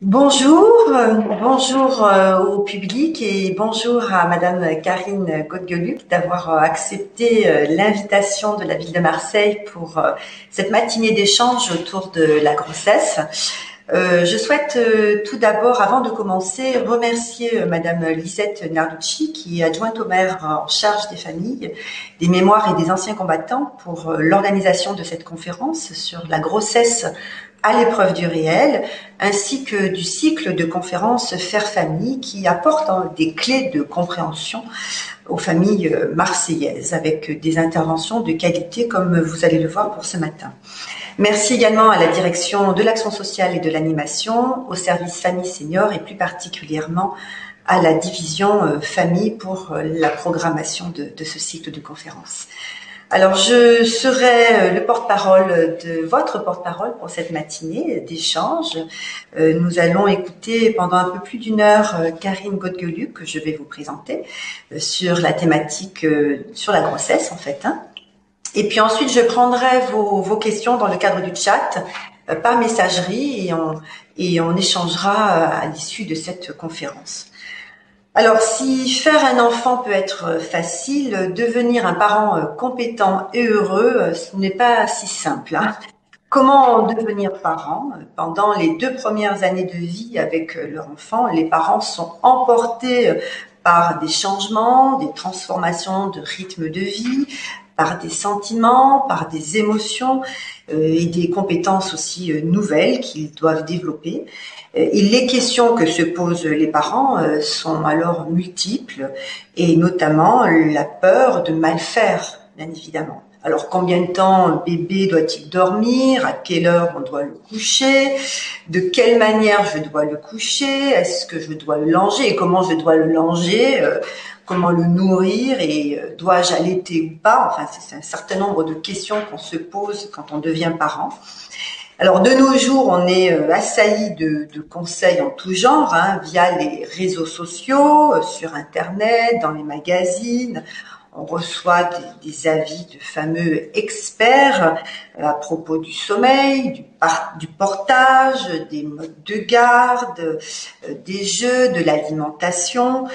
Bonjour au public et bonjour à Madame Karine Godgeluc d'avoir accepté l'invitation de la ville de Marseille pour cette matinée d'échange autour de la grossesse. Je souhaite tout d'abord, avant de commencer, remercier Madame Lisette Narducci, qui est adjointe au maire en charge des familles, des mémoires et des anciens combattants, pour l'organisation de cette conférence sur la grossesse à l'épreuve du réel, ainsi que du cycle de conférences Faire Famille qui apporte des clés de compréhension aux familles marseillaises avec des interventions de qualité comme vous allez le voir pour ce matin. Merci également à la direction de l'action sociale et de l'animation, au service famille senior et plus particulièrement à la division famille pour la programmation de ce cycle de conférences. Alors, je serai le porte-parole de votre porte-parole pour cette matinée d'échange. Nous allons écouter pendant un peu plus d'une heure Karine Godgeluc, que je vais vous présenter, sur la thématique, sur la grossesse en fait. Et puis ensuite, je prendrai vos questions dans le cadre du chat par messagerie et on échangera à l'issue de cette conférence. Alors, si faire un enfant peut être facile, devenir un parent compétent et heureux, ce n'est pas si simple. Comment devenir parent? Pendant les 2 premières années de vie avec leur enfant, les parents sont emportés par des changements, des transformations de rythme de vie, par des sentiments, par des émotions et des compétences aussi nouvelles qu'ils doivent développer. Et les questions que se posent les parents sont alors multiples et notamment la peur de mal faire, bien évidemment. Alors, combien de temps bébé doit-il dormir? À quelle heure on doit le coucher? De quelle manière je dois le coucher? Est-ce que je dois le langer? Et comment je dois le langer? Comment le nourrir? Et dois-je allaiter ou pas? Enfin, c'est un certain nombre de questions qu'on se pose quand on devient parent. Alors, de nos jours, on est assailli de conseils en tout genre, via les réseaux sociaux, sur Internet, dans les magazines. On reçoit des avis de fameux experts à propos du sommeil, du portage, des modes de garde, des jeux, de l'alimentation.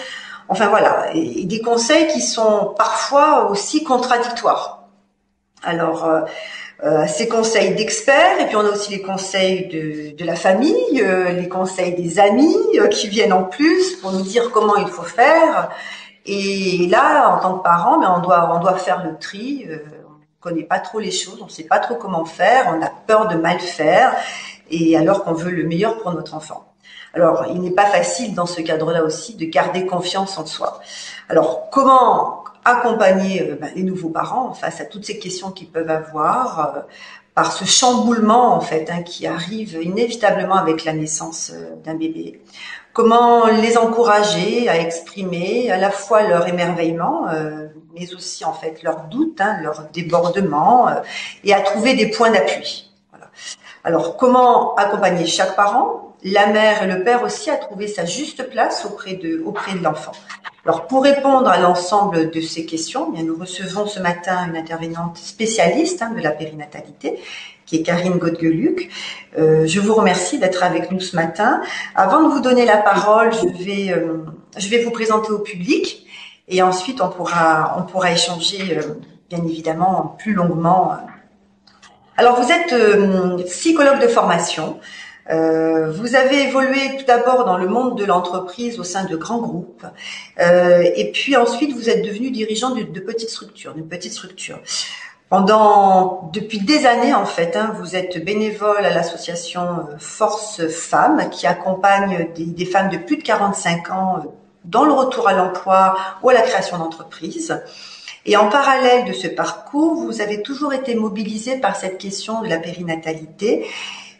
Enfin voilà, et des conseils qui sont parfois aussi contradictoires. Alors, ces conseils d'experts, et puis on a aussi les conseils de la famille, les conseils des amis qui viennent en plus pour nous dire comment il faut faire. Et là, en tant que parent, on doit faire le tri. On connaît pas trop les choses, on sait pas trop comment faire, on a peur de mal faire, et alors qu'on veut le meilleur pour notre enfant. Alors, il n'est pas facile dans ce cadre-là aussi de garder confiance en soi. Alors, comment accompagner les nouveaux parents face à toutes ces questions qu'ils peuvent avoir par ce chamboulement en fait qui arrive inévitablement avec la naissance d'un bébé? Comment les encourager à exprimer à la fois leur émerveillement, mais aussi en fait leurs doutes, leurs débordements, et à trouver des points d'appui. Voilà. Alors, comment accompagner chaque parent, la mère et le père aussi, à trouver sa juste place auprès de l'enfant? Alors, pour répondre à l'ensemble de ces questions, bien, nous recevons ce matin une intervenante spécialiste de la périnatalité, qui est Karine Godgeluc. Je vous remercie d'être avec nous ce matin. Avant de vous donner la parole, je vais vous présenter au public et ensuite on pourra échanger bien évidemment plus longuement. Alors, vous êtes psychologue de formation. Vous avez évolué tout d'abord dans le monde de l'entreprise au sein de grands groupes, et puis ensuite vous êtes devenu dirigeant d'une petite structure. Depuis des années en fait, vous êtes bénévole à l'association Force Femmes qui accompagne des femmes de plus de 45 ans dans le retour à l'emploi ou à la création d'entreprises. Et en parallèle de ce parcours, vous avez toujours été mobilisé par cette question de la périnatalité.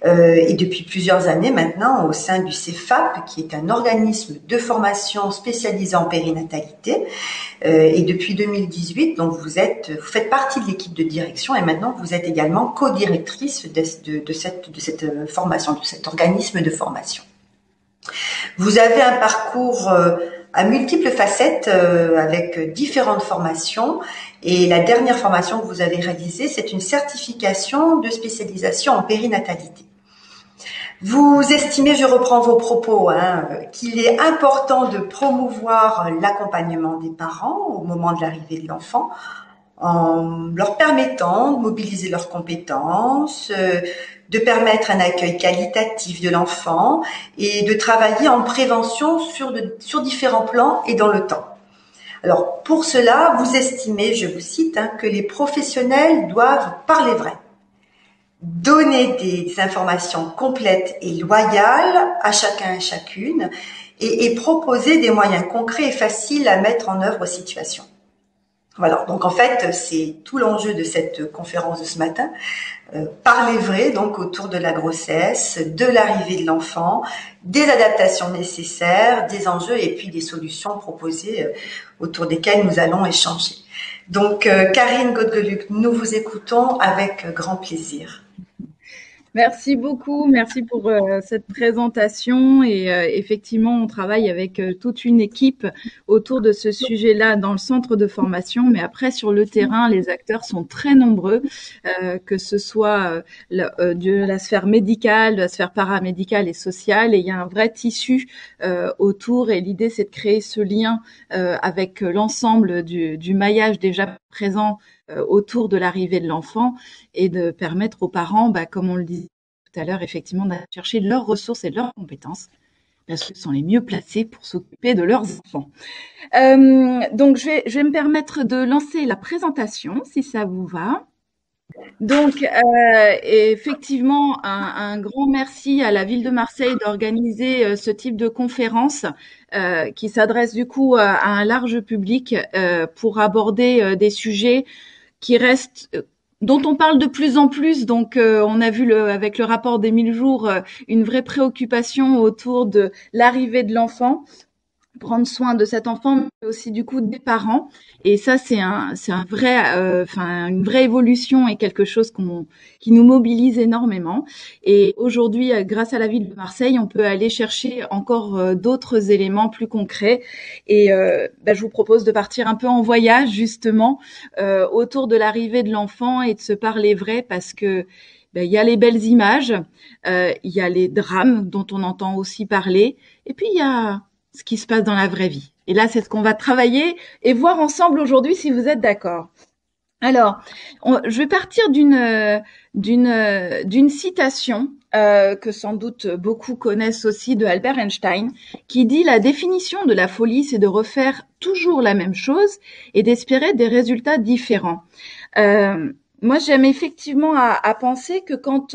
Et depuis plusieurs années maintenant au sein du CEFAP, qui est un organisme de formation spécialisé en périnatalité. Et depuis 2018, donc vous faites partie de l'équipe de direction et maintenant vous êtes également co-directrice de cette formation, de cet organisme de formation. Vous avez un parcours à multiples facettes avec différentes formations. Et la dernière formation que vous avez réalisée, c'est une certification de spécialisation en périnatalité. Vous estimez, je reprends vos propos, qu'il est important de promouvoir l'accompagnement des parents au moment de l'arrivée de l'enfant en leur permettant de mobiliser leurs compétences, de permettre un accueil qualitatif de l'enfant et de travailler en prévention sur différents plans et dans le temps. Alors, pour cela, vous estimez, je vous cite, que les professionnels doivent parler vrai, donner des informations complètes et loyales à chacun et chacune et proposer des moyens concrets et faciles à mettre en œuvre aux situations. Voilà, donc en fait, c'est tout l'enjeu de cette conférence de ce matin. Parler vrai, donc autour de la grossesse, de l'arrivée de l'enfant, des adaptations nécessaires, des enjeux et puis des solutions proposées autour desquelles nous allons échanger. Donc, Karine Godgeluck, nous vous écoutons avec grand plaisir. Merci beaucoup, merci pour cette présentation et effectivement on travaille avec toute une équipe autour de ce sujet-là dans le centre de formation, mais après sur le terrain les acteurs sont très nombreux, que ce soit de la sphère médicale, de la sphère paramédicale et sociale, et il y a un vrai tissu autour et l'idée c'est de créer ce lien avec l'ensemble du maillage déjà présent autour de l'arrivée de l'enfant et de permettre aux parents, comme on le disait tout à l'heure, effectivement, d'aller chercher leurs ressources et leurs compétences parce qu'ils sont les mieux placés pour s'occuper de leurs enfants. Donc, je vais me permettre de lancer la présentation, si ça vous va. Donc, effectivement, un grand merci à la ville de Marseille d'organiser ce type de conférence qui s'adresse du coup à un large public pour aborder des sujets qui restent dont on parle de plus en plus. Donc, on a vu avec le rapport des 1000 jours une vraie préoccupation autour de l'arrivée de l'enfant, prendre soin de cet enfant, mais aussi du coup des parents. Et ça, c'est un vrai, une vraie évolution et quelque chose qui nous mobilise énormément. Et aujourd'hui, grâce à la ville de Marseille, on peut aller chercher encore d'autres éléments plus concrets. Et je vous propose de partir un peu en voyage justement autour de l'arrivée de l'enfant et de se parler vrai, parce que il y a les belles images, il y a les drames dont on entend aussi parler, et puis il y a ce qui se passe dans la vraie vie. Et là, c'est ce qu'on va travailler et voir ensemble aujourd'hui, si vous êtes d'accord. Alors, je vais partir d'une citation que sans doute beaucoup connaissent aussi, de Albert Einstein, qui dit: la définition de la folie, c'est de refaire toujours la même chose et d'espérer des résultats différents. Moi, j'aime effectivement à penser que quand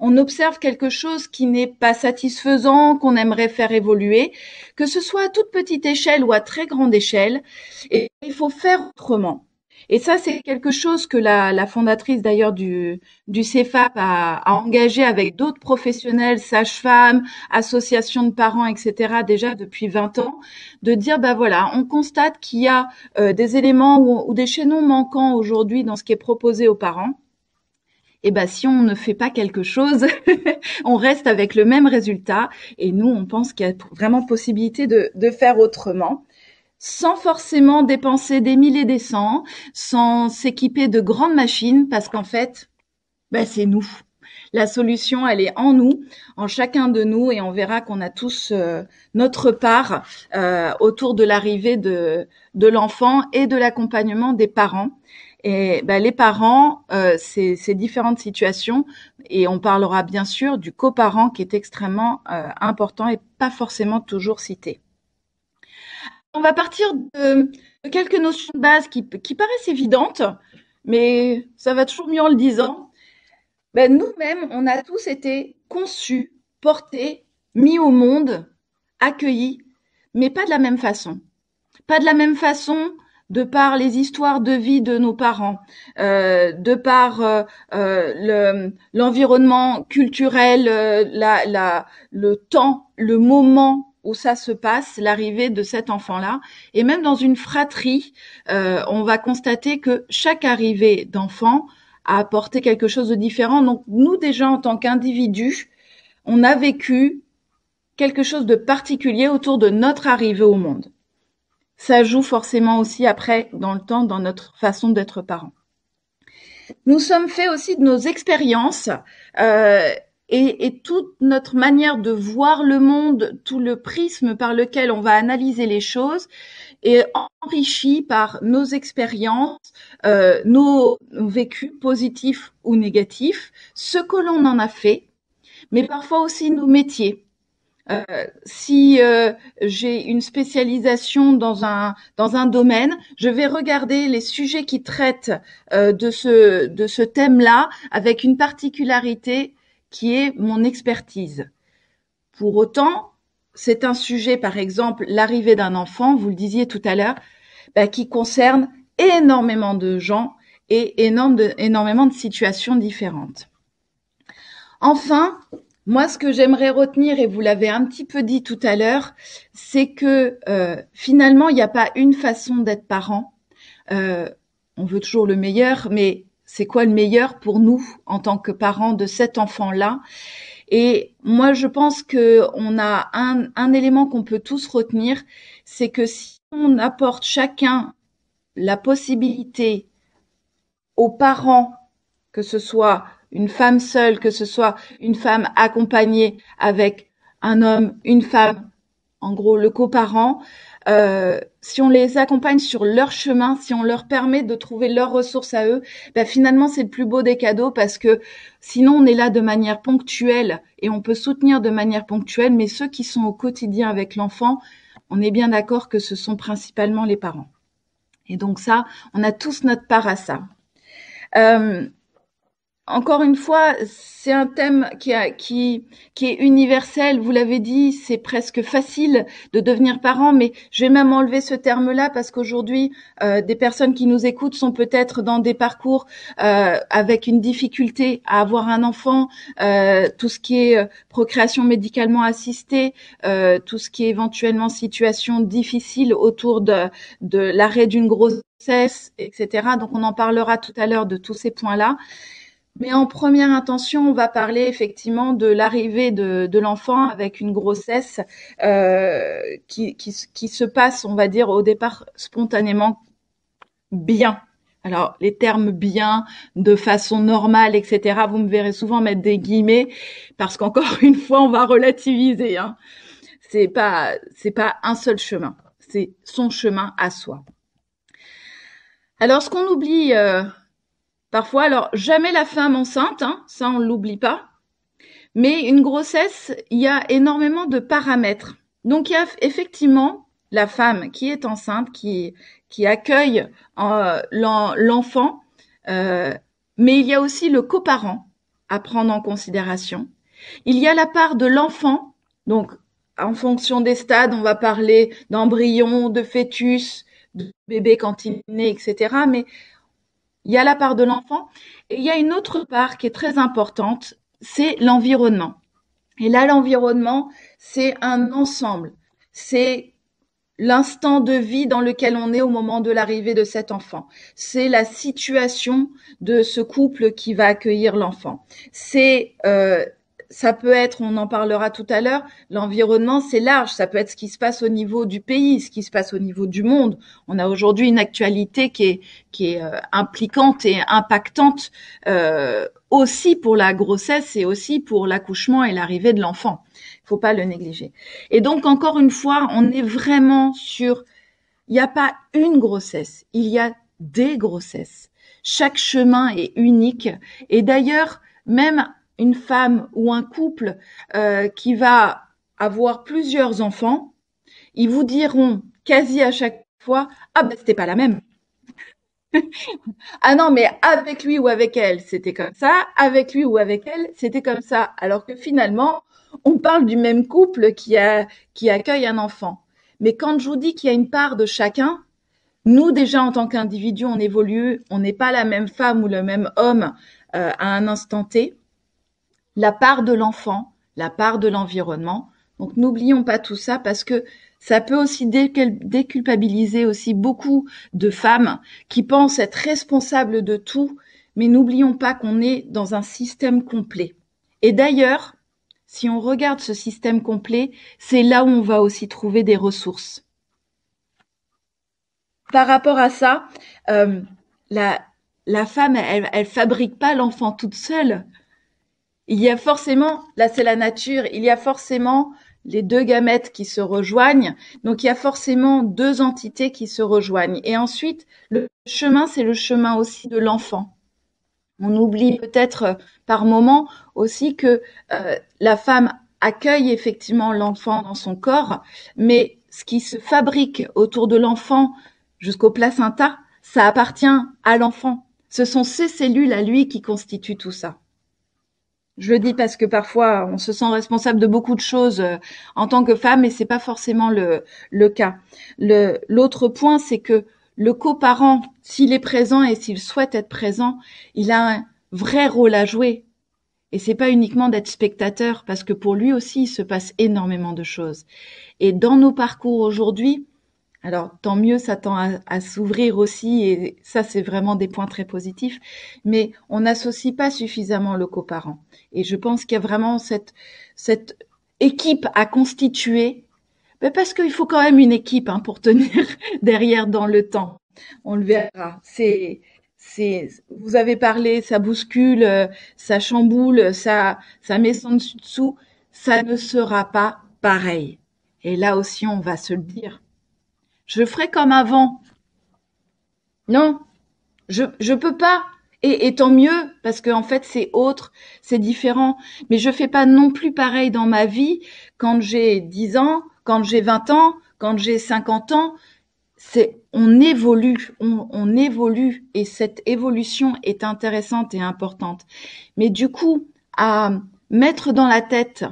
on observe quelque chose qui n'est pas satisfaisant, qu'on aimerait faire évoluer, que ce soit à toute petite échelle ou à très grande échelle, et il faut faire autrement. Et ça, c'est quelque chose que la fondatrice d'ailleurs du CEFAP a engagé avec d'autres professionnels, sages-femmes, associations de parents, etc., déjà depuis 20 ans, de dire, voilà, on constate qu'il y a des éléments ou des chaînons manquants aujourd'hui dans ce qui est proposé aux parents. Et si on ne fait pas quelque chose, on reste avec le même résultat. Et nous, on pense qu'il y a vraiment possibilité de faire autrement, sans forcément dépenser des milliers et des cents, sans s'équiper de grandes machines, parce qu'en fait, c'est nous. La solution, elle est en nous, en chacun de nous, et on verra qu'on a tous notre part autour de l'arrivée de l'enfant et de l'accompagnement des parents. Et les parents, c'est différentes situations, et on parlera bien sûr du coparent qui est extrêmement important et pas forcément toujours cité. On va partir de quelques notions de base qui paraissent évidentes, mais ça va toujours mieux en le disant. Nous-mêmes, on a tous été conçus, portés, mis au monde, accueillis, mais pas de la même façon. Pas de la même façon de par les histoires de vie de nos parents, de par l'environnement culturel, le temps, le moment où ça se passe, l'arrivée de cet enfant-là. Et même dans une fratrie, on va constater que chaque arrivée d'enfant a apporté quelque chose de différent. Donc nous, déjà, en tant qu'individus, on a vécu quelque chose de particulier autour de notre arrivée au monde. Ça joue forcément aussi après, dans le temps, dans notre façon d'être parents. Nous sommes faits aussi de nos expériences et toute notre manière de voir le monde, tout le prisme par lequel on va analyser les choses est enrichi par nos expériences, nos vécus positifs ou négatifs, ce que l'on en a fait, mais parfois aussi nos métiers. Si j'ai une spécialisation dans un domaine, je vais regarder les sujets qui traitent de ce thème-là avec une particularité qui est mon expertise. Pour autant, c'est un sujet, par exemple, l'arrivée d'un enfant, vous le disiez tout à l'heure, qui concerne énormément de gens et énormément de situations différentes. Enfin, moi, ce que j'aimerais retenir, et vous l'avez un petit peu dit tout à l'heure, c'est que finalement, il n'y a pas une façon d'être parent. On veut toujours le meilleur, mais c'est quoi le meilleur pour nous en tant que parents de cet enfant-là? Et moi, je pense que on a un élément qu'on peut tous retenir, c'est que si on apporte chacun la possibilité aux parents, que ce soit une femme seule, que ce soit une femme accompagnée avec un homme, une femme, en gros le coparent, si on les accompagne sur leur chemin, si on leur permet de trouver leurs ressources à eux, finalement c'est le plus beau des cadeaux parce que sinon on est là de manière ponctuelle et on peut soutenir de manière ponctuelle, mais ceux qui sont au quotidien avec l'enfant, on est bien d'accord que ce sont principalement les parents. Et donc ça, on a tous notre part à ça. Encore une fois, c'est un thème qui est universel. Vous l'avez dit, c'est presque facile de devenir parent, mais je vais même enlever ce terme-là parce qu'aujourd'hui, des personnes qui nous écoutent sont peut-être dans des parcours avec une difficulté à avoir un enfant, tout ce qui est procréation médicalement assistée, tout ce qui est éventuellement situation difficile autour de l'arrêt d'une grossesse, etc. Donc, on en parlera tout à l'heure de tous ces points-là. Mais en première intention, on va parler effectivement de l'arrivée de l'enfant avec une grossesse qui se passe, on va dire, au départ spontanément bien. Alors, les termes bien, de façon normale, etc., vous me verrez souvent mettre des guillemets parce qu'encore une fois, on va relativiser. Hein. C'est pas un seul chemin, c'est son chemin à soi. Alors, ce qu'on oublie parfois, alors jamais la femme enceinte, hein, ça on l'oublie pas. Mais une grossesse, il y a énormément de paramètres. Donc il y a effectivement la femme qui est enceinte, qui accueille l'enfant, mais il y a aussi le coparent à prendre en considération. Il y a la part de l'enfant, donc en fonction des stades, on va parler d'embryon, de fœtus, de bébé quand il est né, etc. Mais il y a la part de l'enfant et il y a une autre part qui est très importante, c'est l'environnement. Et là, l'environnement, c'est un ensemble. C'est l'instant de vie dans lequel on est au moment de l'arrivée de cet enfant. C'est la situation de ce couple qui va accueillir l'enfant. Ça peut être, on en parlera tout à l'heure, l'environnement, c'est large. Ça peut être ce qui se passe au niveau du pays, ce qui se passe au niveau du monde. On a aujourd'hui une actualité qui est impliquante et impactante aussi pour la grossesse et aussi pour l'accouchement et l'arrivée de l'enfant. Il faut pas le négliger. Et donc, encore une fois, on est vraiment sur, il n'y a pas une grossesse, il y a des grossesses. Chaque chemin est unique. Et d'ailleurs, même une femme ou un couple qui va avoir plusieurs enfants, ils vous diront quasi à chaque fois, ah ben c'était pas la même. Ah non, mais avec lui ou avec elle, c'était comme ça. Avec lui ou avec elle, c'était comme ça. Alors que finalement, on parle du même couple qui accueille un enfant. Mais quand je vous dis qu'il y a une part de chacun, nous déjà en tant qu'individu, on évolue, on n'est pas la même femme ou le même homme à un instant T. La part de l'enfant, la part de l'environnement. Donc n'oublions pas tout ça parce que ça peut aussi déculpabiliser aussi beaucoup de femmes qui pensent être responsables de tout, mais n'oublions pas qu'on est dans un système complet. Et d'ailleurs, si on regarde ce système complet, c'est là où on va aussi trouver des ressources. Par rapport à ça, la femme, elle fabrique pas l'enfant toute seule. il y a forcément, là c'est la nature, il y a forcément les deux gamètes qui se rejoignent, donc il y a forcément deux entités qui se rejoignent. Et ensuite, le chemin, c'est le chemin aussi de l'enfant. On oublie peut-être par moment aussi que la femme accueille effectivement l'enfant dans son corps, mais ce qui se fabrique autour de l'enfant jusqu'au placenta, ça appartient à l'enfant. Ce sont ses cellules à lui qui constituent tout ça. Je le dis parce que parfois on se sent responsable de beaucoup de choses en tant que femme et c'est pas forcément le cas. L'autre point, c'est que le coparent, s'il est présent et s'il souhaite être présent, il a un vrai rôle à jouer. Et c'est pas uniquement d'être spectateur, parce que pour lui aussi, il se passe énormément de choses. Et dans nos parcours aujourd'hui, alors tant mieux, ça tend à s'ouvrir aussi, et ça c'est vraiment des points très positifs, mais on n'associe pas suffisamment le coparent. Et je pense qu'il y a vraiment cette équipe à constituer, mais parce qu'il faut quand même une équipe pour tenir derrière dans le temps. On le verra. Vous avez parlé, ça bouscule, ça chamboule, ça met son dessous. Ça ne sera pas pareil. Et là aussi, on va se le dire. Je ferai comme avant. Non, je peux pas. Et tant mieux, parce qu'en fait, c'est autre, c'est différent. Mais je fais pas non plus pareil dans ma vie quand j'ai 10 ans, quand j'ai 20 ans, quand j'ai 50 ans. On évolue, on évolue, et cette évolution est intéressante et importante. Mais du coup, à mettre dans la tête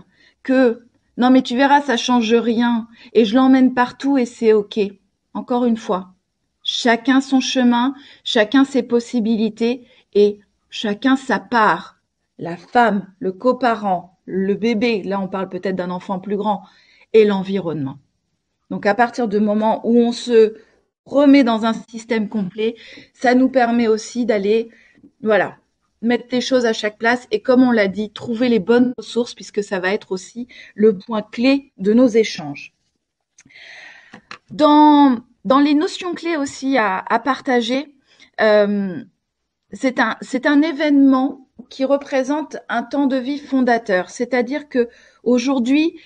que non mais tu verras, ça change rien, et je l'emmène partout et c'est ok. Encore une fois, chacun son chemin, chacun ses possibilités et chacun sa part. La femme, le coparent, le bébé, là on parle peut-être d'un enfant plus grand, et l'environnement. Donc à partir du moment où on se remet dans un système complet, ça nous permet aussi d'aller, voilà, mettre les choses à chaque place et comme on l'a dit, trouver les bonnes ressources puisque ça va être aussi le point clé de nos échanges. Dans les notions clés aussi à partager, c'est un événement qui représente un temps de vie fondateur. C'est-à-dire que aujourd'hui,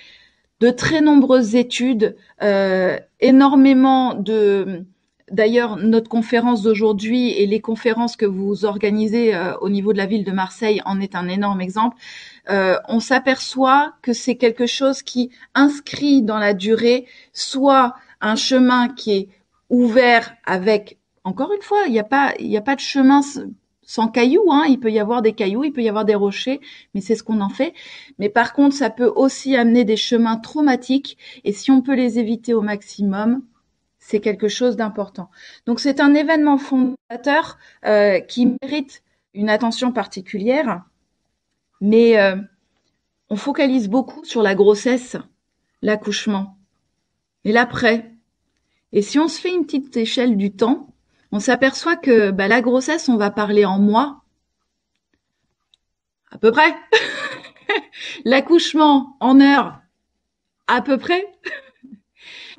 de très nombreuses études, énormément de... D'ailleurs, notre conférence d'aujourd'hui et les conférences que vous organisez au niveau de la ville de Marseille en est un énorme exemple. On s'aperçoit que c'est quelque chose qui inscrit dans la durée soit un chemin qui est ouvert avec, encore une fois, il n'y a pas de chemin sans cailloux, il peut y avoir des cailloux, il peut y avoir des rochers, mais c'est ce qu'on en fait. Mais par contre, ça peut aussi amener des chemins traumatiques, et si on peut les éviter au maximum, c'est quelque chose d'important. Donc c'est un événement fondateur qui mérite une attention particulière, mais on focalise beaucoup sur la grossesse, l'accouchement, et l'après. Et si on se fait une petite échelle du temps, on s'aperçoit que la grossesse, on va parler en mois, à peu près. L'accouchement en heures, à peu près.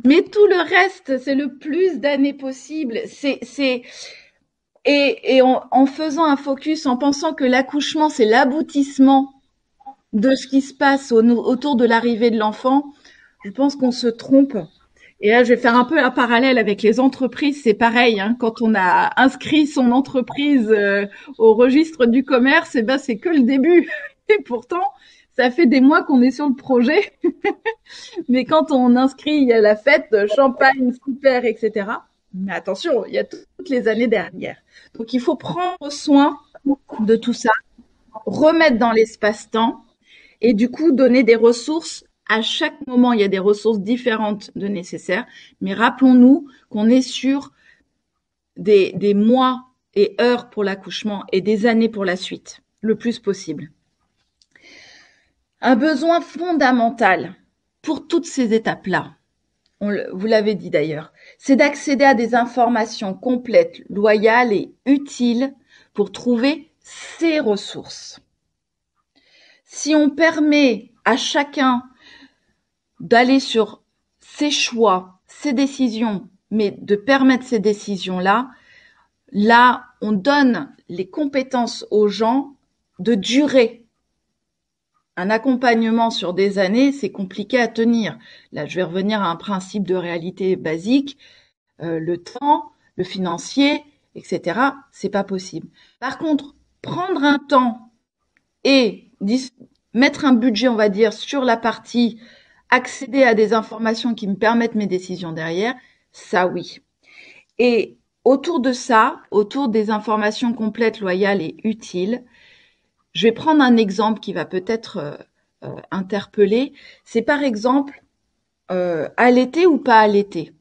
Mais tout le reste, c'est le plus d'années possible. Et en faisant un focus, en pensant que l'accouchement, c'est l'aboutissement de ce qui se passe autour de l'arrivée de l'enfant, je pense qu'on se trompe. Et là, je vais faire un peu un parallèle avec les entreprises. C'est pareil, quand on a inscrit son entreprise au registre du commerce, c'est que le début. Et pourtant, ça fait des mois qu'on est sur le projet. Mais quand on inscrit, il y a la fête, champagne, super, etc. Mais attention, il y a toutes les années derrière. Donc, il faut prendre soin de tout ça, remettre dans l'espace-temps et du coup, donner des ressources. À chaque moment, il y a des ressources différentes de nécessaires, mais rappelons-nous qu'on est sur des mois et heures pour l'accouchement et des années pour la suite, le plus possible. Un besoin fondamental pour toutes ces étapes-là, vous l'avez dit d'ailleurs, c'est d'accéder à des informations complètes, loyales et utiles pour trouver ses ressources. Si on permet à chacun d'aller sur ses choix, ses décisions, mais de permettre ces décisions-là, là, on donne les compétences aux gens de durer Un accompagnement sur des années, c'est compliqué à tenir. Là, je vais revenir à un principe de réalité basique. Le temps, le financier, etc., c'est pas possible. Par contre, prendre un temps et mettre un budget, on va dire, sur la partie accéder à des informations qui me permettent mes décisions derrière, ça oui. Et autour de ça, autour des informations complètes, loyales et utiles, je vais prendre un exemple qui va peut-être interpeller. C'est par exemple allaiter ou pas allaiter.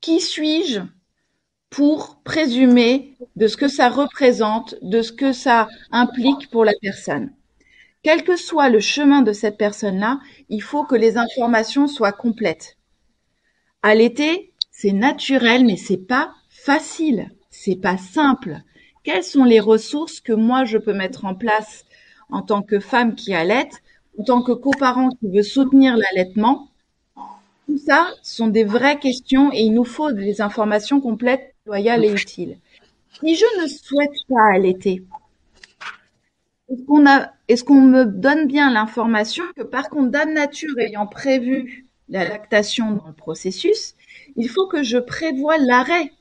Qui suis-je pour présumer de ce que ça représente, de ce que ça implique pour la personne? Quel que soit le chemin de cette personne-là, il faut que les informations soient complètes. Allaiter, c'est naturel, mais c'est pas facile, c'est pas simple. Quelles sont les ressources que moi je peux mettre en place en tant que femme qui allaite, en tant que coparent qui veut soutenir l'allaitement? Tout ça sont des vraies questions et il nous faut des informations complètes, loyales et utiles. Si je ne souhaite pas allaiter, est-ce qu'on me donne bien l'information que par contre, Dame Nature ayant prévu la lactation dans le processus, il faut que je prévoie l'arrêt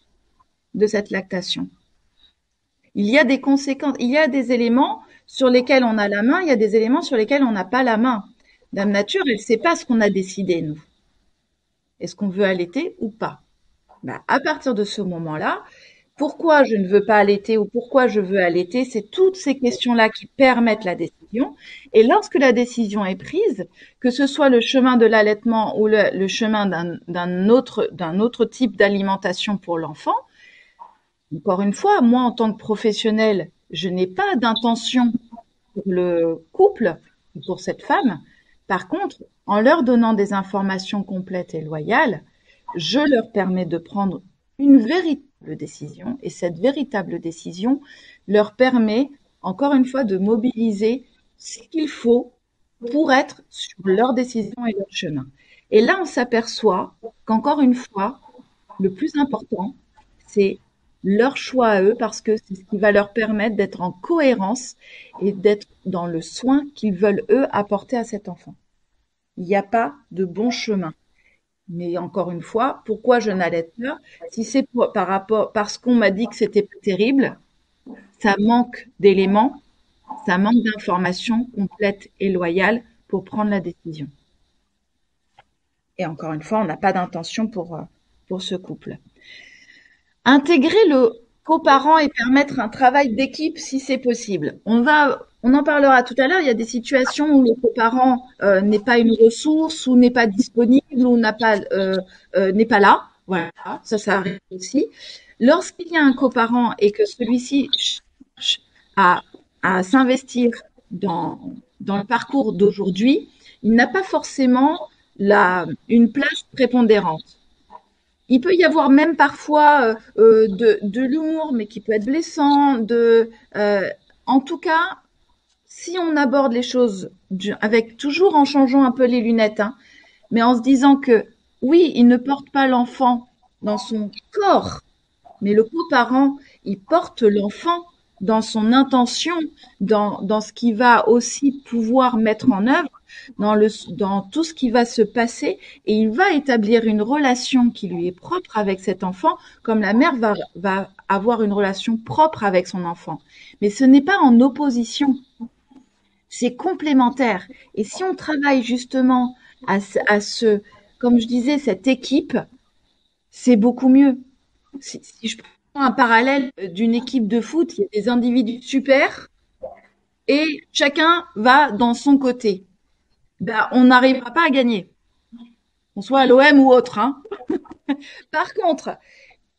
de cette lactation. Il y a des conséquences, il y a des éléments sur lesquels on a la main, il y a des éléments sur lesquels on n'a pas la main. Dame Nature, elle ne sait pas ce qu'on a décidé, nous. Est-ce qu'on veut allaiter ou pas? À partir de ce moment-là, pourquoi je ne veux pas allaiter ou pourquoi je veux allaiter, c'est toutes ces questions-là qui permettent la décision. Et lorsque la décision est prise, que ce soit le chemin de l'allaitement ou le chemin d'un autre type d'alimentation pour l'enfant, encore une fois, moi en tant que professionnelle, je n'ai pas d'intention pour le couple, pour cette femme. Par contre, en leur donnant des informations complètes et loyales, je leur permets de prendre une véritable décision et cette véritable décision leur permet, encore une fois, de mobiliser ce qu'il faut pour être sur leur décision et leur chemin. Et là, on s'aperçoit qu'encore une fois, le plus important, c'est leur choix à eux parce que c'est ce qui va leur permettre d'être en cohérence et d'être dans le soin qu'ils veulent eux apporter à cet enfant. Il n'y a pas de bon chemin. Mais encore une fois, pourquoi je n'allaite pas? Si c'est parce qu'on m'a dit que c'était pas terrible, ça manque d'éléments, ça manque d'informations complètes et loyales pour prendre la décision. Et encore une fois, on n'a pas d'intention pour ce couple. Intégrer le coparent et permettre un travail d'équipe si c'est possible. On en parlera tout à l'heure. Il y a des situations où le coparent n'est pas une ressource, ou n'est pas disponible, ou n'est pas là. Voilà, ça arrive aussi. Lorsqu'il y a un coparent et que celui-ci cherche à s'investir dans le parcours d'aujourd'hui, il n'a pas forcément une place prépondérante. Il peut y avoir même parfois de l'humour, mais qui peut être blessant. En tout cas, si on aborde les choses avec toujours en changeant un peu les lunettes, hein, mais en se disant que oui, il ne porte pas l'enfant dans son corps, mais le coparent, il porte l'enfant dans son intention, dans ce qu'il va aussi pouvoir mettre en œuvre, dans tout ce qui va se passer, et il va établir une relation qui lui est propre avec cet enfant, comme la mère va avoir une relation propre avec son enfant. Mais ce n'est pas en opposition, c'est complémentaire. Et si on travaille justement comme je disais, cette équipe, c'est beaucoup mieux. Si je prends un parallèle d'une équipe de foot, il y a des individus super et chacun va dans son côté. On n'arrivera pas à gagner. Qu'on soit à l'OM ou autre, hein. Par contre,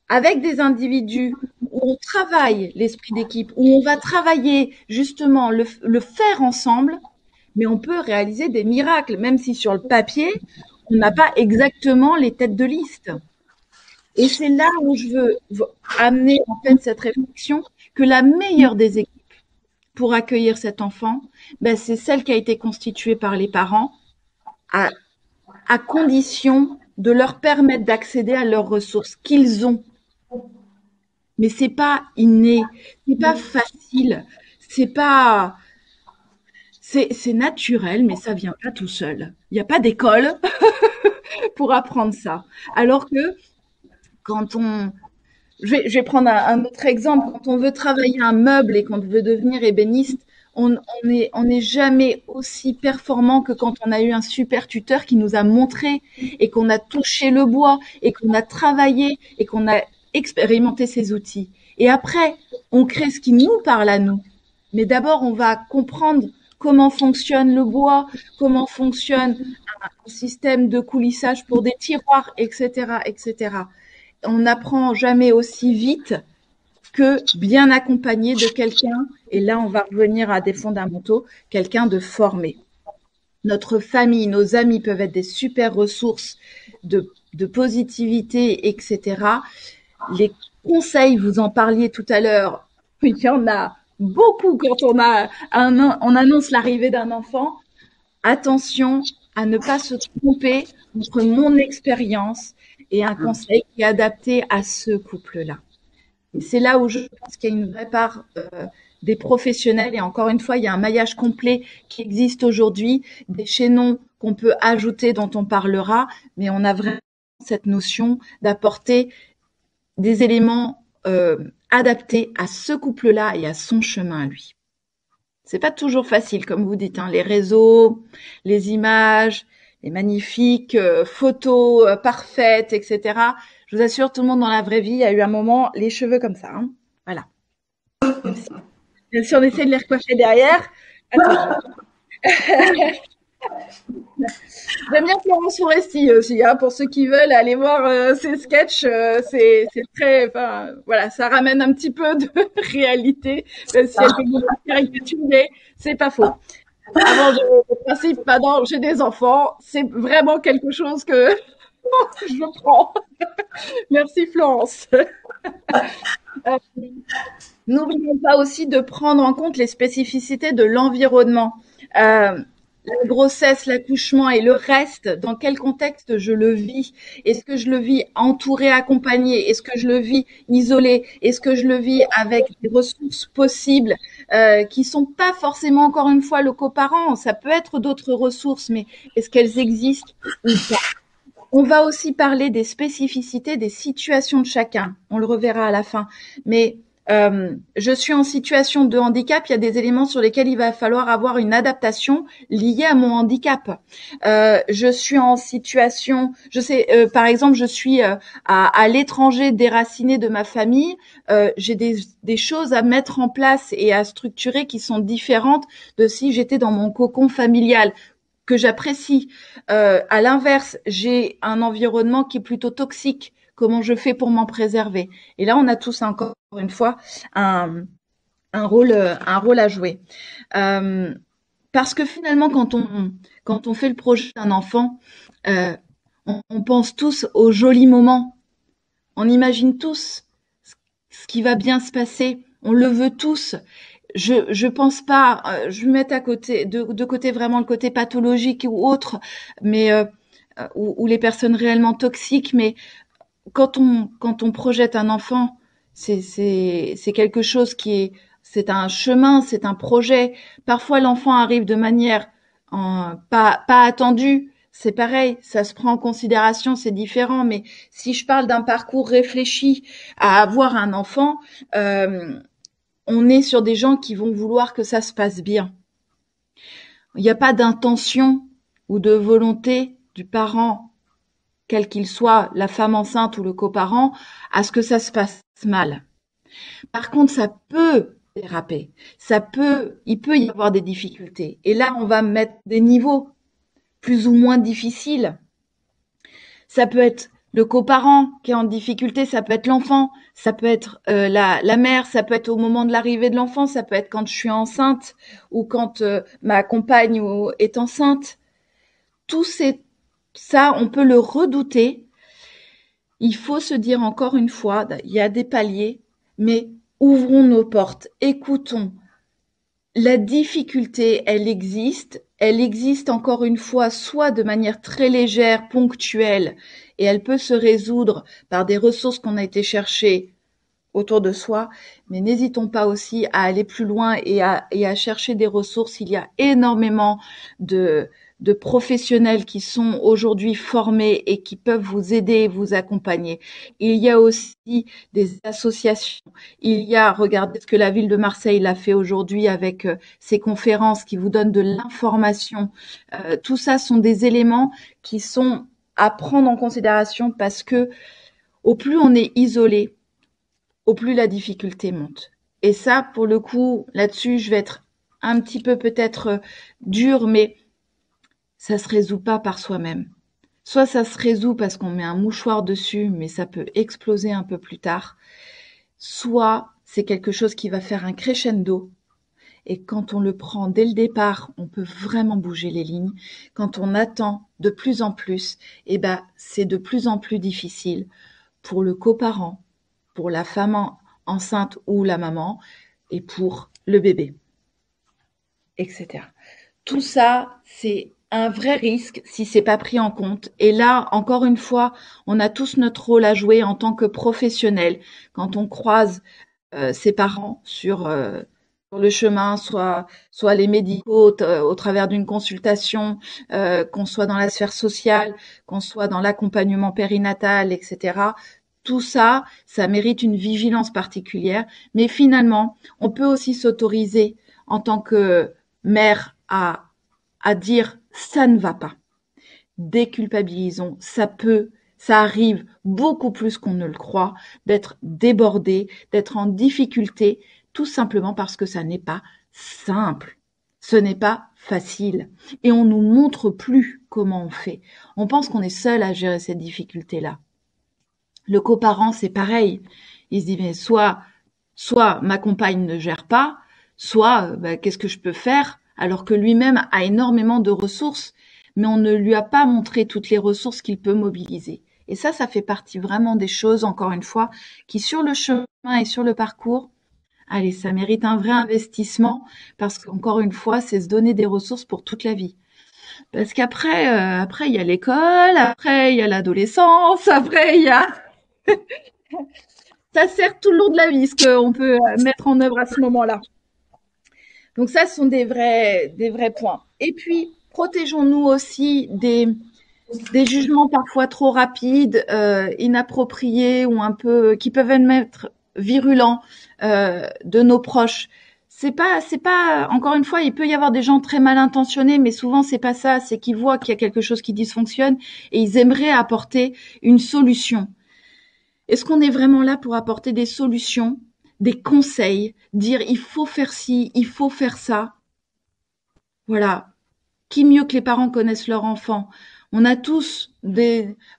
avec des individus où on travaille l'esprit d'équipe, où on va travailler justement le faire ensemble, mais on peut réaliser des miracles, même si sur le papier, on n'a pas exactement les têtes de liste. Et c'est là où je veux amener en fait cette réflexion que la meilleure des équipes pour accueillir cet enfant, c'est celle qui a été constituée par les parents à condition de leur permettre d'accéder à leurs ressources qu'ils ont. Mais c'est pas inné, c'est pas facile, c'est c'est naturel, mais ça vient pas tout seul. Il n'y a pas d'école pour apprendre ça. Alors que quand on, je vais prendre un autre exemple. Quand on veut travailler un meuble et qu'on veut devenir ébéniste, on n'est jamais aussi performant que quand on a eu un super tuteur qui nous a montré et qu'on a touché le bois et qu'on a travaillé et qu'on a expérimenté ces outils. Et après, on crée ce qui nous parle à nous. Mais d'abord, on va comprendre comment fonctionne le bois, comment fonctionne un système de coulissage pour des tiroirs, etc., etc. On n'apprend jamais aussi vite que bien accompagné de quelqu'un, et là on va revenir à des fondamentaux, quelqu'un de formé. Notre famille, nos amis peuvent être des super ressources de positivité, etc. Les conseils, vous en parliez tout à l'heure, il y en a beaucoup quand on annonce l'arrivée d'un enfant. Attention à ne pas se tromper entre mon expérience et un conseil qui est adapté à ce couple-là. C'est là où je pense qu'il y a une vraie part des professionnels. Et encore une fois, il y a un maillage complet qui existe aujourd'hui, des chaînons qu'on peut ajouter, dont on parlera, mais on a vraiment cette notion d'apporter des éléments adaptés à ce couple-là et à son chemin à lui. C'est pas toujours facile, comme vous dites, hein, les réseaux, les images, les magnifiques photos parfaites, etc. Je vous assure, tout le monde dans la vraie vie a eu un moment les cheveux comme ça. Hein. Voilà. Même si on essaie de les recoiffer derrière. J'aime bien Florence Foresti aussi, hein, pour ceux qui veulent aller voir ses sketchs. C'est très, enfin, voilà, ça ramène un petit peu de réalité, même si elle peut vous caricaturer, c'est pas faux. Avant, le principe, maintenant, j'ai des enfants, c'est vraiment quelque chose que je prends. Merci Florence. N'oublions pas aussi de prendre en compte les spécificités de l'environnement. La grossesse, l'accouchement et le reste, dans quel contexte je le vis? Est-ce que je le vis entouré, accompagné? Est-ce que je le vis isolé? Est-ce que je le vis avec des ressources possibles qui sont pas forcément, encore une fois, le coparent? Ça peut être d'autres ressources, mais est-ce qu'elles existent ou pas? On va aussi parler des spécificités des situations de chacun. On le reverra à la fin. Mais je suis en situation de handicap, il y a des éléments sur lesquels il va falloir avoir une adaptation liée à mon handicap. Je suis en situation, je sais, par exemple, je suis à l'étranger, déracinée de ma famille. J'ai des choses à mettre en place et à structurer qui sont différentes de si j'étais dans mon cocon familial, que j'apprécie. À l'inverse, j'ai un environnement qui est plutôt toxique. Comment je fais pour m'en préserver? Et là, on a tous encore une fois un rôle à jouer. Parce que finalement, quand on fait le projet d'un enfant, on pense tous aux jolis moments. On imagine tous ce qui va bien se passer. On le veut tous. Je pense pas, je vais mettre à côté, de côté vraiment le côté pathologique ou autre, mais ou les personnes réellement toxiques. Mais quand on projette un enfant, c'est quelque chose c'est un chemin, c'est un projet. Parfois l'enfant arrive de manière pas attendue. C'est pareil, ça se prend en considération, c'est différent. Mais si je parle d'un parcours réfléchi à avoir un enfant, on est sur des gens qui vont vouloir que ça se passe bien. Il n'y a pas d'intention ou de volonté du parent, quel qu'il soit, la femme enceinte ou le coparent, à ce que ça se passe mal. Par contre, ça peut déraper. Il peut y avoir des difficultés. Et là, on va mettre des niveaux plus ou moins difficiles. Ça peut être le coparent qui est en difficulté, ça peut être l'enfant, ça peut être la mère, ça peut être au moment de l'arrivée de l'enfant, ça peut être quand je suis enceinte ou quand ma compagne est enceinte. Tout ça, on peut le redouter. Il faut se dire encore une fois, il y a des paliers, mais ouvrons nos portes, écoutons. La difficulté, elle existe encore une fois, soit de manière très légère, ponctuelle, et elle peut se résoudre par des ressources qu'on a été chercher autour de soi, mais n'hésitons pas aussi à aller plus loin et à chercher des ressources. Il y a énormément de, de professionnels qui sont aujourd'hui formés et qui peuvent vous aider et vous accompagner. Il y a aussi des associations. Il y a, regardez ce que la ville de Marseille l'a fait aujourd'hui avec ses conférences qui vous donnent de l'information. Tout ça sont des éléments qui sont à prendre en considération parce que au plus on est isolé, au plus la difficulté monte. Et ça, pour le coup, là-dessus, je vais être un petit peu peut-être dure, mais ça se résout pas par soi-même. Soit ça se résout parce qu'on met un mouchoir dessus, mais ça peut exploser un peu plus tard. Soit c'est quelque chose qui va faire un crescendo. Et quand on le prend dès le départ, on peut vraiment bouger les lignes. Quand on attend de plus en plus, eh ben, c'est de plus en plus difficile pour le coparent, pour la femme enceinte ou la maman, et pour le bébé, etc. Tout ça, c'est un vrai risque si c'est pas pris en compte. Et là, encore une fois, on a tous notre rôle à jouer en tant que professionnels. Quand on croise ses parents sur le chemin, soit les médicaux au travers d'une consultation, qu'on soit dans la sphère sociale, qu'on soit dans l'accompagnement périnatal, etc. Tout ça, ça mérite une vigilance particulière. Mais finalement, on peut aussi s'autoriser en tant que mère à dire ça ne va pas. Déculpabilisons, ça arrive beaucoup plus qu'on ne le croit, d'être débordé, d'être en difficulté, tout simplement parce que ça n'est pas simple. Ce n'est pas facile. Et on nous montre plus comment on fait. On pense qu'on est seul à gérer cette difficulté-là. Le coparent, c'est pareil. Il se dit, mais soit ma compagne ne gère pas, soit qu'est-ce que je peux faire alors que lui-même a énormément de ressources, mais on ne lui a pas montré toutes les ressources qu'il peut mobiliser. Et ça fait partie vraiment des choses, encore une fois, qui sur le chemin et sur le parcours, allez, ça mérite un vrai investissement parce qu'encore une fois, c'est se donner des ressources pour toute la vie. Parce qu'après, après il y a l'école, après il y a l'adolescence, après il y a ça sert tout le long de la vie, ce qu'on peut mettre en œuvre à ce moment-là. Donc ça, ce sont des vrais points. Et puis, protégeons-nous aussi des jugements parfois trop rapides, inappropriés ou un peu qui peuvent être virulents de nos proches. C'est pas. Encore une fois, il peut y avoir des gens très mal intentionnés, mais souvent c'est pas ça. C'est qu'ils voient qu'il y a quelque chose qui dysfonctionne et ils aimeraient apporter une solution. Est-ce qu'on est vraiment là pour apporter des solutions, des conseils, dire il faut faire ci, il faut faire ça? Voilà. Qui mieux que les parents connaissent leur enfant? On a tous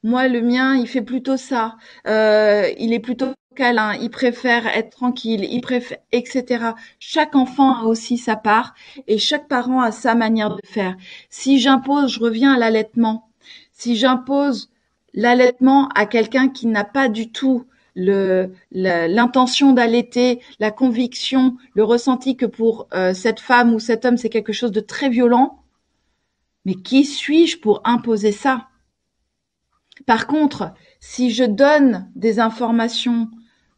moi, le mien, il fait plutôt ça. Il est plutôt câlin. Il préfère être tranquille. Il préfère, etc. Chaque enfant a aussi sa part et chaque parent a sa manière de faire. Si j'impose, je reviens à l'allaitement. Si j'impose l'allaitement à quelqu'un qui n'a pas du tout l'intention d'allaiter, la conviction, le ressenti que pour cette femme ou cet homme c'est quelque chose de très violent, mais qui suis-je pour imposer ça? Par contre, si je donne des informations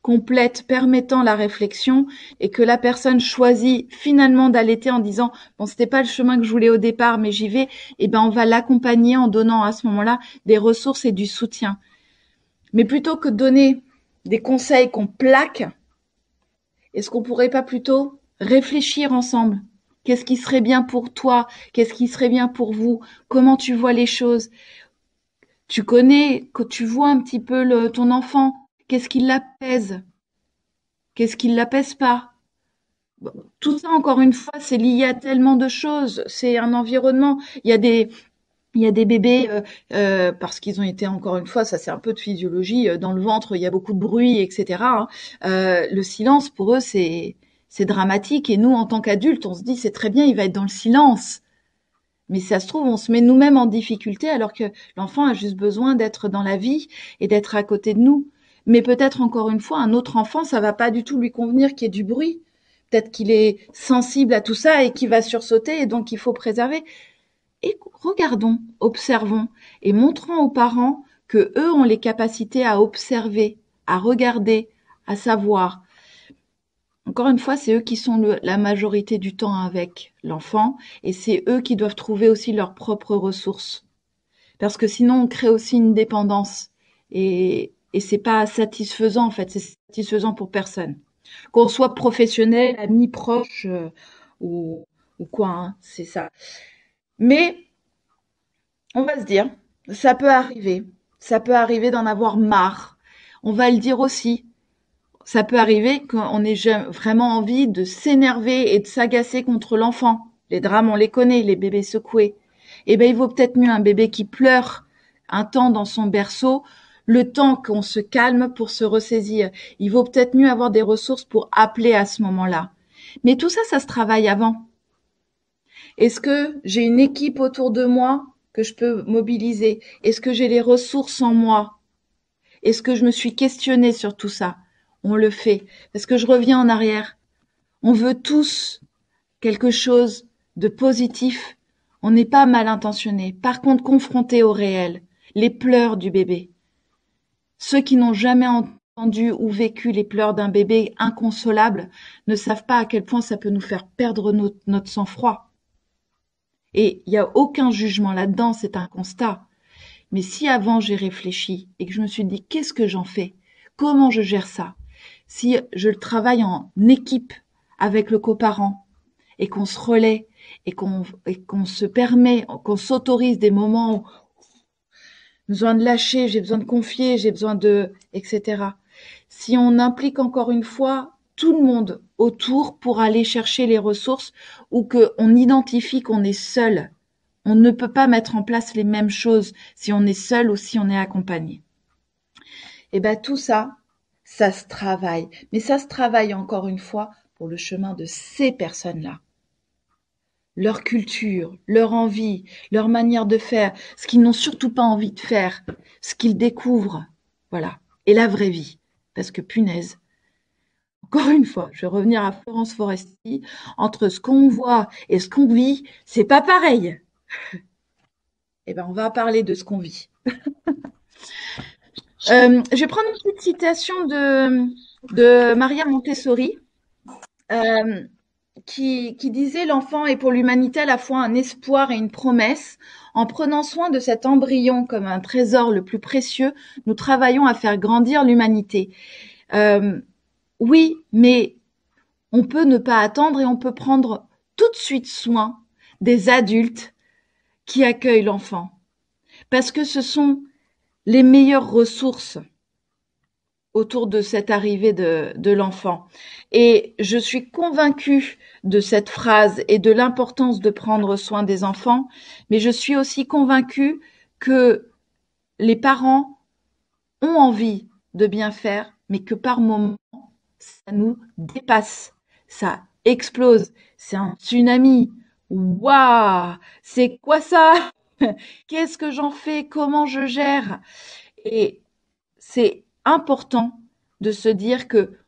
complètes permettant la réflexion et que la personne choisit finalement d'allaiter en disant bon c'était pas le chemin que je voulais au départ mais j'y vais, et ben on va l'accompagner en donnant à ce moment-là des ressources et du soutien. Mais plutôt que de donner des conseils qu'on plaque, est-ce qu'on pourrait pas plutôt réfléchir ensemble? Qu'est-ce qui serait bien pour toi? Qu'est-ce qui serait bien pour vous? Comment tu vois les choses? Tu connais, que tu vois un petit peu ton enfant. Qu'est-ce qui l'apaise? Qu'est-ce qui l'apaise pas? Bon, tout ça, encore une fois, c'est lié à tellement de choses. C'est un environnement. Il y a des bébés, parce qu'ils ont été, encore une fois, ça c'est un peu de physiologie, dans le ventre, il y a beaucoup de bruit, etc. Le silence, pour eux, c'est dramatique. Et nous, en tant qu'adultes, on se dit, c'est très bien, il va être dans le silence. Mais si ça se trouve, on se met nous-mêmes en difficulté alors que l'enfant a juste besoin d'être dans la vie et d'être à côté de nous. Mais peut-être, encore une fois, un autre enfant, ça va pas du tout lui convenir qu'il y ait du bruit. Peut-être qu'il est sensible à tout ça et qu'il va sursauter et donc il faut préserver. Et regardons, observons et montrons aux parents que eux ont les capacités à observer, à regarder, à savoir, encore une fois, c'est eux qui sont la majorité du temps avec l'enfant et c'est eux qui doivent trouver aussi leurs propres ressources. Parce que sinon, on crée aussi une dépendance et c'est pas satisfaisant en fait, c'est satisfaisant pour personne. Qu'on soit professionnel, ami, proche ou, ou quoi, hein, c'est ça. Mais on va se dire, ça peut arriver d'en avoir marre. On va le dire aussi, ça peut arriver qu'on ait vraiment envie de s'énerver et de s'agacer contre l'enfant. Les drames, on les connaît, les bébés secoués. Eh ben, il vaut peut-être mieux un bébé qui pleure un temps dans son berceau, le temps qu'on se calme pour se ressaisir. Il vaut peut-être mieux avoir des ressources pour appeler à ce moment-là. Mais tout ça, ça se travaille avant. Est-ce que j'ai une équipe autour de moi que je peux mobiliser? Est-ce que j'ai les ressources en moi? Est-ce que je me suis questionnée sur tout ça? On le fait. Parce que je reviens en arrière. On veut tous quelque chose de positif. On n'est pas mal intentionné. Par contre, confronté au réel, les pleurs du bébé. Ceux qui n'ont jamais entendu ou vécu les pleurs d'un bébé inconsolable ne savent pas à quel point ça peut nous faire perdre notre sang-froid. Et il n'y a aucun jugement là-dedans, c'est un constat. Mais si avant j'ai réfléchi et que je me suis dit qu'est-ce que j'en fais? Comment je gère ça? Si je le travaille en équipe avec le coparent et qu'on se relaie et qu'on se permet, qu'on s'autorise des moments où j'ai besoin de lâcher, j'ai besoin de confier, j'ai besoin de, etc. Si on implique encore une fois tout le monde autour pour aller chercher les ressources ou qu'on identifie qu'on est seul, on ne peut pas mettre en place les mêmes choses si on est seul ou si on est accompagné. Et ben tout ça, ça se travaille. Mais ça se travaille encore une fois pour le chemin de ces personnes-là. Leur culture, leur envie, leur manière de faire, ce qu'ils n'ont surtout pas envie de faire, ce qu'ils découvrent. Voilà. Et la vraie vie. Parce que punaise, encore une fois, je vais revenir à Florence Foresti, entre ce qu'on voit et ce qu'on vit, c'est pas pareil. Eh ben, on va parler de ce qu'on vit. Je vais prendre une petite citation de Maria Montessori, qui disait l'enfant est pour l'humanité à la fois un espoir et une promesse. En prenant soin de cet embryon comme un trésor le plus précieux, nous travaillons à faire grandir l'humanité. Oui, mais on peut ne pas attendre et on peut prendre tout de suite soin des adultes qui accueillent l'enfant. Parce que ce sont les meilleures ressources autour de cette arrivée de l'enfant. Et je suis convaincue de cette phrase et de l'importance de prendre soin des enfants, mais je suis aussi convaincue que les parents ont envie de bien faire, mais que par moments, ça nous dépasse, ça explose, c'est un tsunami. Waouh, c'est quoi ça? Qu'est-ce que j'en fais? Comment je gère? Et c'est important de se dire que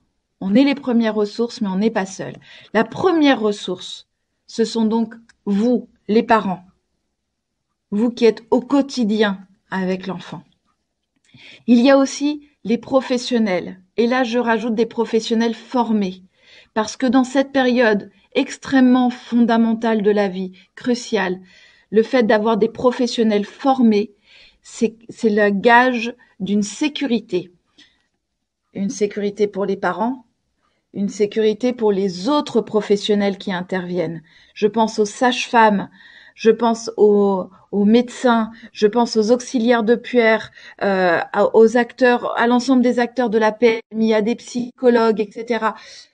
on est les premières ressources, mais on n'est pas seul. La première ressource, ce sont donc vous, les parents, vous qui êtes au quotidien avec l'enfant. Il y a aussi les professionnels. Et là, je rajoute des professionnels formés. Parce que dans cette période extrêmement fondamentale de la vie, cruciale, le fait d'avoir des professionnels formés, c'est le gage d'une sécurité. Une sécurité pour les parents, une sécurité pour les autres professionnels qui interviennent. Je pense aux sages-femmes, je pense aux médecins, je pense aux auxiliaires de puère, aux acteurs, à l'ensemble des acteurs de la PMI, à des psychologues, etc.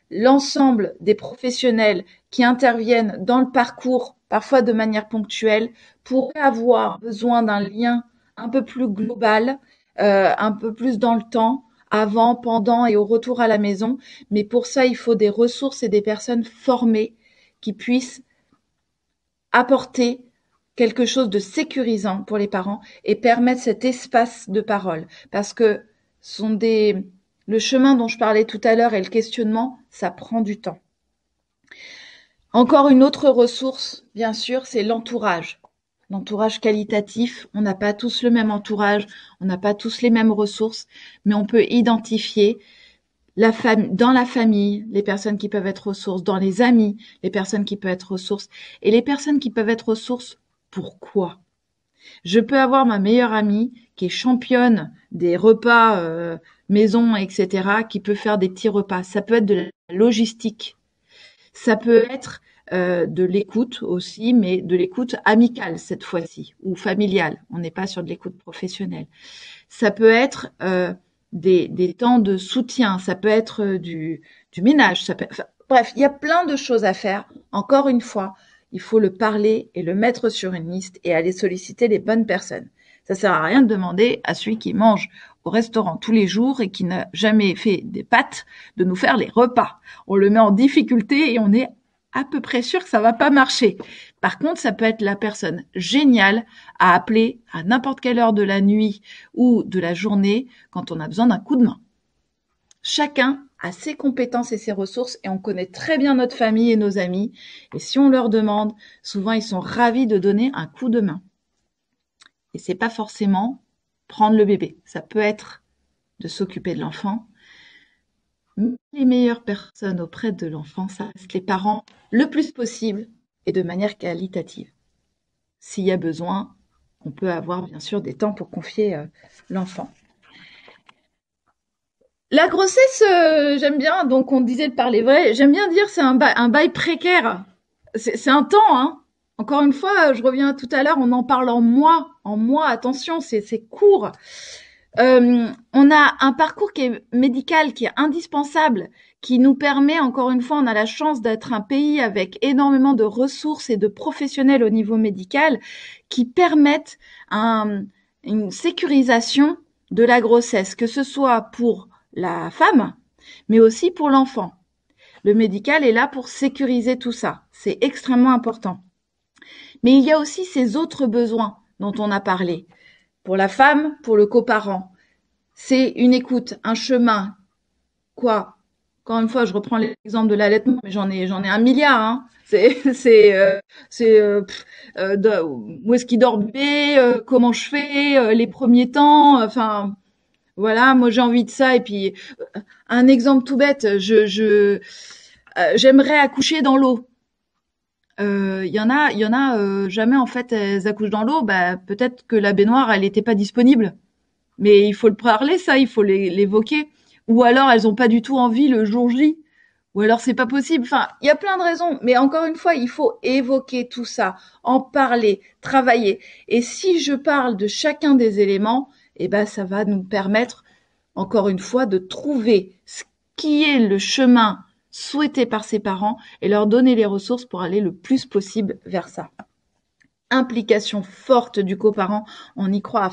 L'ensemble des professionnels qui interviennent dans le parcours, parfois de manière ponctuelle, pourraient avoir besoin d'un lien un peu plus global, un peu plus dans le temps, avant, pendant et au retour à la maison. Mais pour ça, il faut des ressources et des personnes formées qui puissent apporter quelque chose de sécurisant pour les parents et permettre cet espace de parole. Parce que le chemin dont je parlais tout à l'heure et le questionnement, ça prend du temps. Encore une autre ressource, bien sûr, c'est l'entourage. L'entourage qualitatif, on n'a pas tous le même entourage, on n'a pas tous les mêmes ressources, mais on peut identifier dans la famille, les personnes qui peuvent être ressources, dans les amis, les personnes qui peuvent être ressources, et les personnes qui peuvent être ressources, pourquoi? Je peux avoir ma meilleure amie qui est championne des repas maison, etc., qui peut faire des petits repas. Ça peut être de la logistique. Ça peut être de l'écoute aussi, mais de l'écoute amicale cette fois-ci, ou familiale. On n'est pas sur de l'écoute professionnelle. Ça peut être des temps de soutien. Ça peut être du ménage. Enfin, bref, il y a plein de choses à faire. Encore une fois, il faut le parler et le mettre sur une liste et aller solliciter les bonnes personnes. Ça sert à rien de demander à celui qui mange au restaurant tous les jours et qui n'a jamais fait des pâtes de nous faire les repas. On le met en difficulté et on est à peu près sûr que ça va pas marcher. Par contre, ça peut être la personne géniale à appeler à n'importe quelle heure de la nuit ou de la journée quand on a besoin d'un coup de main. Chacun a ses compétences et ses ressources et on connaît très bien notre famille et nos amis. Et si on leur demande, souvent ils sont ravis de donner un coup de main. Et c'est pas forcément prendre le bébé. Ça peut être de s'occuper de l'enfant. Les meilleures personnes auprès de l'enfant, ça reste les parents le plus possible et de manière qualitative. S'il y a besoin, on peut avoir bien sûr des temps pour confier l'enfant. La grossesse, j'aime bien, donc on disait de parler vrai, j'aime bien dire c'est un bail précaire. C'est un temps, hein. Encore une fois, je reviens tout à l'heure, on en parle en mois, attention, c'est court. On a un parcours qui est médical, qui est indispensable, qui nous permet, encore une fois, on a la chance d'être un pays avec énormément de ressources et de professionnels au niveau médical qui permettent une sécurisation de la grossesse, que ce soit pour la femme, mais aussi pour l'enfant. Le médical est là pour sécuriser tout ça. C'est extrêmement important. Mais il y a aussi ces autres besoins dont on a parlé. Pour la femme, pour le coparent. C'est une écoute, un chemin. Quoi? Encore une fois, je reprends l'exemple de l'allaitement, mais j'en ai un milliard, hein. Où est-ce qu'il dort bébé, comment je fais, les premiers temps, enfin, voilà, moi j'ai envie de ça. Et puis, un exemple tout bête, j'aimerais accoucher dans l'eau. Il y en a, jamais en fait elles accouchent dans l'eau. Bah peut-être que la baignoire elle n'était pas disponible. Mais il faut le parler, ça, il faut l'évoquer. Ou alors elles ont pas du tout envie le jour J. Ou alors c'est pas possible. Enfin, il y a plein de raisons. Mais encore une fois, il faut évoquer tout ça, en parler, travailler. Et si je parle de chacun des éléments, eh ben ça va nous permettre, encore une fois, de trouver ce qui est le chemin souhaité par ses parents et leur donner les ressources pour aller le plus possible vers ça. Implication forte du coparent, on y croit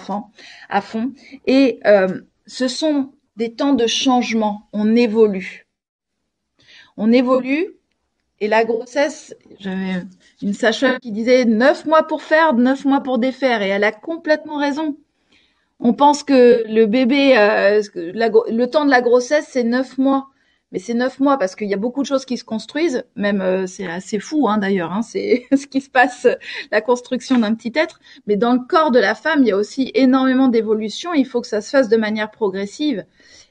à fond. Et ce sont des temps de changement, on évolue. On évolue, et la grossesse, j'avais une sage-femme qui disait 9 mois pour faire, 9 mois pour défaire, et elle a complètement raison. On pense que le bébé, le temps de la grossesse, c'est 9 mois. Mais c'est 9 mois parce qu'il y a beaucoup de choses qui se construisent. Même, c'est assez fou, hein, d'ailleurs, hein, c'est ce qui se passe, la construction d'un petit être. Mais dans le corps de la femme, il y a aussi énormément d'évolution. Il faut que ça se fasse de manière progressive.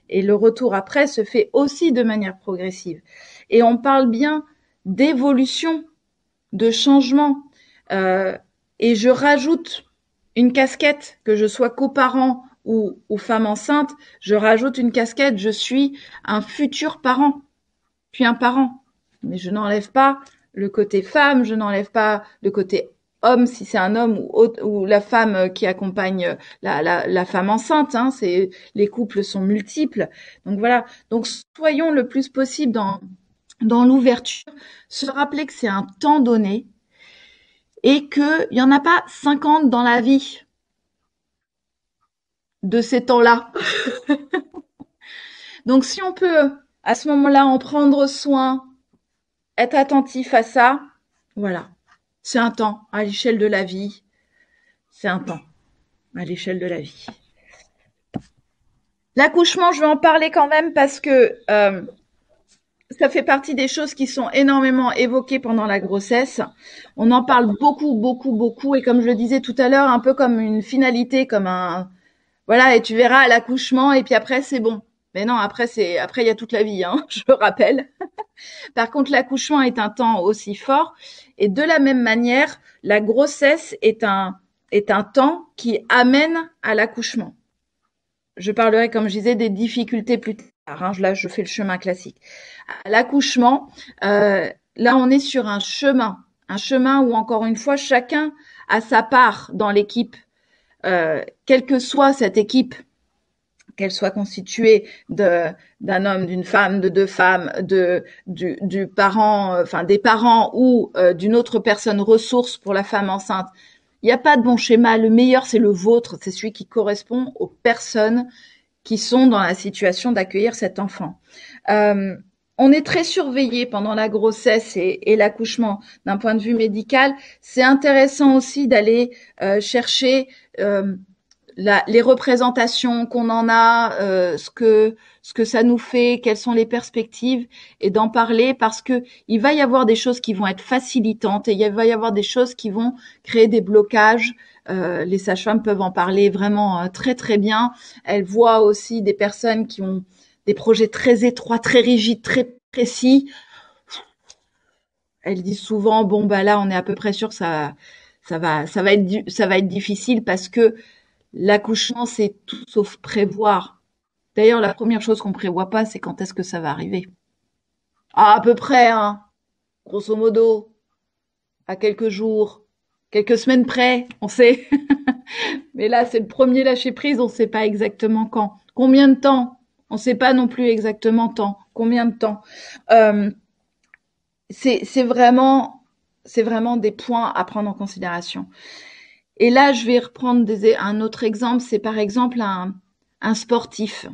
Et le retour après se fait aussi de manière progressive. Et on parle bien d'évolution, de changement. Et je rajoute une casquette, que je sois coparent ou femme enceinte, je rajoute une casquette, je suis un futur parent, puis un parent. Mais je n'enlève pas le côté femme, je n'enlève pas le côté homme si c'est un homme ou la femme qui accompagne la femme enceinte. Hein, les couples sont multiples. Donc voilà. Donc soyons le plus possible dans l'ouverture, se rappeler que c'est un temps donné et qu'il n'y en a pas 50 dans la vie de ces temps-là. Donc si on peut à ce moment-là en prendre soin, être attentif à ça, voilà. C'est un temps à l'échelle de la vie. C'est un temps à l'échelle de la vie. L'accouchement, je vais en parler quand même parce que ça fait partie des choses qui sont énormément évoquées pendant la grossesse. On en parle beaucoup. Et comme je le disais tout à l'heure, un peu comme une finalité, comme un... Voilà, et tu verras à l'accouchement, et puis après, c'est bon. Mais non, après il y a toute la vie, hein, je le rappelle. Par contre, l'accouchement est un temps aussi fort et de la même manière, la grossesse est un temps qui amène à l'accouchement. Je parlerai, comme je disais, des difficultés plus tard, hein. Là, je fais le chemin classique. À l'accouchement, là, on est sur un chemin où, encore une fois, chacun a sa part dans l'équipe, quelle que soit cette équipe, qu'elle soit constituée d'un homme, d'une femme, de deux femmes, du parent, enfin des parents ou d'une autre personne ressource pour la femme enceinte. Il n'y a pas de bon schéma. Le meilleur, c'est le vôtre. C'est celui qui correspond aux personnes qui sont dans la situation d'accueillir cet enfant. On est très surveillé pendant la grossesse et l'accouchement d'un point de vue médical. C'est intéressant aussi d'aller chercher les représentations qu'on en a, ce que ça nous fait, quelles sont les perspectives, et d'en parler parce que il va y avoir des choses qui vont être facilitantes et il va y avoir des choses qui vont créer des blocages. Les sages-femmes peuvent en parler vraiment très très bien. Elles voient aussi des personnes qui ont des projets très étroits, très rigides, très précis. Elles disent souvent bon bah là on est à peu près sûr que ça va être difficile parce que l'accouchement, c'est tout sauf prévoir. D'ailleurs, la première chose qu'on prévoit pas, c'est quand est-ce que ça va arriver. Ah, à peu près, hein. Grosso modo, à quelques jours, quelques semaines près, on sait. Mais là, c'est le premier lâcher prise, on sait pas exactement quand. Combien de temps? On sait pas non plus exactement temps. Combien de temps? Euh, c'est vraiment, c'est vraiment des points à prendre en considération. Et là, je vais reprendre un autre exemple. C'est par exemple un sportif.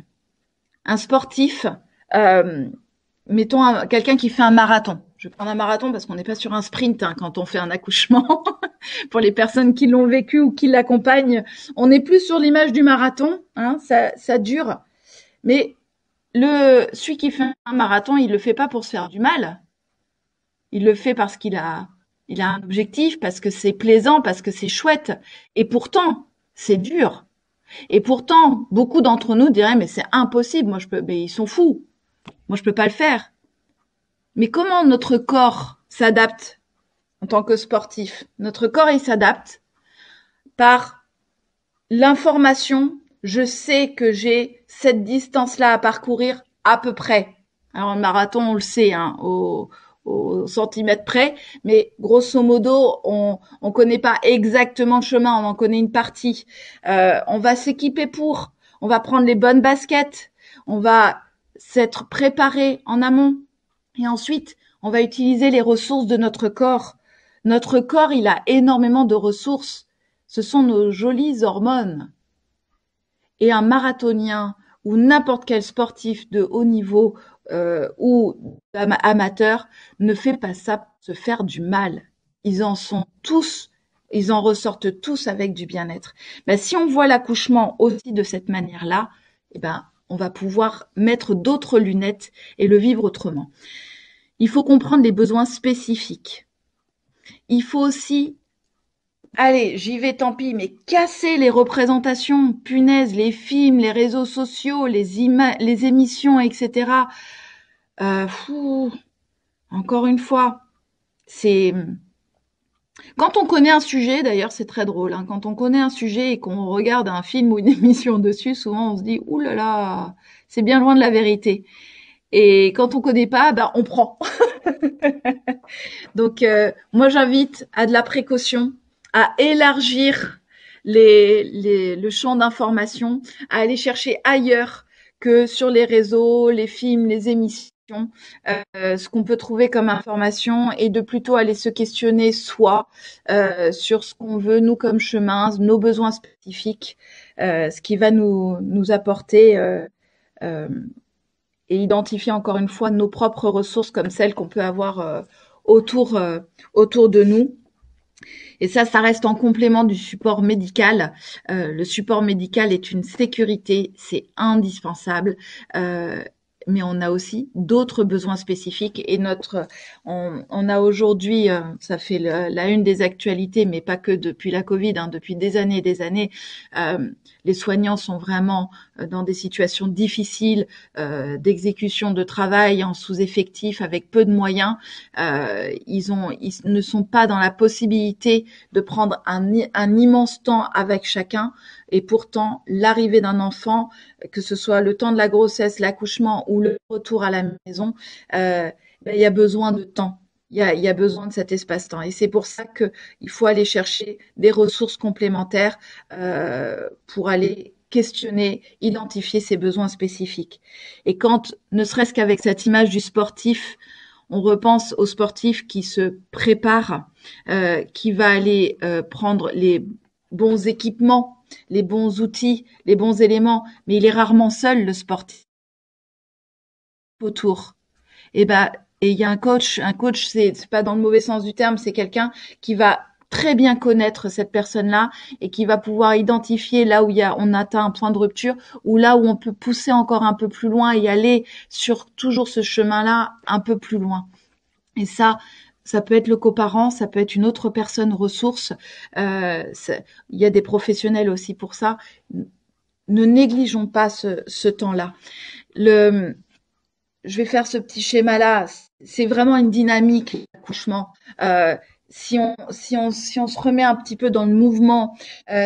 Un sportif, euh, mettons quelqu'un qui fait un marathon. Je vais prendre un marathon parce qu'on n'est pas sur un sprint hein, quand on fait un accouchement. Pour les personnes qui l'ont vécu ou qui l'accompagnent, on n'est plus sur l'image du marathon. Hein, ça dure. Mais celui qui fait un marathon, il le fait pas pour se faire du mal. Il le fait parce il a un objectif, parce que c'est plaisant, parce que c'est chouette. Et pourtant, c'est dur. Et pourtant, beaucoup d'entre nous diraient mais c'est impossible, mais ils sont fous. Moi je peux pas le faire. Mais comment notre corps s'adapte en tant que sportif? Notre corps il s'adapte par l'information. Je sais que j'ai cette distance-là à parcourir à peu près. Alors un marathon on le sait hein, au centimètre près, mais grosso modo, on connaît pas exactement le chemin, on en connaît une partie. On va s'équiper on va prendre les bonnes baskets, on va s'être préparé en amont, et ensuite, on va utiliser les ressources de notre corps. Notre corps, il a énormément de ressources. Ce sont nos jolies hormones. Et un marathonien ou n'importe quel sportif de haut niveau ou amateur ne fait pas ça pour se faire du mal. Ils en ressortent tous avec du bien-être. Ben, si on voit l'accouchement aussi de cette manière-là, eh ben, on va pouvoir mettre d'autres lunettes et le vivre autrement. Il faut comprendre les besoins spécifiques. Il faut aussi allez, j'y vais, tant pis, mais casser les représentations, punaise, les films, les réseaux sociaux, les émissions, etc. Fou, encore une fois, c'est quand on connaît un sujet, d'ailleurs, c'est très drôle. Hein, quand on connaît un sujet et qu'on regarde un film ou une émission dessus, souvent on se dit ouh là là, c'est bien loin de la vérité. Et quand on connaît pas, ben on prend. Donc, moi, j'invite à de la précaution, à élargir le champ d'information, à aller chercher ailleurs que sur les réseaux, les films, les émissions, ce qu'on peut trouver comme information et de plutôt aller se questionner soi sur ce qu'on veut, nous, comme chemin, nos besoins spécifiques, ce qui va nous apporter et identifier encore une fois nos propres ressources comme celles qu'on peut avoir autour de nous. Et ça reste en complément du support médical. Le support médical est une sécurité, c'est indispensable. mais on a aussi d'autres besoins spécifiques. Et on a aujourd'hui, ça fait la une des actualités, mais pas que depuis la Covid, hein, depuis des années et des années, les soignants sont vraiment dans des situations difficiles d'exécution de travail en sous-effectif avec peu de moyens. Ils ne sont pas dans la possibilité de prendre un immense temps avec chacun. Et pourtant, l'arrivée d'un enfant, que ce soit le temps de la grossesse, l'accouchement ou le retour à la maison, il y a besoin de temps. Il y a besoin de cet espace-temps. Et c'est pour ça qu'il faut aller chercher des ressources complémentaires pour aller questionner, identifier ses besoins spécifiques. Et quand, ne serait-ce qu'avec cette image du sportif, on repense au sportif qui se prépare, qui va aller prendre les bons équipements, les bons outils, les bons éléments, mais il est rarement seul, le sportif, autour. Et il y a un coach, c'est pas dans le mauvais sens du terme, c'est quelqu'un qui va très bien connaître cette personne-là et qui va pouvoir identifier là où on atteint un point de rupture ou là où on peut pousser encore un peu plus loin et aller sur toujours ce chemin-là un peu plus loin. Et ça peut être le coparent, ça peut être une autre personne ressource. Il y a des professionnels aussi pour ça. Ne négligeons pas ce temps-là. Je vais faire ce petit schéma-là. C'est vraiment une dynamique, l'accouchement. Si on se remet un petit peu dans le mouvement,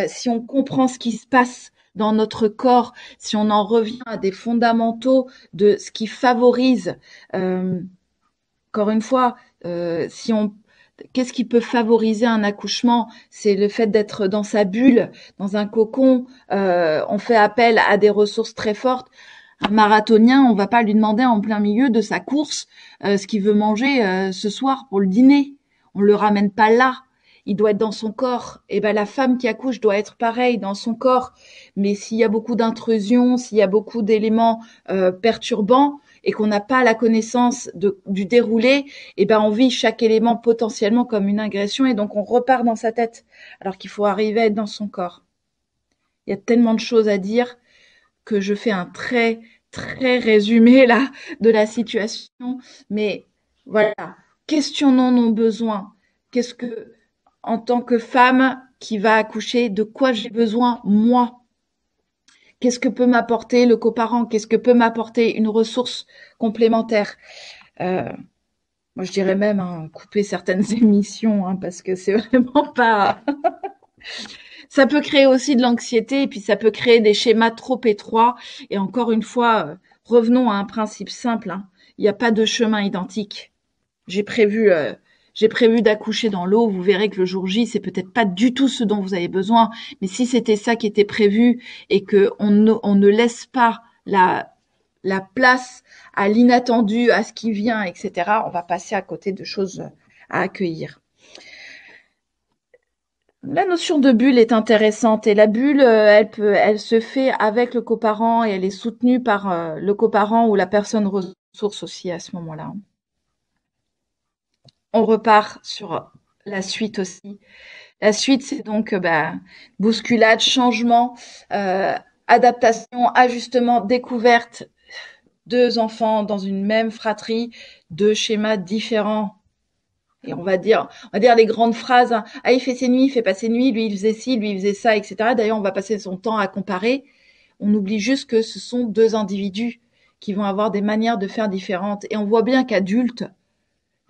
si on comprend ce qui se passe dans notre corps, si on en revient à des fondamentaux de ce qui favorise, encore une fois, qu'est-ce qui peut favoriser un accouchement? C'est le fait d'être dans sa bulle, dans un cocon. On fait appel à des ressources très fortes. Un marathonien, on va pas lui demander en plein milieu de sa course ce qu'il veut manger ce soir pour le dîner. On le ramène pas là. Il doit être dans son corps. Et ben la femme qui accouche doit être pareil dans son corps. Mais s'il y a beaucoup d'intrusions, s'il y a beaucoup d'éléments perturbants et qu'on n'a pas la connaissance du déroulé, et ben on vit chaque élément potentiellement comme une agression et donc on repart dans sa tête alors qu'il faut arriver à être dans son corps. Il y a tellement de choses à dire que je fais un très très résumé là de la situation, mais voilà, questionnons nos besoins. Qu'est-ce que, en tant que femme qui va accoucher, de quoi j'ai besoin moi? Qu'est-ce que peut m'apporter le coparent? Qu'est-ce que peut m'apporter une ressource complémentaire? Moi, je dirais même couper certaines émissions parce que c'est vraiment pas. Ça peut créer aussi de l'anxiété et puis ça peut créer des schémas trop étroits. Et encore une fois, revenons à un principe simple. Il n'y a pas de chemin identique. J'ai prévu d'accoucher dans l'eau. Vous verrez que le jour J, c'est peut-être pas du tout ce dont vous avez besoin. Mais si c'était ça qui était prévu et que on ne laisse pas la place à l'inattendu, à ce qui vient, etc., on va passer à côté de choses à accueillir. La notion de bulle est intéressante et la bulle, elle se fait avec le coparent et elle est soutenue par le coparent ou la personne ressource aussi à ce moment-là. On repart sur la suite aussi. La suite, c'est donc bousculade, changement, adaptation, ajustement, découverte. 2 enfants dans une même fratrie, 2 schémas différents. Et on va dire les grandes phrases. Ah, il fait ses nuits, il fait pas ses nuits, lui il faisait ci, lui il faisait ça, etc. D'ailleurs, on va passer son temps à comparer. On oublie juste que ce sont 2 individus qui vont avoir des manières de faire différentes. Et on voit bien qu'adultes,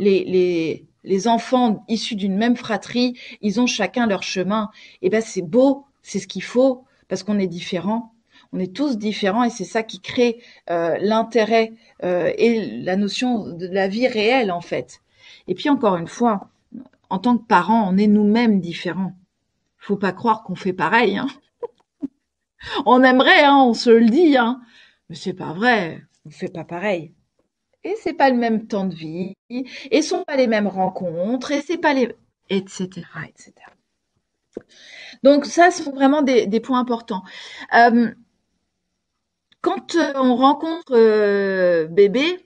les enfants issus d'une même fratrie, ils ont chacun leur chemin. Et ben c'est beau, c'est ce qu'il faut, parce qu'on est différents. On est tous différents et c'est ça qui crée l'intérêt et la notion de la vie réelle en fait. Et puis encore une fois, en tant que parents, on est nous-mêmes différents. Faut pas croire qu'on fait pareil. On aimerait, on se le dit, mais c'est pas vrai. On fait pas pareil. Et c'est pas le même temps de vie, et sont pas les mêmes rencontres, et c'est pas les, etc., etc. Donc ça, ce sont vraiment des points importants. Quand on rencontre bébé,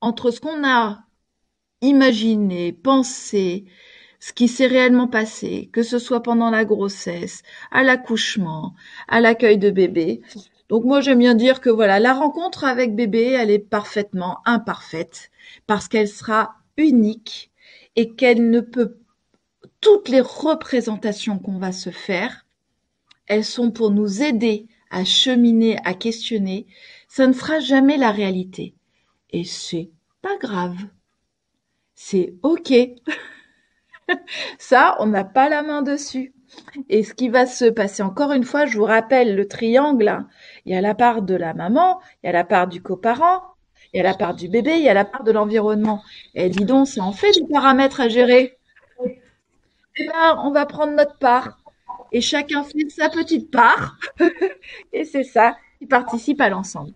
entre ce qu'on a imaginé, pensé, ce qui s'est réellement passé, que ce soit pendant la grossesse, à l'accouchement, à l'accueil de bébé, Donc moi j'aime bien dire que voilà, la rencontre avec bébé, elle est parfaitement imparfaite parce qu'elle sera unique et qu'elle ne peut toutes les représentations qu'on va se faire, elles sont pour nous aider à cheminer, à questionner. Ça ne sera jamais la réalité. Et c'est pas grave. C'est OK. Ça, on n'a pas la main dessus. Et ce qui va se passer, encore une fois, je vous rappelle le triangle. Il y a la part de la maman, il y a la part du coparent, il y a la part du bébé, il y a la part de l'environnement. Et dis donc, ça en fait des paramètres à gérer. Eh ben, on va prendre notre part. Et chacun fait sa petite part. Et c'est ça qui participe à l'ensemble.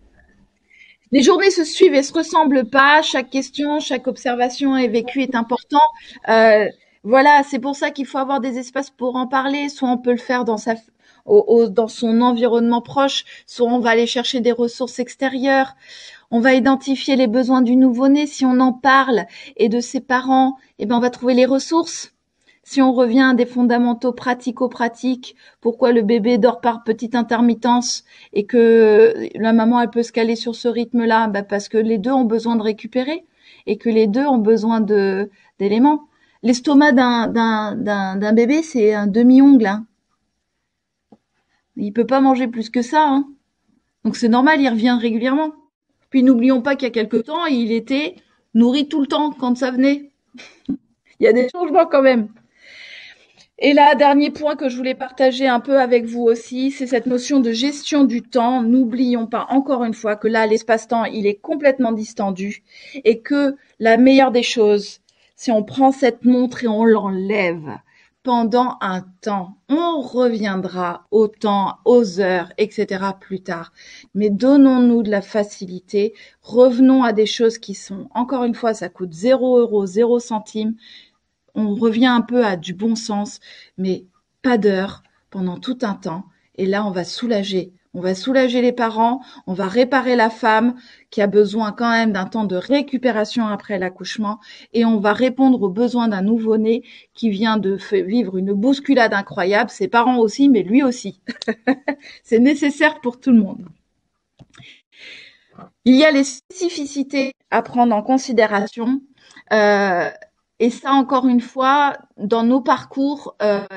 Les journées se suivent et se ressemblent pas. Chaque question, chaque observation est vécue est important. Euh, voilà, c'est pour ça qu'il faut avoir des espaces pour en parler. Soit on peut le faire dans son environnement proche, soit on va aller chercher des ressources extérieures. On va identifier les besoins du nouveau-né. Si on en parle et de ses parents, eh ben on va trouver les ressources. Si on revient à des fondamentaux pratico-pratiques, pourquoi le bébé dort par petite intermittence et que la maman elle peut se caler sur ce rythme-là, parce que les deux ont besoin de récupérer et que les deux ont besoin d'éléments. L'estomac d'un bébé, c'est un demi-ongle. Hein. Il peut pas manger plus que ça. Hein. Donc c'est normal, il revient régulièrement. Puis n'oublions pas qu'il y a quelque temps, il était nourri tout le temps quand ça venait. Il y a des changements quand même. Et là, dernier point que je voulais partager un peu avec vous aussi, c'est cette notion de gestion du temps. N'oublions pas encore une fois que là, l'espace-temps, il est complètement distendu et que la meilleure des choses, si on prend cette montre et on l'enlève pendant un temps, on reviendra au temps, aux heures, etc. plus tard. Mais donnons-nous de la facilité, revenons à des choses qui sont, encore une fois, ça coûte 0 €, 0 centimes. On revient un peu à du bon sens, mais pas d'heure pendant tout un temps. Et là, on va soulager. On va soulager les parents, on va réparer la femme qui a besoin quand même d'un temps de récupération après l'accouchement et on va répondre aux besoins d'un nouveau-né qui vient de vivre une bousculade incroyable, ses parents aussi, mais lui aussi. C'est nécessaire pour tout le monde. Il y a les spécificités à prendre en considération. Et ça, encore une fois, dans nos parcours,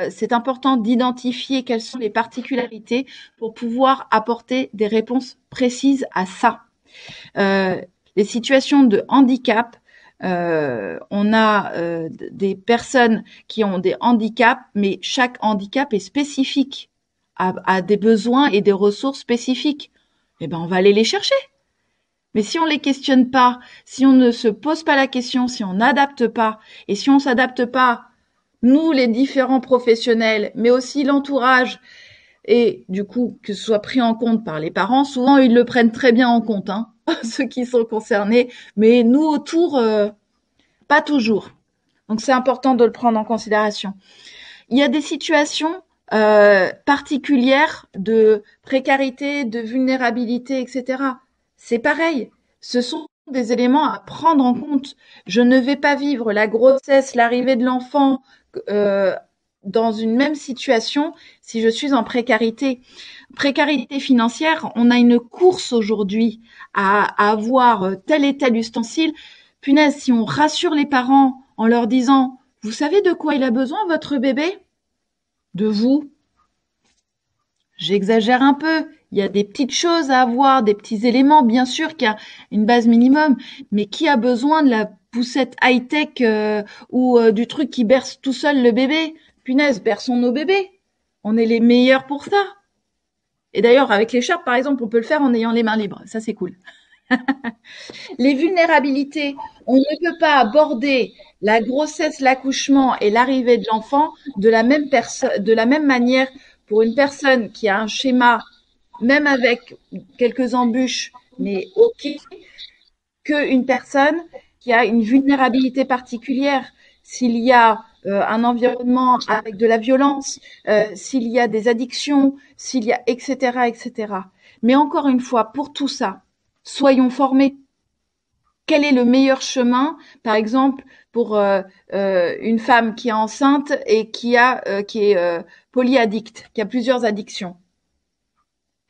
c'est important d'identifier quelles sont les particularités pour pouvoir apporter des réponses précises à ça. Les situations de handicap, on a des personnes qui ont des handicaps, mais chaque handicap est spécifique, a des besoins et des ressources spécifiques. Eh ben, on va aller les chercher. Mais si on les questionne pas, si on ne se pose pas la question, si on n'adapte pas, et si on s'adapte pas, nous, les différents professionnels, mais aussi l'entourage, et du coup, que ce soit pris en compte par les parents, souvent ils le prennent très bien en compte, hein, ceux qui sont concernés, mais nous autour, pas toujours. Donc c'est important de le prendre en considération. Il y a des situations particulières de précarité, de vulnérabilité, etc. C'est pareil. Ce sont des éléments à prendre en compte. Je ne vais pas vivre la grossesse, l'arrivée de l'enfant dans une même situation si je suis en précarité. Précarité financière, on a une course aujourd'hui à avoir tel et tel ustensile. Punaise, si on rassure les parents en leur disant « Vous savez de quoi il a besoin, votre bébé ?» De vous. J'exagère un peu. Il y a des petites choses à avoir, des petits éléments, bien sûr qu'il y a une base minimum, mais qui a besoin de la poussette high-tech ou du truc qui berce tout seul le bébé? Punaise, berçons nos bébés. On est les meilleurs pour ça. Et d'ailleurs, avec l'écharpe, par exemple, on peut le faire en ayant les mains libres. Ça, c'est cool. Les vulnérabilités, on ne peut pas aborder la grossesse, l'accouchement et l'arrivée de l'enfant de la même manière pour une personne qui a un schéma, même avec quelques embûches, mais OK, qu'une personne qui a une vulnérabilité particulière. S'il y a un environnement avec de la violence, s'il y a des addictions, s'il y a etc., etc. Mais encore une fois, pour tout ça, soyons formés. Quel est le meilleur chemin, par exemple, pour une femme qui est enceinte et qui est polyaddicte, qui a plusieurs addictions?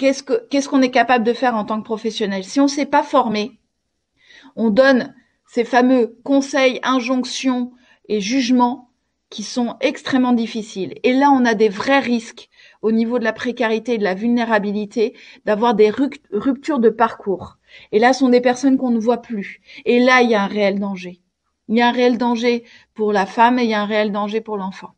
qu'est-ce qu'on est capable de faire en tant que professionnel? Si on ne s'est pas formé, on donne ces fameux conseils, injonctions et jugements qui sont extrêmement difficiles. Et là, on a des vrais risques au niveau de la précarité et de la vulnérabilité d'avoir des ruptures de parcours. Et là, ce sont des personnes qu'on ne voit plus. Et là, il y a un réel danger. Il y a un réel danger pour la femme et il y a un réel danger pour l'enfant.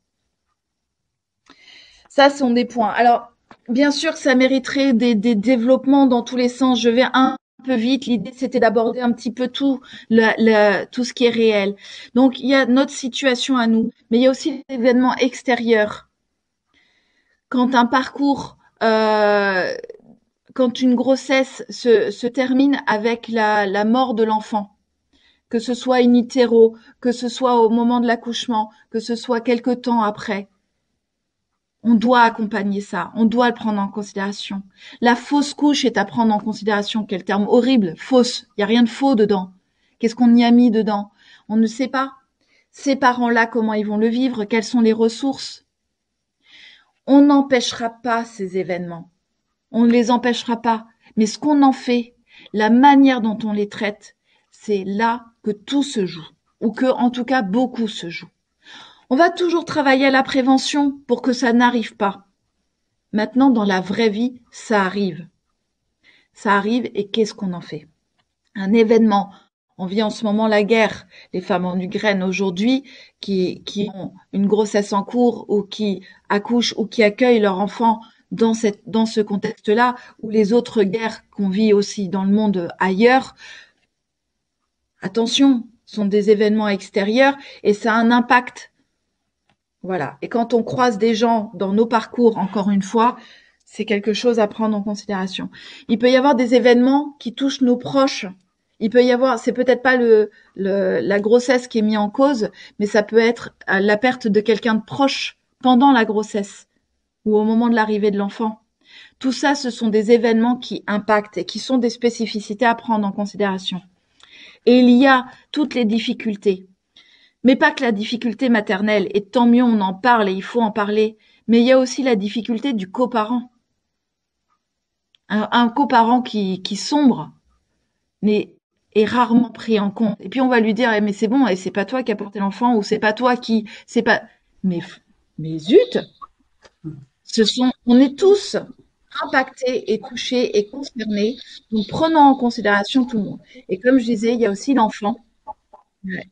Ça, ce sont des points. Alors, bien sûr, ça mériterait des développements dans tous les sens. Je vais un peu vite. L'idée, c'était d'aborder un petit peu tout ce qui est réel. Donc, il y a notre situation à nous, mais il y a aussi des événements extérieurs. Quand un parcours, quand une grossesse se termine avec la mort de l'enfant, que ce soit in utero, que ce soit au moment de l'accouchement, que ce soit quelque temps après, on doit accompagner ça, on doit le prendre en considération. La fausse couche est à prendre en considération. Quel terme horrible, fausse. Il n'y a rien de faux dedans. Qu'est-ce qu'on y a mis dedans? On ne sait pas. Ces parents-là, comment ils vont le vivre? Quelles sont les ressources? On n'empêchera pas ces événements. On ne les empêchera pas. Mais ce qu'on en fait, la manière dont on les traite, c'est là que tout se joue. Ou que, en tout cas, beaucoup se joue. On va toujours travailler à la prévention pour que ça n'arrive pas. Maintenant, dans la vraie vie, ça arrive. Ça arrive et qu'est-ce qu'on en fait? Un événement. On vit en ce moment la guerre. Les femmes en Ukraine aujourd'hui qui ont une grossesse en cours ou qui accouchent ou qui accueillent leur enfant dans ce contexte-là, ou les autres guerres qu'on vit aussi dans le monde ailleurs. Attention, ce sont des événements extérieurs et ça a un impact. Voilà. Et quand on croise des gens dans nos parcours, encore une fois, c'est quelque chose à prendre en considération. Il peut y avoir des événements qui touchent nos proches. Il peut y avoir, c'est peut-être pas la grossesse qui est mise en cause, mais ça peut être la perte de quelqu'un de proche pendant la grossesse ou au moment de l'arrivée de l'enfant. Tout ça, ce sont des événements qui impactent et qui sont des spécificités à prendre en considération. Et il y a toutes les difficultés. Mais pas que la difficulté maternelle, et tant mieux on en parle et il faut en parler, mais il y a aussi la difficulté du coparent. Un coparent qui sombre, mais est rarement pris en compte. Et puis on va lui dire, mais c'est bon, et c'est pas toi qui as porté l'enfant, ou c'est pas toi qui, c'est pas, mais zut! On est tous impactés et touchés et concernés, donc prenons en considération tout le monde. Et comme je disais, il y a aussi l'enfant.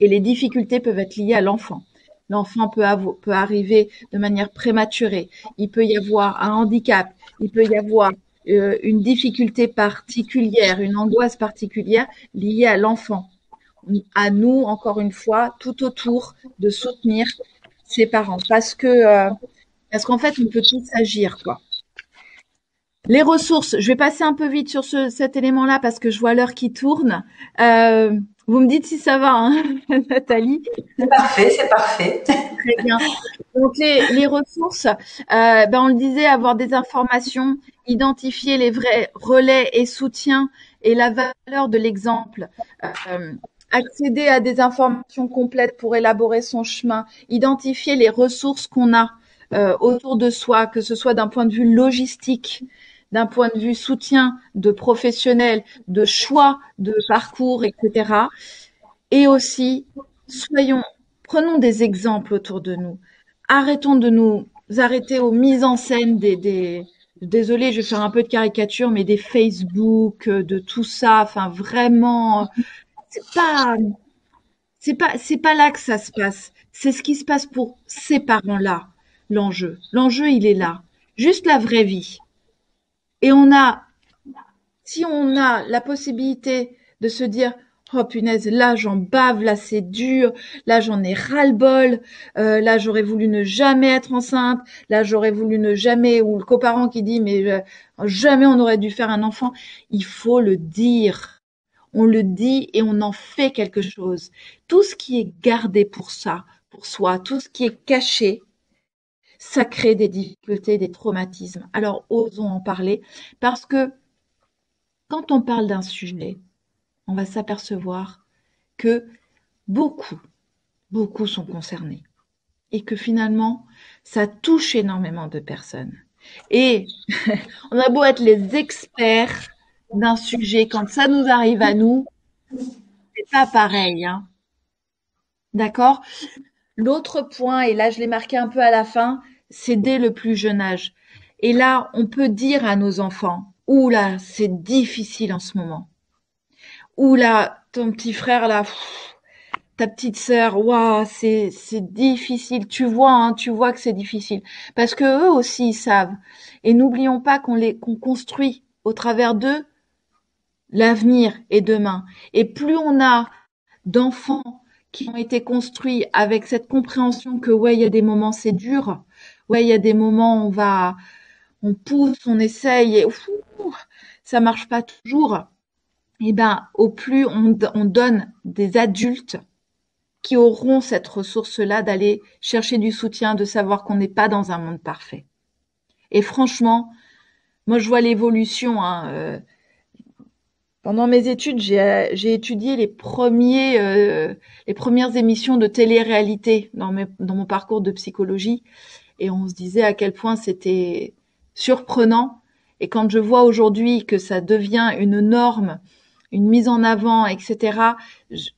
Et les difficultés peuvent être liées à l'enfant. L'enfant peut arriver de manière prématurée. Il peut y avoir un handicap. Il peut y avoir une difficulté particulière, une angoisse particulière liée à l'enfant. À nous, encore une fois, tout autour, de soutenir ses parents. Parce qu'en fait, on peut tous agir, quoi. Les ressources, je vais passer un peu vite sur cet élément-là parce que je vois l'heure qui tourne. Vous me dites si ça va, hein, Nathalie? C'est parfait, c'est parfait. Très bien. Donc les ressources, on le disait, avoir des informations, identifier les vrais relais et soutiens et la valeur de l'exemple. Accéder à des informations complètes pour élaborer son chemin, identifier les ressources qu'on a autour de soi, que ce soit d'un point de vue logistique, d'un point de vue soutien de professionnels, de choix de parcours, etc. Et aussi, prenons des exemples autour de nous. Arrêtons de nous arrêter aux mises en scène désolée, je vais faire un peu de caricature, mais des Facebook, de tout ça. Enfin, vraiment, c'est pas là que ça se passe. C'est ce qui se passe pour ces parents-là. L'enjeu, il est là. Juste la vraie vie. Et si on a la possibilité de se dire, oh punaise, là j'en bave, là c'est dur, là j'en ai ras-le-bol, là j'aurais voulu ne jamais être enceinte, là j'aurais voulu ne jamais, ou le coparent qui dit, mais jamais on aurait dû faire un enfant, il faut le dire. On le dit et on en fait quelque chose. Tout ce qui est gardé pour soi, tout ce qui est caché, ça crée des difficultés, des traumatismes. Alors, osons en parler parce que quand on parle d'un sujet, on va s'apercevoir que beaucoup, beaucoup sont concernés et que finalement, ça touche énormément de personnes. Et on a beau être les experts d'un sujet, quand ça nous arrive à nous, c'est pas pareil, hein. D'accord? L'autre point, et là je l'ai marqué un peu à la fin, c'est dès le plus jeune âge. Et là, on peut dire à nos enfants, ouh là, c'est difficile en ce moment. Ouh là, ton petit frère là, ta petite sœur, waouh, c'est difficile. Tu vois, hein, tu vois que c'est difficile parce que eux aussi ils savent. Et n'oublions pas qu'on construit au travers d'eux l'avenir et demain. Et plus on a d'enfants qui ont été construits avec cette compréhension que ouais, il y a des moments c'est dur, ouais, il y a des moments on pousse, on essaye et ça marche pas toujours. Et ben, au plus on donne des adultes qui auront cette ressource-là d'aller chercher du soutien, de savoir qu'on n'est pas dans un monde parfait. Et franchement, moi je vois l'évolution, hein. Pendant mes études, j'ai étudié les premières émissions de télé-réalité dans mon parcours de psychologie, et on se disait à quel point c'était surprenant. Et quand je vois aujourd'hui que ça devient une norme, une mise en avant, etc., je,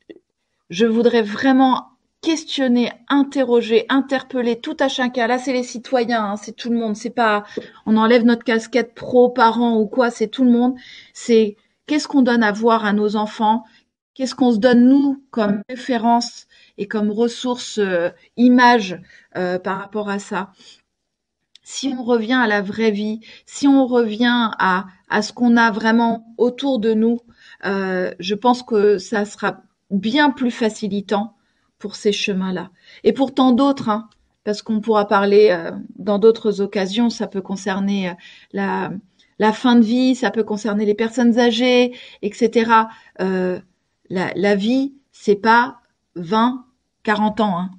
je voudrais vraiment questionner, interroger, interpeller tout à chacun. Là, c'est les citoyens, hein, c'est tout le monde. C'est pas, on enlève notre casquette pro, parents ou quoi, c'est tout le monde. C'est qu'est-ce qu'on donne à voir à nos enfants? Qu'est-ce qu'on se donne nous comme référence et comme ressource, image par rapport à ça? Si on revient à la vraie vie, si on revient à ce qu'on a vraiment autour de nous, je pense que ça sera bien plus facilitant pour ces chemins-là. Et pour tant d'autres, hein, parce qu'on pourra parler dans d'autres occasions, ça peut concerner la, la fin de vie, ça peut concerner les personnes âgées, etc. La vie, c'est pas 20, 40 ans, hein.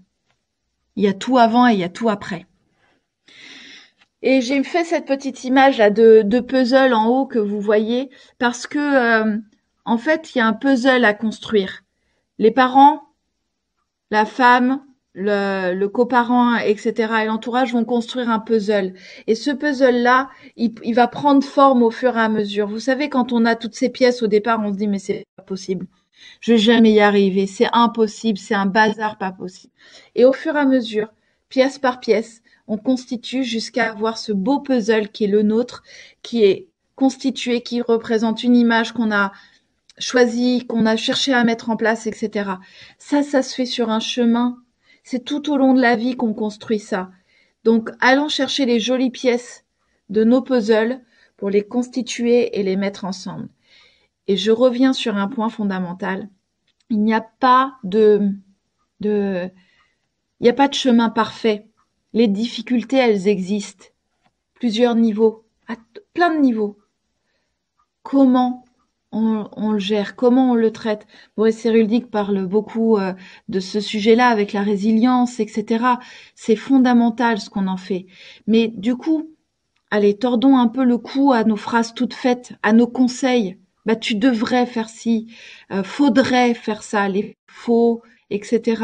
Il y a tout avant et il y a tout après. Et j'ai fait cette petite image là de puzzle en haut que vous voyez parce que en fait il y a un puzzle à construire. Les parents, la femme, le coparent, etc. et l'entourage vont construire un puzzle. Et ce puzzle-là, il va prendre forme au fur et à mesure. Vous savez, quand on a toutes ces pièces au départ, on se dit mais c'est pas possible. Je vais jamais y arriver. C'est impossible. C'est un bazar pas possible. Et au fur et à mesure, pièce par pièce, on constitue jusqu'à avoir ce beau puzzle qui est le nôtre, qui est constitué, qui représente une image qu'on a choisi, qu'on a cherché à mettre en place, etc. Ça se fait sur un chemin. C'est tout au long de la vie qu'on construit ça. Donc, allons chercher les jolies pièces de nos puzzles pour les constituer et les mettre ensemble. Et je reviens sur un point fondamental. Il n'y a pas de, il n'y a pas de chemin parfait. Les difficultés, elles existent. Plusieurs niveaux, à plein de niveaux. Comment on le gère, comment on le traite. Boris Cyrulnik parle beaucoup de ce sujet-là avec la résilience, etc. C'est fondamental ce qu'on en fait. Mais du coup, allez, tordons un peu le cou à nos phrases toutes faites, à nos conseils. Bah, tu devrais faire ci, faudrait faire ça, les faux, etc.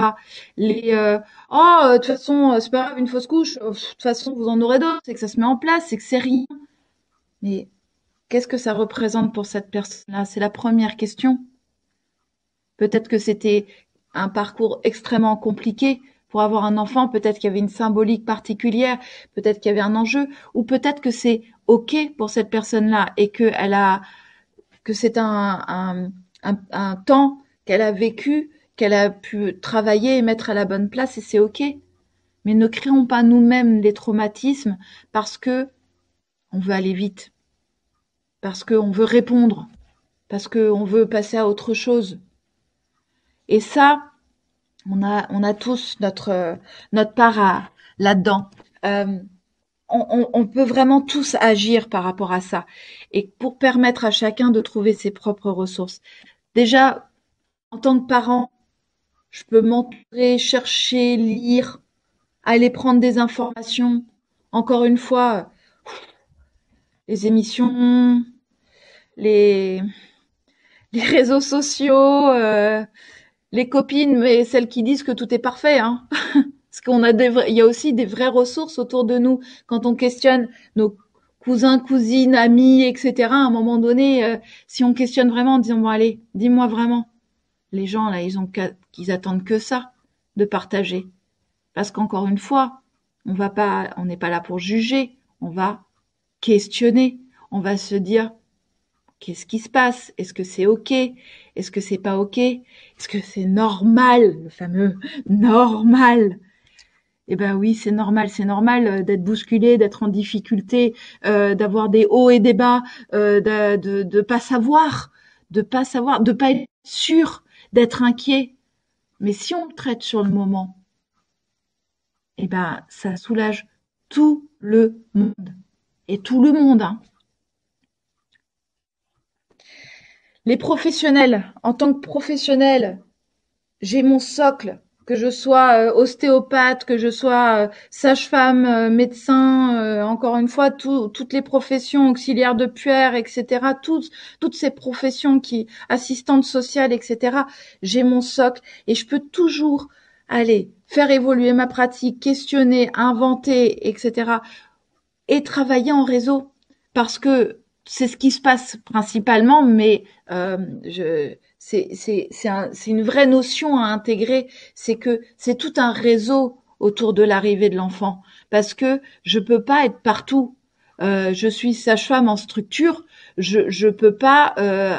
Les de toute façon, c'est pas grave, une fausse couche, de toute façon, vous en aurez d'autres, c'est que ça se met en place, c'est que c'est rien. Mais qu'est-ce que ça représente pour cette personne-là? C'est la première question. Peut-être que c'était un parcours extrêmement compliqué pour avoir un enfant, peut-être qu'il y avait une symbolique particulière, peut-être qu'il y avait un enjeu, ou peut-être que c'est OK pour cette personne-là et que c'est un temps qu'elle a vécu, qu'elle a pu travailler et mettre à la bonne place et c'est OK. Mais ne créons pas nous-mêmes les traumatismes parce que on veut aller vite, parce qu'on veut répondre, parce qu'on veut passer à autre chose. Et ça, on a tous notre part là-dedans. On peut vraiment tous agir par rapport à ça. Et pour permettre à chacun de trouver ses propres ressources. Déjà, en tant que parent, je peux m'entourer, chercher, lire, aller prendre des informations. Encore une fois, les émissions, les, les réseaux sociaux, les copines, mais celles qui disent que tout est parfait, hein. Parce il y a aussi des vraies ressources autour de nous. Quand on questionne nos cousins, cousines, amis, etc., à un moment donné, si on questionne vraiment en disant, bon, allez, dis-moi vraiment. Les gens, là, qu'ils attendent que ça, de partager. Parce qu'encore une fois, on n'est pas là pour juger. On va questionner. On va se dire, qu'est-ce qui se passe? Est-ce que c'est OK? Est-ce que c'est pas OK? Est-ce que c'est normal? Le fameux normal. Eh ben oui, c'est normal d'être bousculé, d'être en difficulté, d'avoir des hauts et des bas, de pas savoir, de pas être sûr, d'être inquiet. Mais si on le traite sur le moment, eh ben ça soulage tout le monde et tout le monde, hein. Les professionnels, en tant que professionnel, j'ai mon socle, que je sois ostéopathe, que je sois sage-femme, médecin, encore une fois, toutes les professions auxiliaires de puère, etc., toutes ces professions assistantes sociales, etc., j'ai mon socle et je peux toujours aller faire évoluer ma pratique, questionner, inventer, etc., et travailler en réseau parce que c'est ce qui se passe principalement, mais c'est une vraie notion à intégrer, c'est que c'est tout un réseau autour de l'arrivée de l'enfant, parce que je peux pas être partout. Je suis sage-femme en structure, je peux pas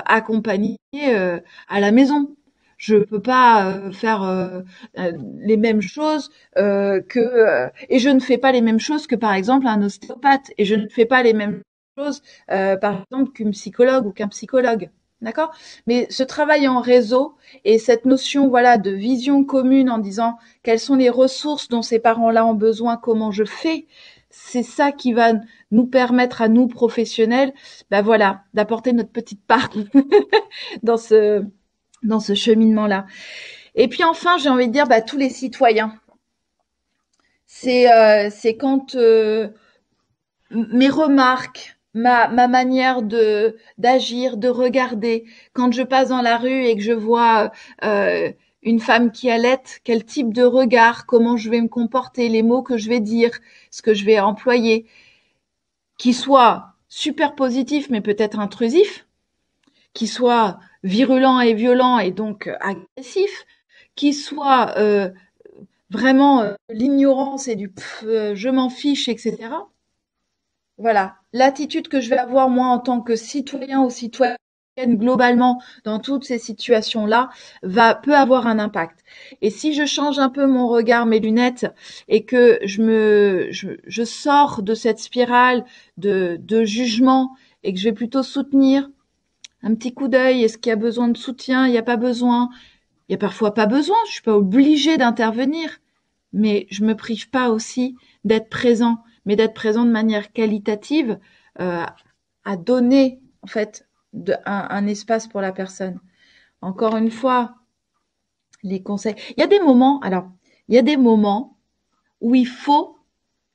accompagner à la maison. Je peux pas faire les mêmes choses et je ne fais pas les mêmes choses que par exemple un ostéopathe et je ne fais pas les mêmes choses par exemple qu'une psychologue ou qu'un psychologue. D'accord? Mais ce travail en réseau et cette notion, voilà, de vision commune en disant quelles sont les ressources dont ces parents-là ont besoin, comment je fais, c'est ça qui va nous permettre à nous professionnels, ben voilà, d'apporter notre petite part dans ce cheminement-là. Et puis enfin, j'ai envie de dire, bah, tous les citoyens. C'est quand mes remarques, ma manière d'agir, de regarder, quand je passe dans la rue et que je vois une femme qui allaite, quel type de regard, comment je vais me comporter, les mots que je vais dire, ce que je vais employer, qui soit super positif mais peut-être intrusif, qui soit virulent et violent et donc agressif, qui soit vraiment l'ignorance et du je m'en fiche, etc. Voilà, l'attitude que je vais avoir moi en tant que citoyen ou citoyenne globalement dans toutes ces situations-là peut avoir un impact. Et si je change un peu mon regard, mes lunettes, et que je sors de cette spirale de jugement et que je vais plutôt soutenir un petit coup d'œil, est-ce qu'il y a besoin de soutien, il n'y a pas besoin, il y a parfois pas besoin, je suis pas obligée d'intervenir, mais je me prive pas aussi d'être présent, mais d'être présent de manière qualitative, euh, à donner en fait un espace pour la personne. Encore une fois, les conseils. Il y a des moments où il faut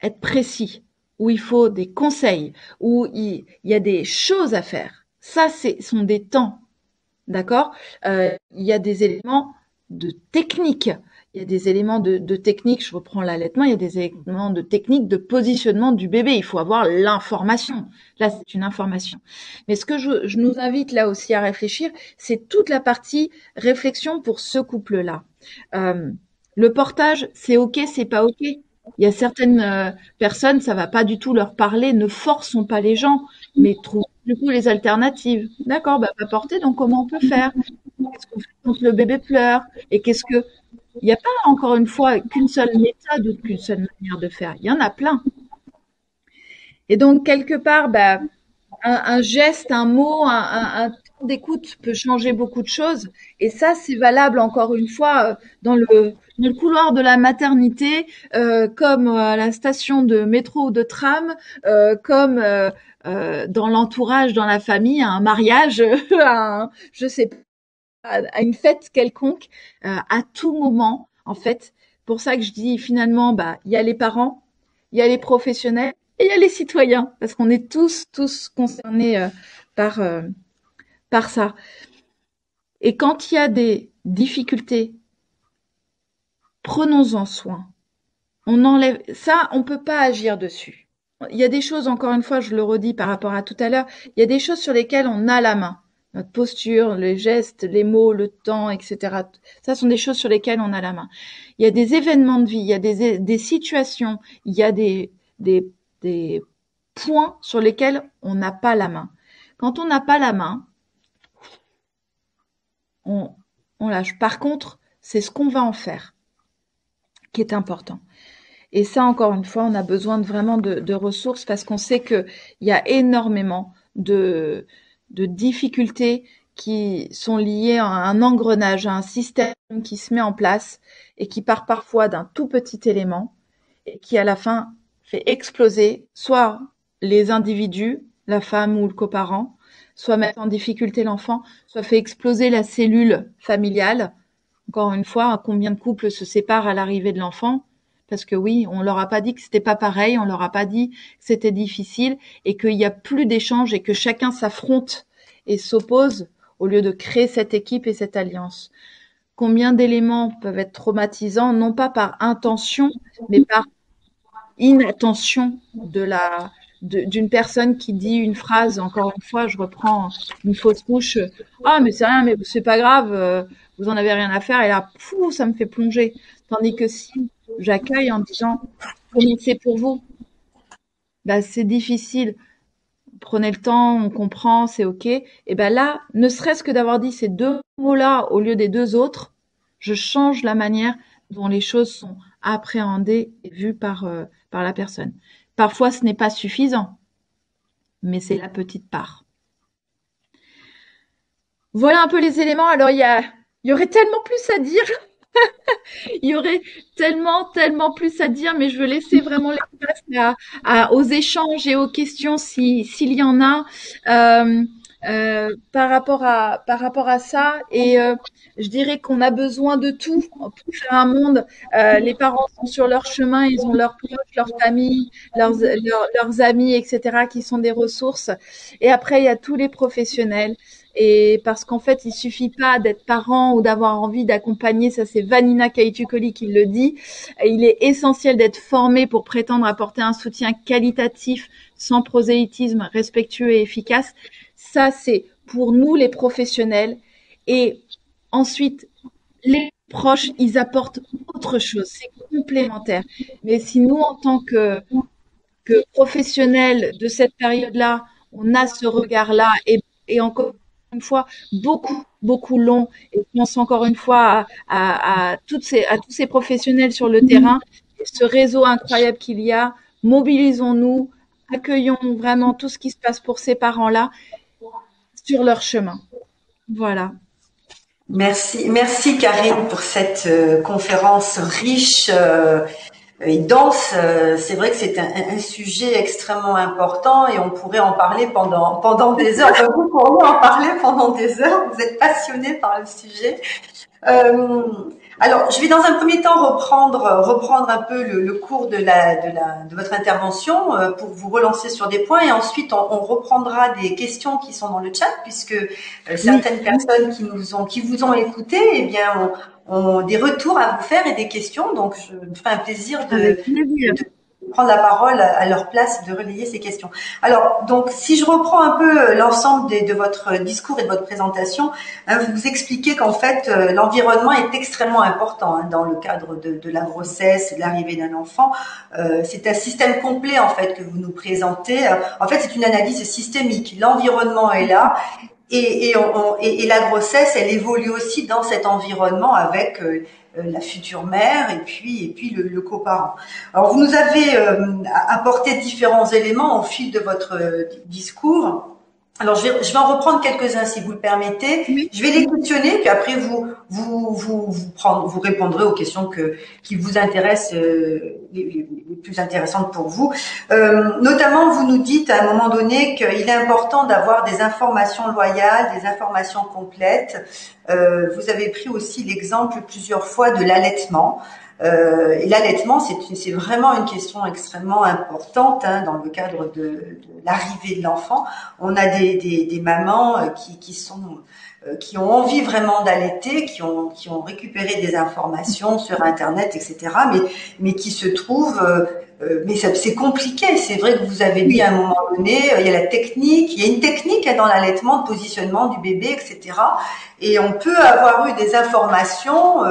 être précis, où il faut des conseils, où il y a des choses à faire. Ça, sont des temps. D'accord? Il y a des éléments de technique. Il y a des éléments de technique, je reprends l'allaitement, il y a des éléments de technique de positionnement du bébé. Il faut avoir l'information. Là, c'est une information. Mais ce que je nous invite là aussi à réfléchir, c'est toute la partie réflexion pour ce couple-là. Euh, le portage, c'est OK, c'est pas OK. Il y a certaines personnes, ça va pas du tout leur parler, ne forçons pas les gens, mais trouvons du coup les alternatives. D'accord, bah pas porter, donc comment on peut faire? Qu'est-ce qu'on fait quand le bébé pleure? Et il n'y a pas encore une fois qu'une seule méthode ou qu'une seule manière de faire. Il y en a plein. Et donc quelque part, bah, un geste, un mot, un temps d'écoute peut changer beaucoup de choses. Et ça, c'est valable encore une fois dans le couloir de la maternité, comme à la station de métro ou de tram, comme dans l'entourage, dans la famille, à un mariage, je sais pas, à une fête quelconque, à tout moment, en fait. Pour ça que je dis finalement, bah, il y a les parents, il y a les professionnels et il y a les citoyens, parce qu'on est tous concernés par, euh, par ça. Et quand il y a des difficultés, prenons-en soin. On enlève ça, on peut pas agir dessus. Il y a des choses, encore une fois, je le redis par rapport à tout à l'heure, il y a des choses sur lesquelles on a la main. Notre posture, les gestes, les mots, le temps, etc. Ça sont des choses sur lesquelles on a la main. Il y a des événements de vie, il y a des situations, il y a des points sur lesquels on n'a pas la main. Quand on n'a pas la main, on, on lâche. Par contre, c'est ce qu'on va en faire qui est important. Et ça, encore une fois, on a besoin vraiment de ressources parce qu'on sait qu'il y a énormément de difficultés qui sont liées à un engrenage, à un système qui se met en place et qui part parfois d'un tout petit élément et qui, à la fin, fait exploser soit les individus, la femme ou le coparent, soit mettre en difficulté l'enfant, soit fait exploser la cellule familiale. Encore une fois, combien de couples se séparent à l'arrivée de l'enfant? Parce que oui, on leur a pas dit que c'était pas pareil, on leur a pas dit que c'était difficile et qu'il y a plus d'échanges et que chacun s'affronte et s'oppose au lieu de créer cette équipe et cette alliance. Combien d'éléments peuvent être traumatisants, non pas par intention, mais par inattention d'une personne qui dit une phrase, encore une fois, je reprends une fausse couche, ah mais c'est rien, mais c'est pas grave, vous en avez rien à faire, et là, fou, ça me fait plonger. Tandis que si j'accueille en disant, comment c'est pour vous? Bah, c'est difficile. Prenez le temps, on comprend, c'est ok. Et ben là, ne serait-ce que d'avoir dit ces deux mots-là au lieu des deux autres, je change la manière dont les choses sont appréhendées et vues par la personne. Parfois, ce n'est pas suffisant, mais c'est la petite part. Voilà un peu les éléments. Alors, il y aurait tellement plus à dire. Il y aurait tellement plus à dire, mais je veux laisser vraiment l'espace aux échanges et aux questions s'il y en a par rapport à ça. Et je dirais qu'on a besoin de tout pour faire un monde. Les parents sont sur leur chemin, ils ont leurs proches, leurs familles, leurs amis, etc., qui sont des ressources. Et après, il y a tous les professionnels. Et parce qu'en fait, il suffit pas d'être parent ou d'avoir envie d'accompagner, ça c'est Vanina Kaitukoli qui le dit. Il est essentiel d'être formé pour prétendre apporter un soutien qualitatif, sans prosélytisme, respectueux et efficace. Ça c'est pour nous les professionnels. Et ensuite, les proches, ils apportent autre chose, c'est complémentaire. Mais si nous, en tant que professionnels de cette période-là, on a ce regard-là et encore une fois beaucoup long et je pense encore une fois à tous ces professionnels sur le terrain, ce réseau incroyable qu'il y a, mobilisons-nous, accueillons vraiment tout ce qui se passe pour ces parents-là sur leur chemin. Voilà. Merci Karine pour cette conférence riche et dense. C'est vrai que c'est un sujet extrêmement important et on pourrait en parler pendant des heures. Vous pourriez en parler pendant des heures. Vous êtes passionné par le sujet. Alors, je vais dans un premier temps reprendre un peu le cours de votre intervention pour vous relancer sur des points et ensuite on reprendra des questions qui sont dans le chat puisque certaines personnes qui vous ont écouté, eh bien, ont des retours à vous faire et des questions. Donc, je me ferai un plaisir de prendre la parole à leur place, de relayer ces questions. Alors, donc, si je reprends un peu l'ensemble de votre discours et de votre présentation, vous expliquez qu'en fait, l'environnement est extrêmement important dans le cadre de la grossesse, de l'arrivée d'un enfant. C'est un système complet, en fait, que vous nous présentez. En fait, c'est une analyse systémique. L'environnement est là. Et la grossesse, elle évolue aussi dans cet environnement avec la future mère et puis le coparent. Alors vous nous avez apporté différents éléments au fil de votre discours. Alors je vais en reprendre quelques-uns si vous le permettez. Oui. Je vais les questionner puis après vous répondrez aux questions qui vous intéressent les plus intéressantes pour vous. Notamment vous nous dites à un moment donné qu'il est important d'avoir des informations loyales, des informations complètes. Vous avez pris aussi l'exemple plusieurs fois de l'allaitement. Et l'allaitement, c'est vraiment une question extrêmement importante dans le cadre de l'arrivée de l'enfant. On a des mamans qui sont qui ont envie vraiment d'allaiter, qui ont récupéré des informations sur Internet, etc., mais qui se trouvent mais c'est compliqué. C'est vrai que vous avez dit à un moment donné, il y a la technique, il y a une technique dans l'allaitement, de positionnement du bébé, etc. Et on peut avoir eu des informations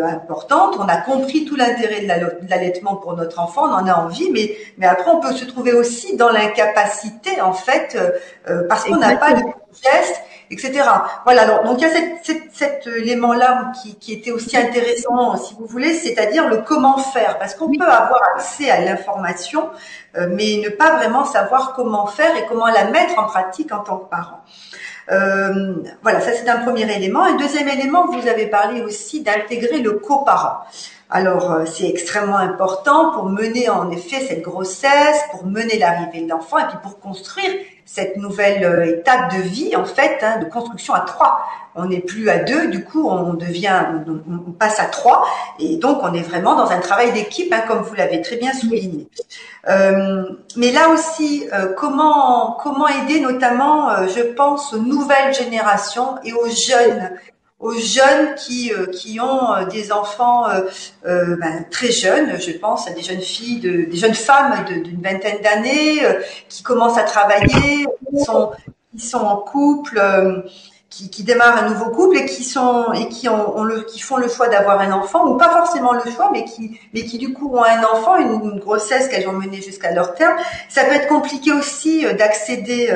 importantes. On a compris tout l'intérêt de l'allaitement pour notre enfant, on en a envie, mais après on peut se trouver aussi dans l'incapacité en fait, parce qu'on n'a pas les gestes, etc. Voilà. Donc il y a cet élément-là qui était aussi intéressant, si vous voulez, c'est-à-dire le comment faire, parce qu'on peut avoir accès à l'information, mais ne pas vraiment savoir comment faire et comment la mettre en pratique en tant que parent. Voilà, ça c'est un premier élément. Un deuxième élément, vous avez parlé aussi d'intégrer le coparent. Alors, c'est extrêmement important pour mener en effet cette grossesse, pour mener l'arrivée de l'enfant et puis pour construire cette nouvelle étape de vie, en fait, hein, de construction à 3. On n'est plus à 2, du coup, on passe à 3, et donc on est vraiment dans un travail d'équipe, hein, comme vous l'avez très bien souligné. Mais là aussi, comment aider notamment, je pense, aux nouvelles générations et aux jeunes qui ont des enfants très jeunes, je pense à des jeunes filles, des jeunes femmes d'une vingtaine d'années qui commencent à travailler, qui sont en couple, qui démarrent un nouveau couple et qui font le choix d'avoir un enfant, ou pas forcément le choix, mais qui du coup ont un enfant, une grossesse qu'elles ont menée jusqu'à leur terme. Ça peut être compliqué aussi d'accéder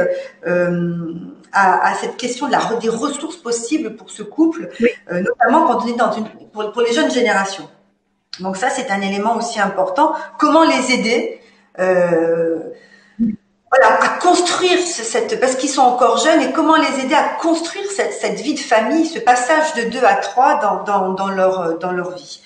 à cette question des ressources possibles pour ce couple, notamment quand on est pour les jeunes générations. Donc ça, c'est un élément aussi important. Comment les aider à construire parce qu'ils sont encore jeunes, et comment les aider à construire cette vie de famille, ce passage de 2 à 3 dans leur vie.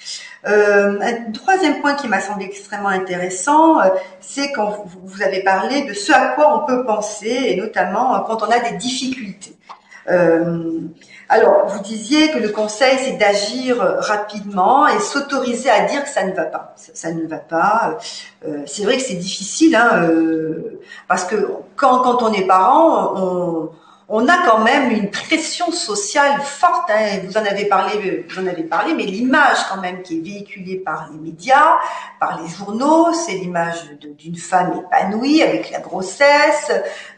Un troisième point qui m'a semblé extrêmement intéressant, c'est quand vous avez parlé de ce à quoi on peut penser, et notamment quand on a des difficultés. Alors, vous disiez que le conseil, c'est d'agir rapidement et s'autoriser à dire que ça ne va pas. Ça ne va pas. C'est vrai que c'est difficile, hein, parce que quand on est parent, on a quand même une pression sociale forte, hein. Vous en avez parlé, mais l'image quand même qui est véhiculée par les médias, par les journaux, c'est l'image d'une femme épanouie avec la grossesse,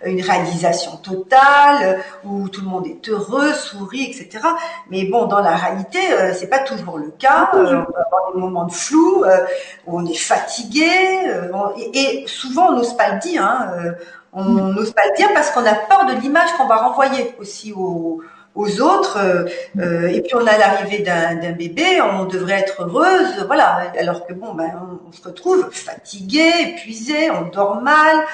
une réalisation totale, où tout le monde est heureux, sourit, etc. Mais bon, dans la réalité, c'est pas toujours le cas. On peut avoir des moments de flou, où on est fatigué, et souvent on n'ose pas le dire, hein. On n'ose pas le dire parce qu'on a peur de l'image qu'on va renvoyer aussi aux autres. Et puis on a l'arrivée d'un bébé, on devrait être heureuse, voilà. Alors que on se retrouve fatigué, épuisé, on dort mal,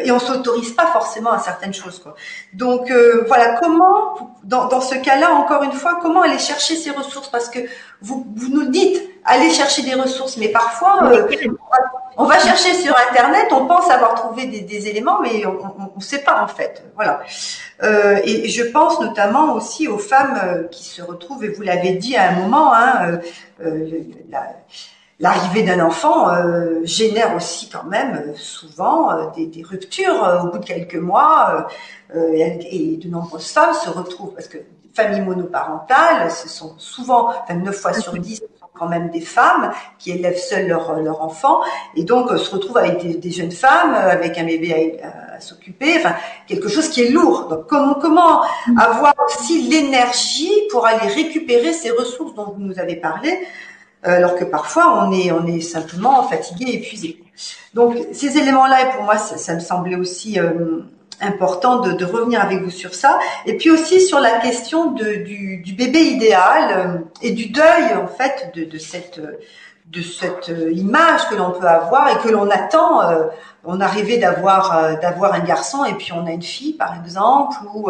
et on s'autorise pas forcément à certaines choses, quoi. Donc voilà, comment dans ce cas-là, encore une fois, comment aller chercher ces ressources, parce que vous nous dites aller chercher des ressources, mais parfois on va chercher sur Internet, on pense avoir trouvé des éléments, mais on sait pas en fait. Voilà. Et je pense notamment aussi aux femmes qui se retrouvent, et vous l'avez dit à un moment, hein, l'arrivée d'un enfant génère aussi quand même souvent des ruptures au bout de quelques mois, et de nombreuses femmes se retrouvent, parce que familles monoparentales, ce sont souvent, 9 fois sur 10, quand même des femmes qui élèvent seules leur enfant, et donc se retrouvent avec des jeunes femmes avec un bébé à s'occuper, enfin quelque chose qui est lourd. Donc comment avoir aussi l'énergie pour aller récupérer ces ressources dont vous nous avez parlé, alors que parfois on est simplement fatigué, épuisé. Donc ces éléments-là, pour moi, ça me semblait aussi important de revenir avec vous sur ça, et puis aussi sur la question du bébé idéal, et du deuil en fait de cette image que l'on peut avoir et que l'on attend. On a rêvé d'avoir un garçon, et puis on a une fille par exemple, ou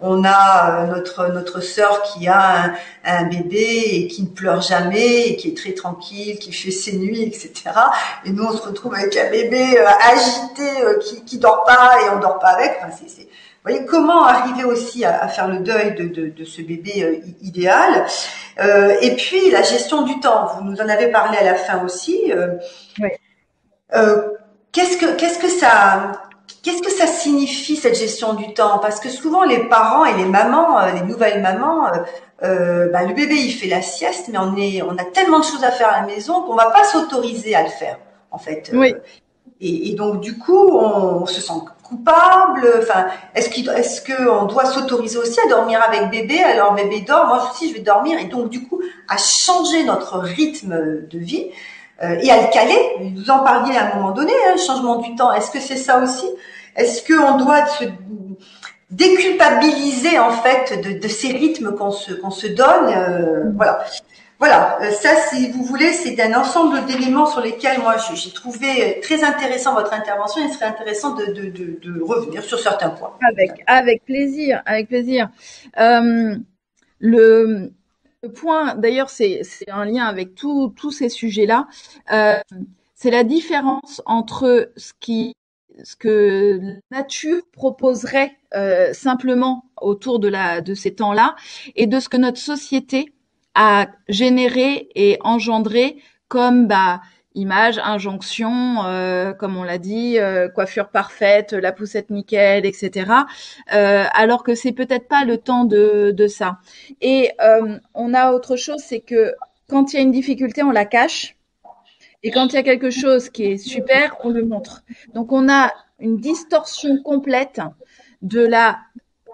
on a notre sœur qui a un bébé et qui ne pleure jamais et qui est très tranquille, qui fait ses nuits, etc. Et nous on se retrouve avec un bébé agité, qui dort pas, et on dort pas avec. Enfin, vous voyez comment arriver aussi à faire le deuil de ce bébé idéal. Et puis la gestion du temps, vous nous en avez parlé à la fin aussi. Oui. Qu'est-ce que ça Qu'est-ce que ça signifie cette gestion du temps? Parce que souvent les parents et les mamans, les nouvelles mamans, bah, le bébé il fait la sieste, mais on a tellement de choses à faire à la maison qu'on va pas s'autoriser à le faire. En fait, Oui. et donc du coup on se sent coupable. Enfin, est-ce que on doit s'autoriser aussi à dormir avec bébé? Alors bébé dort, moi aussi je vais dormir, et donc du coup à changer notre rythme de vie et à le caler. Vous en parliez à un moment donné, hein, le changement du temps. Est-ce que c'est ça aussi? Est-ce qu'on doit se déculpabiliser en fait de ces rythmes qu'on se donne? Voilà. Voilà, ça, si vous voulez, c'est un ensemble d'éléments sur lesquels moi j'ai trouvé très intéressant votre intervention. Il serait intéressant de revenir sur certains points. Avec plaisir, avec plaisir. Euh, le, le point, d'ailleurs, c'est un lien avec tous ces sujets-là. Euh, c'est la différence entre ce que la nature proposerait simplement autour de ces temps-là et de ce que notre société a généré et engendré comme images, injonctions, comme on l'a dit, coiffure parfaite, la poussette nickel, etc. Alors que c'est peut-être pas le temps de ça. Et on a autre chose, c'est que quand il y a une difficulté, on la cache. Et quand il y a quelque chose qui est super, on le montre. Donc on a une distorsion complète de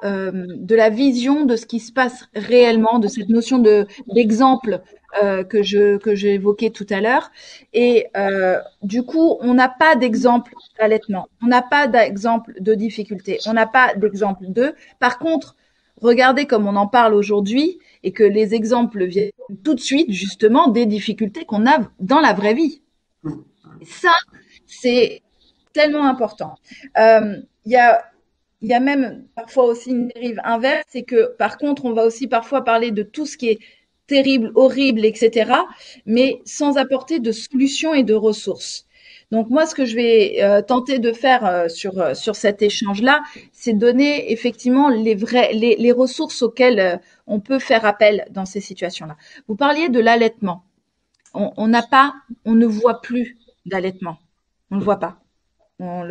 de la vision de ce qui se passe réellement, de cette notion d'exemple que j'ai évoqué tout à l'heure. Et du coup, on n'a pas d'exemple d'allaitement, on n'a pas d'exemple de difficulté, on n'a pas d'exemple de. Par contre, regardez comme on en parle aujourd'hui et que les exemples viennent tout de suite justement des difficultés qu'on a dans la vraie vie. Et ça, c'est tellement important. Il y a il y a même parfois aussi une dérive inverse, c'est que par contre, on va aussi parfois parler de tout ce qui est terrible, horrible, etc., mais sans apporter de solutions et de ressources. Donc moi, ce que je vais tenter de faire sur cet échange-là, c'est donner effectivement les ressources auxquelles on peut faire appel dans ces situations-là. Vous parliez de l'allaitement. On ne voit plus d'allaitement. On ne le voit pas. On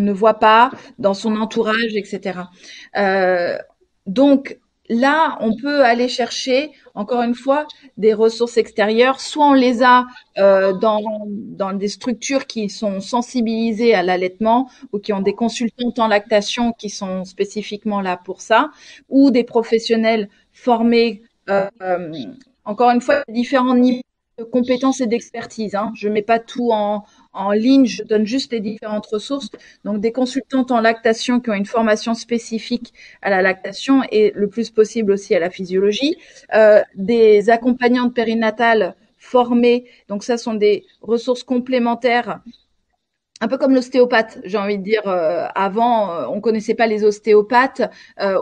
ne voit pas dans son entourage, etc. Euh, donc là, on peut aller chercher, encore une fois, des ressources extérieures. Soit on les a dans des structures qui sont sensibilisées à l'allaitement ou qui ont des consultantes en lactation qui sont spécifiquement là pour ça, ou des professionnels formés. Encore une fois, différents niveaux de compétences et d'expertise. Hein. Je mets pas tout en ligne, je donne juste les différentes ressources. Donc des consultantes en lactation qui ont une formation spécifique à la lactation et le plus possible aussi à la physiologie, des accompagnantes périnatales formées. Donc ça sont des ressources complémentaires. Un peu comme l'ostéopathe, j'ai envie de dire. Avant, on connaissait pas les ostéopathes.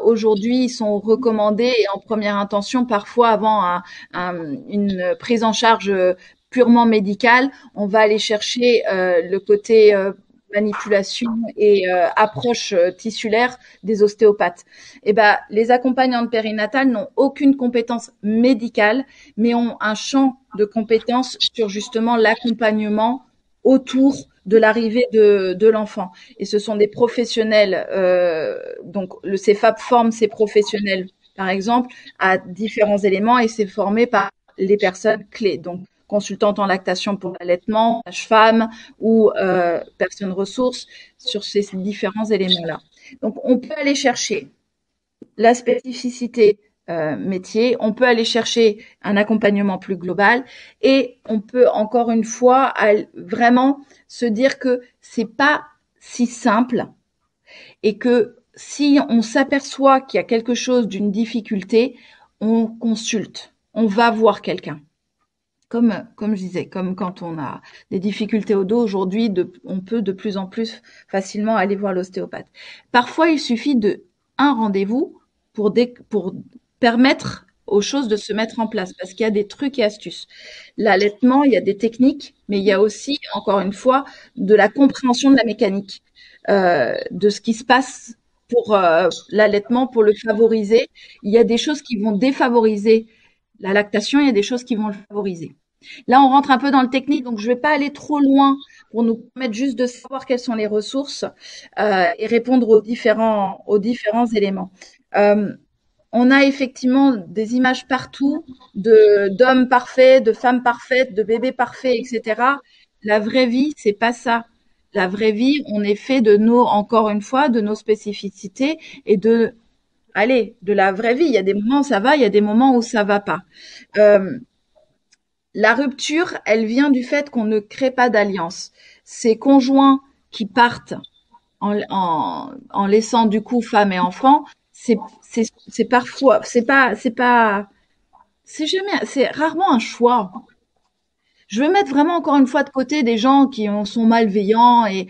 Aujourd'hui, ils sont recommandés et en première intention, parfois avant une prise en charge purement médicale, on va aller chercher le côté manipulation et approche tissulaire des ostéopathes. Et ben, les accompagnantes périnatales n'ont aucune compétence médicale, mais ont un champ de compétences sur justement l'accompagnement autour de l'arrivée de l'enfant. Et ce sont des professionnels, donc le CEFAP forme ces professionnels, par exemple, à différents éléments et c'est formé par les personnes clés. Donc, consultante en lactation pour l'allaitement, sage-femme ou personne ressource sur ces différents éléments-là. Donc, on peut aller chercher la spécificité métier, on peut aller chercher un accompagnement plus global et on peut encore une fois vraiment se dire que c'est pas si simple et que si on s'aperçoit qu'il y a quelque chose d'une difficulté, on consulte, on va voir quelqu'un. Comme je disais, comme quand on a des difficultés au dos aujourd'hui, on peut de plus en plus facilement aller voir l'ostéopathe. Parfois, il suffit de un rendez-vous pour permettre aux choses de se mettre en place parce qu'il y a des trucs et astuces. L'allaitement, il y a des techniques, mais il y a aussi, encore une fois, de la compréhension de la mécanique, de ce qui se passe pour l'allaitement, pour le favoriser. Il y a des choses qui vont défavoriser la lactation, il y a des choses qui vont le favoriser. Là, on rentre un peu dans le technique, donc je vais pas aller trop loin pour nous permettre juste de savoir quelles sont les ressources et répondre aux différents éléments. Euh, on a effectivement des images partout d'hommes parfaits, de femmes parfaites, de bébés parfaits, etc. La vraie vie, c'est pas ça. La vraie vie, on est fait encore une fois, de nos spécificités et de la vraie vie. Il y a des moments où ça va, il y a des moments où ça va pas. Euh, la rupture, elle vient du fait qu'on ne crée pas d'alliance. Ces conjoints qui partent en laissant du coup femmes et enfants, c'est parfois, c'est jamais, c'est rarement un choix. Je veux mettre vraiment encore une fois de côté des gens qui sont malveillants et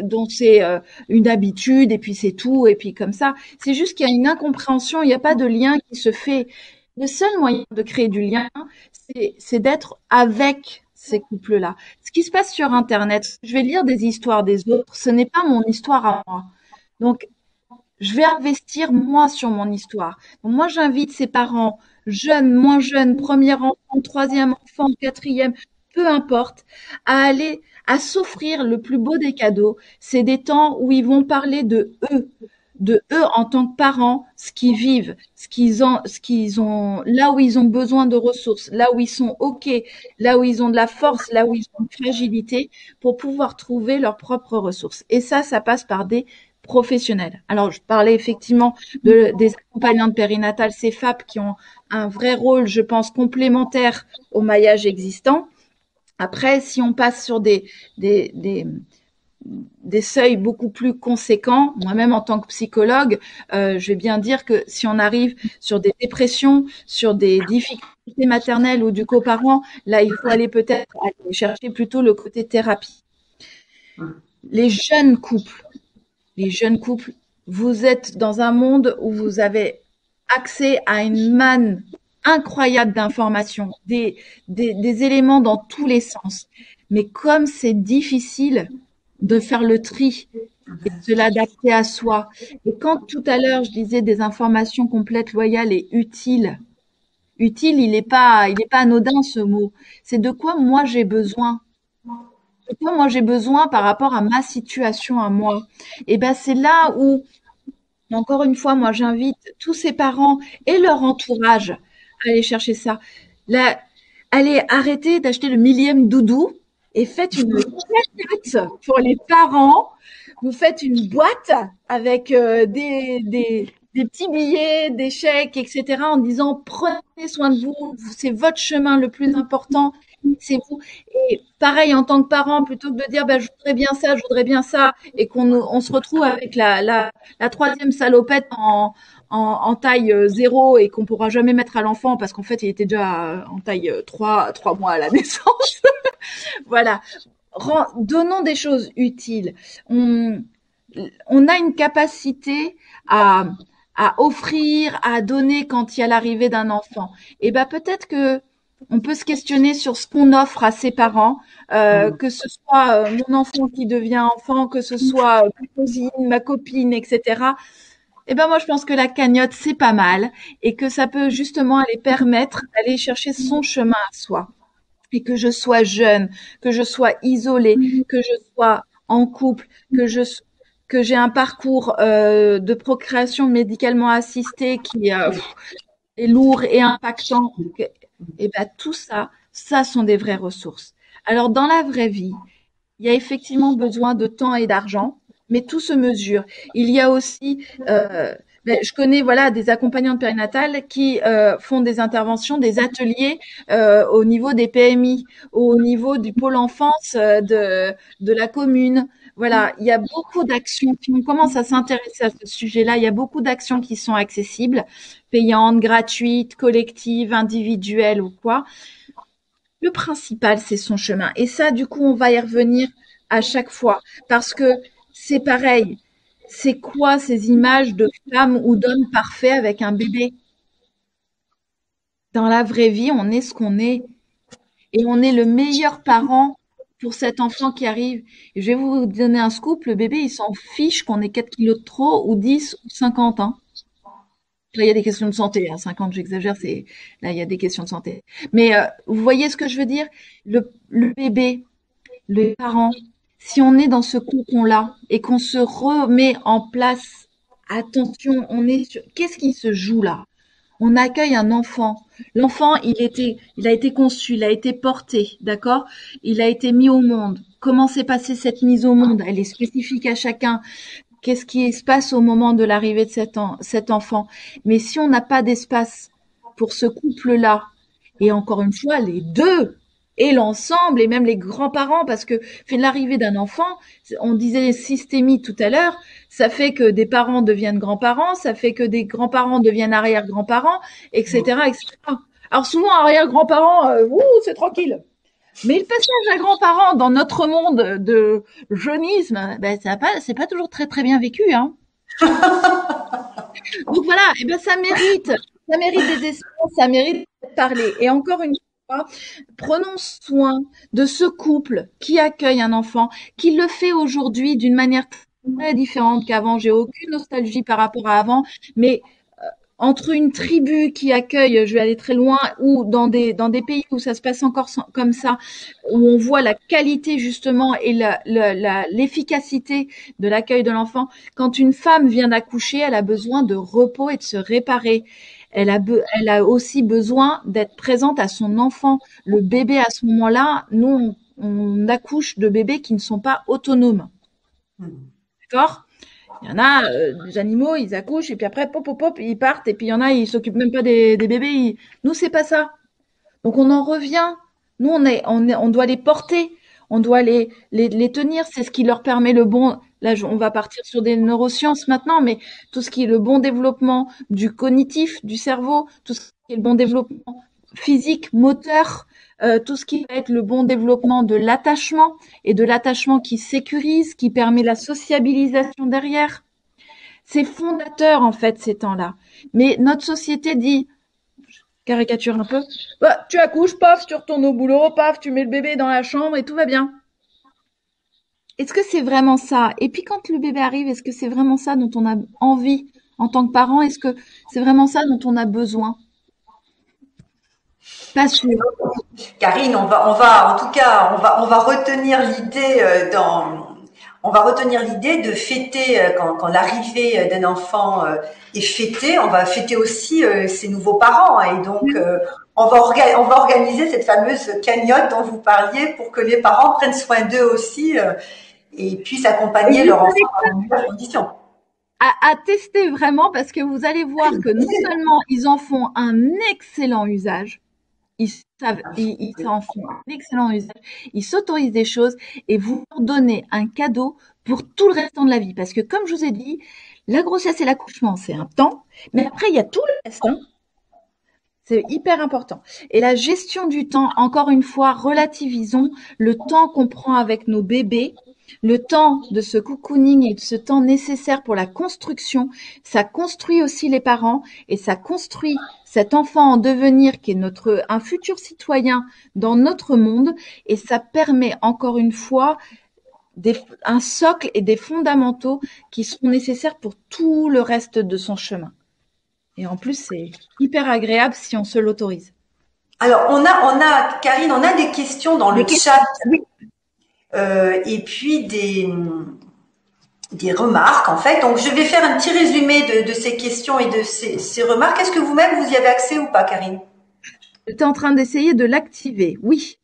dont c'est une habitude et puis c'est tout et puis comme ça. C'est juste qu'il y a une incompréhension, il n'y a pas de lien qui se fait. Le seul moyen de créer du lien, c'est d'être avec ces couples-là. Ce qui se passe sur Internet, je vais lire des histoires des autres, ce n'est pas mon histoire à moi. Donc, je vais investir moi sur mon histoire. Donc, moi, j'invite ces parents, jeunes, moins jeunes, premier enfant, troisième enfant, quatrième, peu importe, à s'offrir le plus beau des cadeaux. C'est des temps où ils vont parler de eux en tant que parents, ce qu'ils vivent, ce qu'ils ont, là où ils ont besoin de ressources, là où ils sont OK, là où ils ont de la force, là où ils ont de fragilité, pour pouvoir trouver leurs propres ressources. Et ça passe par des professionnels. Alors, je parlais effectivement des accompagnantes périnatales CFAP qui ont un vrai rôle, je pense, complémentaire au maillage existant. Après, si on passe sur des, des, des seuils beaucoup plus conséquents, moi-même en tant que psychologue, je vais bien dire que si on arrive sur des dépressions, sur des difficultés maternelles ou du coparent, là, il faut aller peut-être aller chercher plutôt le côté thérapie. Les jeunes couples, les jeunes couples, vous êtes dans un monde où vous avez accès à une manne incroyable d'informations, des éléments dans tous les sens. Mais comme c'est difficile de faire le tri et de l'adapter à soi. Et quand tout à l'heure je disais des informations complètes, loyales et utiles, utile, il est pas anodin ce mot. C'est de quoi moi j'ai besoin. De quoi moi j'ai besoin par rapport à ma situation à moi. Et ben c'est là où, encore une fois, moi j'invite tous ces parents et leur entourage à aller chercher ça. Là, allez arrêter d'acheter le millième doudou et faites une cagnotte pour les parents. Vous faites une boîte avec des petits billets, des chèques, etc. en disant prenez soin de vous, c'est votre chemin le plus important, c'est vous. Et pareil en tant que parent, plutôt que de dire bah, je voudrais bien ça, je voudrais bien ça, et qu'on se retrouve avec la troisième salopette en taille 0 et qu'on pourra jamais mettre à l'enfant parce qu'en fait il était déjà en taille 3 mois à la naissance. Voilà. Donnons des choses utiles. On a une capacité à, à offrir, à donner quand il y a l'arrivée d'un enfant. Et ben peut-être que on peut se questionner sur ce qu'on offre à ses parents, que ce soit mon enfant qui devient enfant, que ce soit ma cousine, ma copine, etc. Eh ben moi je pense que la cagnotte c'est pas mal et que ça peut justement aller permettre d'aller chercher son chemin à soi. Et que je sois jeune, que je sois isolée, que je sois en couple, que j'ai un parcours de procréation médicalement assistée qui est lourd et impactant. Et ben tout ça, ça sont des vraies ressources. Alors dans la vraie vie, il y a effectivement besoin de temps et d'argent, mais tout se mesure. Il y a aussi, je connais voilà des accompagnantes périnatales qui font des interventions, des ateliers au niveau des PMI, au niveau du pôle enfance de la commune. Voilà, il y a beaucoup d'actions. Si on commence à s'intéresser à ce sujet-là, il y a beaucoup d'actions qui sont accessibles, payantes, gratuites, collectives, individuelles ou quoi. Le principal, c'est son chemin. Et ça, du coup, on va y revenir à chaque fois. Parce que c'est pareil. C'est quoi ces images de femmes ou d'hommes parfaits avec un bébé? Dans la vraie vie, on est ce qu'on est. Et on est le meilleur parent pour cet enfant qui arrive. Et je vais vous donner un scoop. Le bébé, il s'en fiche qu'on ait 4 kilos de trop ou 10 ou 50 ans. Là, il y a des questions de santé. Hein. 50, j'exagère. Là, il y a des questions de santé. Mais vous voyez ce que je veux dire? Le bébé, les parents, si on est dans ce cocon-là et qu'on se remet en place, attention, qu'est-ce qui se joue là? On accueille un enfant. L'enfant, il a été conçu, il a été porté, d'accord? Il a été mis au monde. Comment s'est passée cette mise au monde? Elle est spécifique à chacun. Qu'est-ce qui se passe au moment de l'arrivée de cet enfant? Mais si on n'a pas d'espace pour ce couple-là, et encore une fois, les deux, et l'ensemble, et même les grands-parents, parce que fait l'arrivée d'un enfant, on disait systémie tout à l'heure, ça fait que des parents deviennent grands-parents, ça fait que des grands-parents deviennent arrière-grands-parents, etc., etc. Alors souvent, arrière-grands-parents, c'est tranquille. Mais le passage à grands-parents dans notre monde de jeunisme, ben, c'est pas toujours très très bien vécu, hein. Donc voilà, et ben ça mérite des espaces, ça mérite de parler. Et encore une fois, prenons soin de ce couple qui accueille un enfant, qui le fait aujourd'hui d'une manière très différente qu'avant. J'ai aucune nostalgie par rapport à avant, mais entre une tribu qui accueille, je vais aller très loin, ou dans des pays où ça se passe encore comme ça, où on voit la qualité justement et l'efficacité de l'accueil de l'enfant. Quand une femme vient d'accoucher, elle a besoin de repos et de se réparer. Elle a aussi besoin d'être présente à son enfant. Le bébé à ce moment-là, nous, on accouche de bébés qui ne sont pas autonomes. D'accord? Il y en a des animaux, ils accouchent et puis après, pop, pop, pop, ils partent et puis il y en a, ils s'occupent même pas des bébés. Nous, c'est pas ça. Donc on en revient. Nous, on doit les porter, on doit les tenir. C'est ce qui leur permet le bon. Là, on va partir sur des neurosciences maintenant, mais tout ce qui est le bon développement du cognitif, du cerveau, tout ce qui est le bon développement physique, moteur, tout ce qui va être le bon développement de l'attachement et de l'attachement qui sécurise, qui permet la sociabilisation derrière. C'est fondateur en fait ces temps-là. Mais notre société dit, caricature un peu, bah, tu accouches, paf, tu retournes au boulot, paf, tu mets le bébé dans la chambre et tout va bien. Est-ce que c'est vraiment ça? Et puis quand le bébé arrive, est-ce que c'est vraiment ça dont on a envie en tant que parent? Est-ce que c'est vraiment ça dont on a besoin? Pas sûr. Karine, en tout cas, on va retenir l'idée on va retenir l'idée de fêter quand l'arrivée d'un enfant est fêtée. On va fêter aussi ses nouveaux parents, et donc on va organiser cette fameuse cagnotte dont vous parliez pour que les parents prennent soin d'eux aussi et puissent accompagner leur enfant dans les meilleures conditions. À tester vraiment parce que vous allez voir que non seulement ils en font un excellent usage, ils en font un excellent usage, ils s'autorisent des choses et vous leur donnez un cadeau pour tout le restant de la vie. Parce que comme je vous ai dit, la grossesse et l'accouchement, c'est un temps, mais après, il y a tout le reste, hein. C'est hyper important. Et la gestion du temps, encore une fois, relativisons le temps qu'on prend avec nos bébés, le temps de ce cocooning et de ce temps nécessaire pour la construction. Ça construit aussi les parents et ça construit cet enfant en devenir qui est un futur citoyen dans notre monde, et ça permet encore une fois un socle et des fondamentaux qui sont nécessaires pour tout le reste de son chemin. Et en plus, c'est hyper agréable si on se l'autorise. Alors, Karine, on a des questions dans le chat, oui. Et puis des remarques, en fait. Donc, je vais faire un petit résumé de ces questions et de ces remarques. Est-ce que vous-même, vous y avez accès ou pas, Karine? J'étais en train d'essayer de l'activer, oui.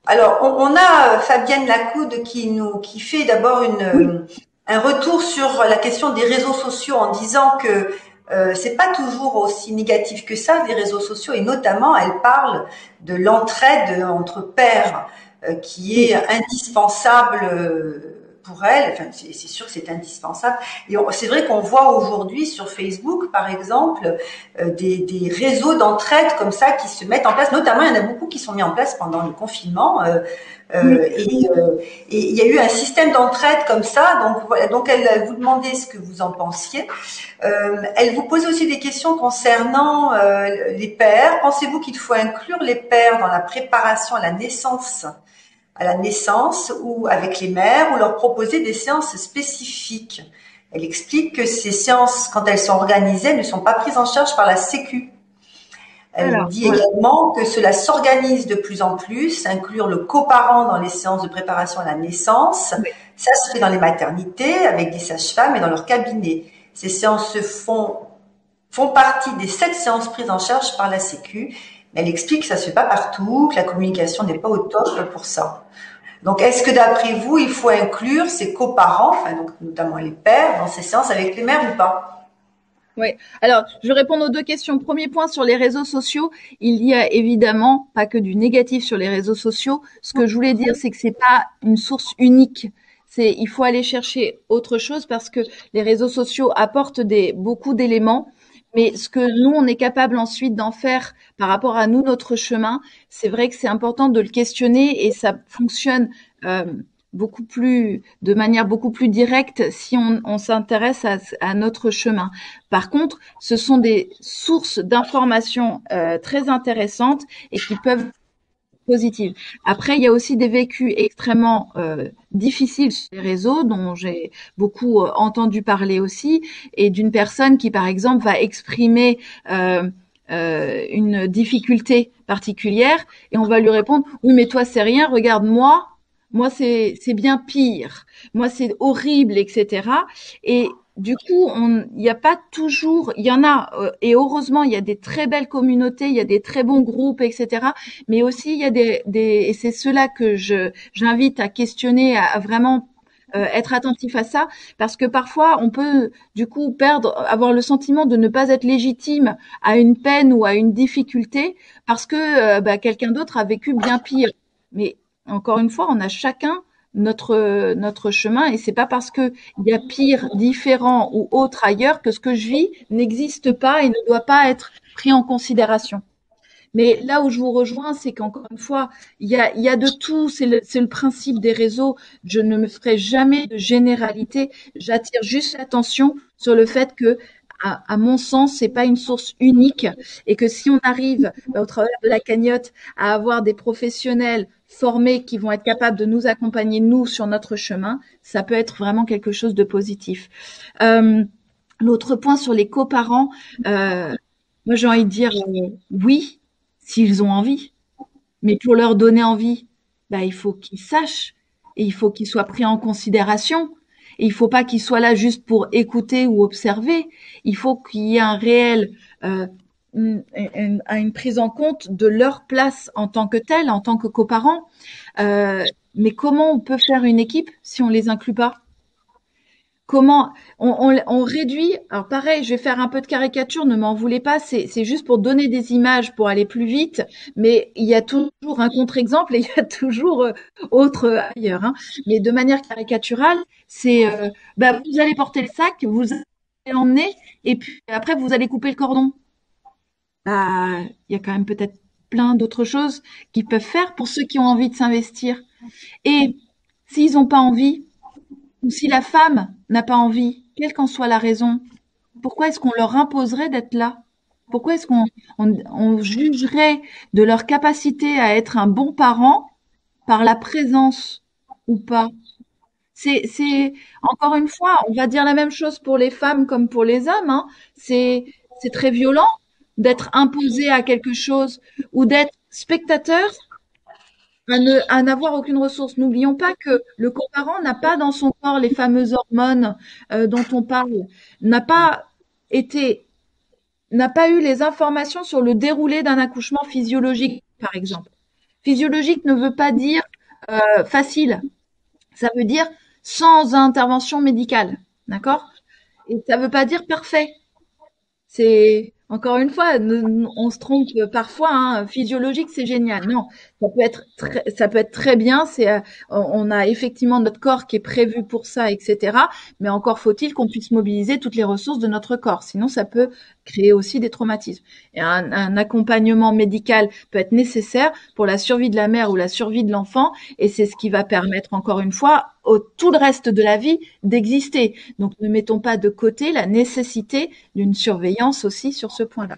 Alors, on a Fabienne Lacoude qui fait d'abord un retour sur la question des réseaux sociaux en disant que c'est pas toujours aussi négatif que ça, les réseaux sociaux, et notamment elle parle de l'entraide entre pairs qui est indispensable pour elle. Enfin, c'est sûr que c'est indispensable. Et c'est vrai qu'on voit aujourd'hui sur Facebook, par exemple, des réseaux d'entraide comme ça qui se mettent en place. Notamment, il y en a beaucoup qui sont mis en place pendant le confinement. Et il y a eu un système d'entraide comme ça. Donc voilà. Donc elle vous demandait ce que vous en pensiez. Elle vous pose aussi des questions concernant les pères. Pensez-vous qu'il faut inclure les pères dans la préparation à la naissance ou avec les mères, ou leur proposer des séances spécifiques? Elle explique que ces séances, quand elles sont organisées, ne sont pas prises en charge par la Sécu. Elle dit également que cela s'organise de plus en plus, inclure le coparent dans les séances de préparation à la naissance. Oui. Ça se fait dans les maternités avec des sages-femmes et dans leur cabinet. Ces séances font partie des 7 séances prises en charge par la Sécu. Mais elle explique que ça se fait pas partout, que la communication n'est pas au top pour ça. Donc, est-ce que d'après vous, il faut inclure ces coparents, enfin, donc, notamment les pères, dans ces séances avec les mères ou pas? Oui. Alors, je vais répondre aux 2 questions. Premier point sur les réseaux sociaux. Il y a évidemment pas que du négatif sur les réseaux sociaux. Ce que je voulais dire, c'est que c'est pas une source unique. Il faut aller chercher autre chose parce que les réseaux sociaux apportent beaucoup d'éléments. Mais ce que nous, on est capable ensuite d'en faire par rapport à nous, notre chemin, c'est vrai que c'est important de le questionner et ça fonctionne euh, de manière beaucoup plus directe si on s'intéresse à notre chemin. Par contre, ce sont des sources d'informations très intéressantes et qui peuvent positives. Après, il y a aussi des vécus extrêmement difficiles sur les réseaux dont j'ai beaucoup entendu parler aussi, et d'une personne qui, par exemple, va exprimer une difficulté particulière et on va lui répondre oui mais toi c'est rien, regarde moi c'est bien pire, moi c'est horrible, etc. Et du coup, il n'y a pas toujours, il y en a, et heureusement, il y a des très belles communautés, il y a des très bons groupes, etc. Mais aussi, il y a et c'est cela que j'invite à questionner, à vraiment être attentif à ça, parce que parfois, on peut du coup avoir le sentiment de ne pas être légitime à une peine ou à une difficulté, parce que quelqu'un d'autre a vécu bien pire. Mais encore une fois, on a chacun notre chemin et c'est pas parce que il y a pire, différent ou autre ailleurs que ce que je vis n'existe pas et ne doit pas être pris en considération. Mais là où je vous rejoins, c'est qu'encore une fois, il y a de tout. C'est le principe des réseaux. Je ne me ferai jamais de généralité. J'attire juste l'attention sur le fait que, à mon sens, c'est pas une source unique et que si on arrive, au travers de la cagnotte, à avoir des professionnels formés qui vont être capables de nous accompagner, nous, sur notre chemin, ça peut être vraiment quelque chose de positif. L'autre point sur les coparents, moi j'ai envie de dire oui, s'ils ont envie. Mais pour leur donner envie, il faut qu'ils sachent et il faut qu'ils soient pris en considération. Et il faut pas qu'ils soient là juste pour écouter ou observer. Il faut qu'il y ait un réel, une prise en compte de leur place en tant que telle, en tant que coparents. Mais comment on peut faire une équipe si on les inclut pas? Comment on réduit? Alors pareil, je vais faire un peu de caricature, ne m'en voulez pas, c'est juste pour donner des images pour aller plus vite, mais il y a toujours un contre-exemple et il y a toujours autre ailleurs. Hein. Mais de manière caricaturale, c'est vous allez porter le sac, vous allez l'emmener et puis après vous allez couper le cordon. Il y a quand même peut-être plein d'autres choses qu'ils peuvent faire pour ceux qui ont envie de s'investir. Et s'ils n'ont pas envie, ou si la femme n'a pas envie, quelle qu'en soit la raison, pourquoi est-ce qu'on leur imposerait d'être là? Pourquoi est-ce qu'on jugerait de leur capacité à être un bon parent par la présence ou pas? Encore une fois, on va dire la même chose pour les femmes comme pour les hommes, hein. C'est très violent d'être imposé à quelque chose ou d'être spectateur à n'avoir aucune ressource. N'oublions pas que le coparent n'a pas dans son corps les fameuses hormones dont on parle, n'a pas été, n'a pas eu les informations sur le déroulé d'un accouchement physiologique, par exemple. Physiologique ne veut pas dire facile, ça veut dire sans intervention médicale, d'accord? Et ça veut pas dire parfait. C'est encore une fois, on se trompe parfois. Hein, physiologique, c'est génial. Non, ça peut être très bien. On a effectivement notre corps qui est prévu pour ça, etc. Mais encore faut-il qu'on puisse mobiliser toutes les ressources de notre corps. Sinon, ça peut créer aussi des traumatismes. Et un accompagnement médical peut être nécessaire pour la survie de la mère ou la survie de l'enfant. Et c'est ce qui va permettre, encore une fois, tout le reste de la vie d'exister. Donc, ne mettons pas de côté la nécessité d'une surveillance aussi sur ce point-là.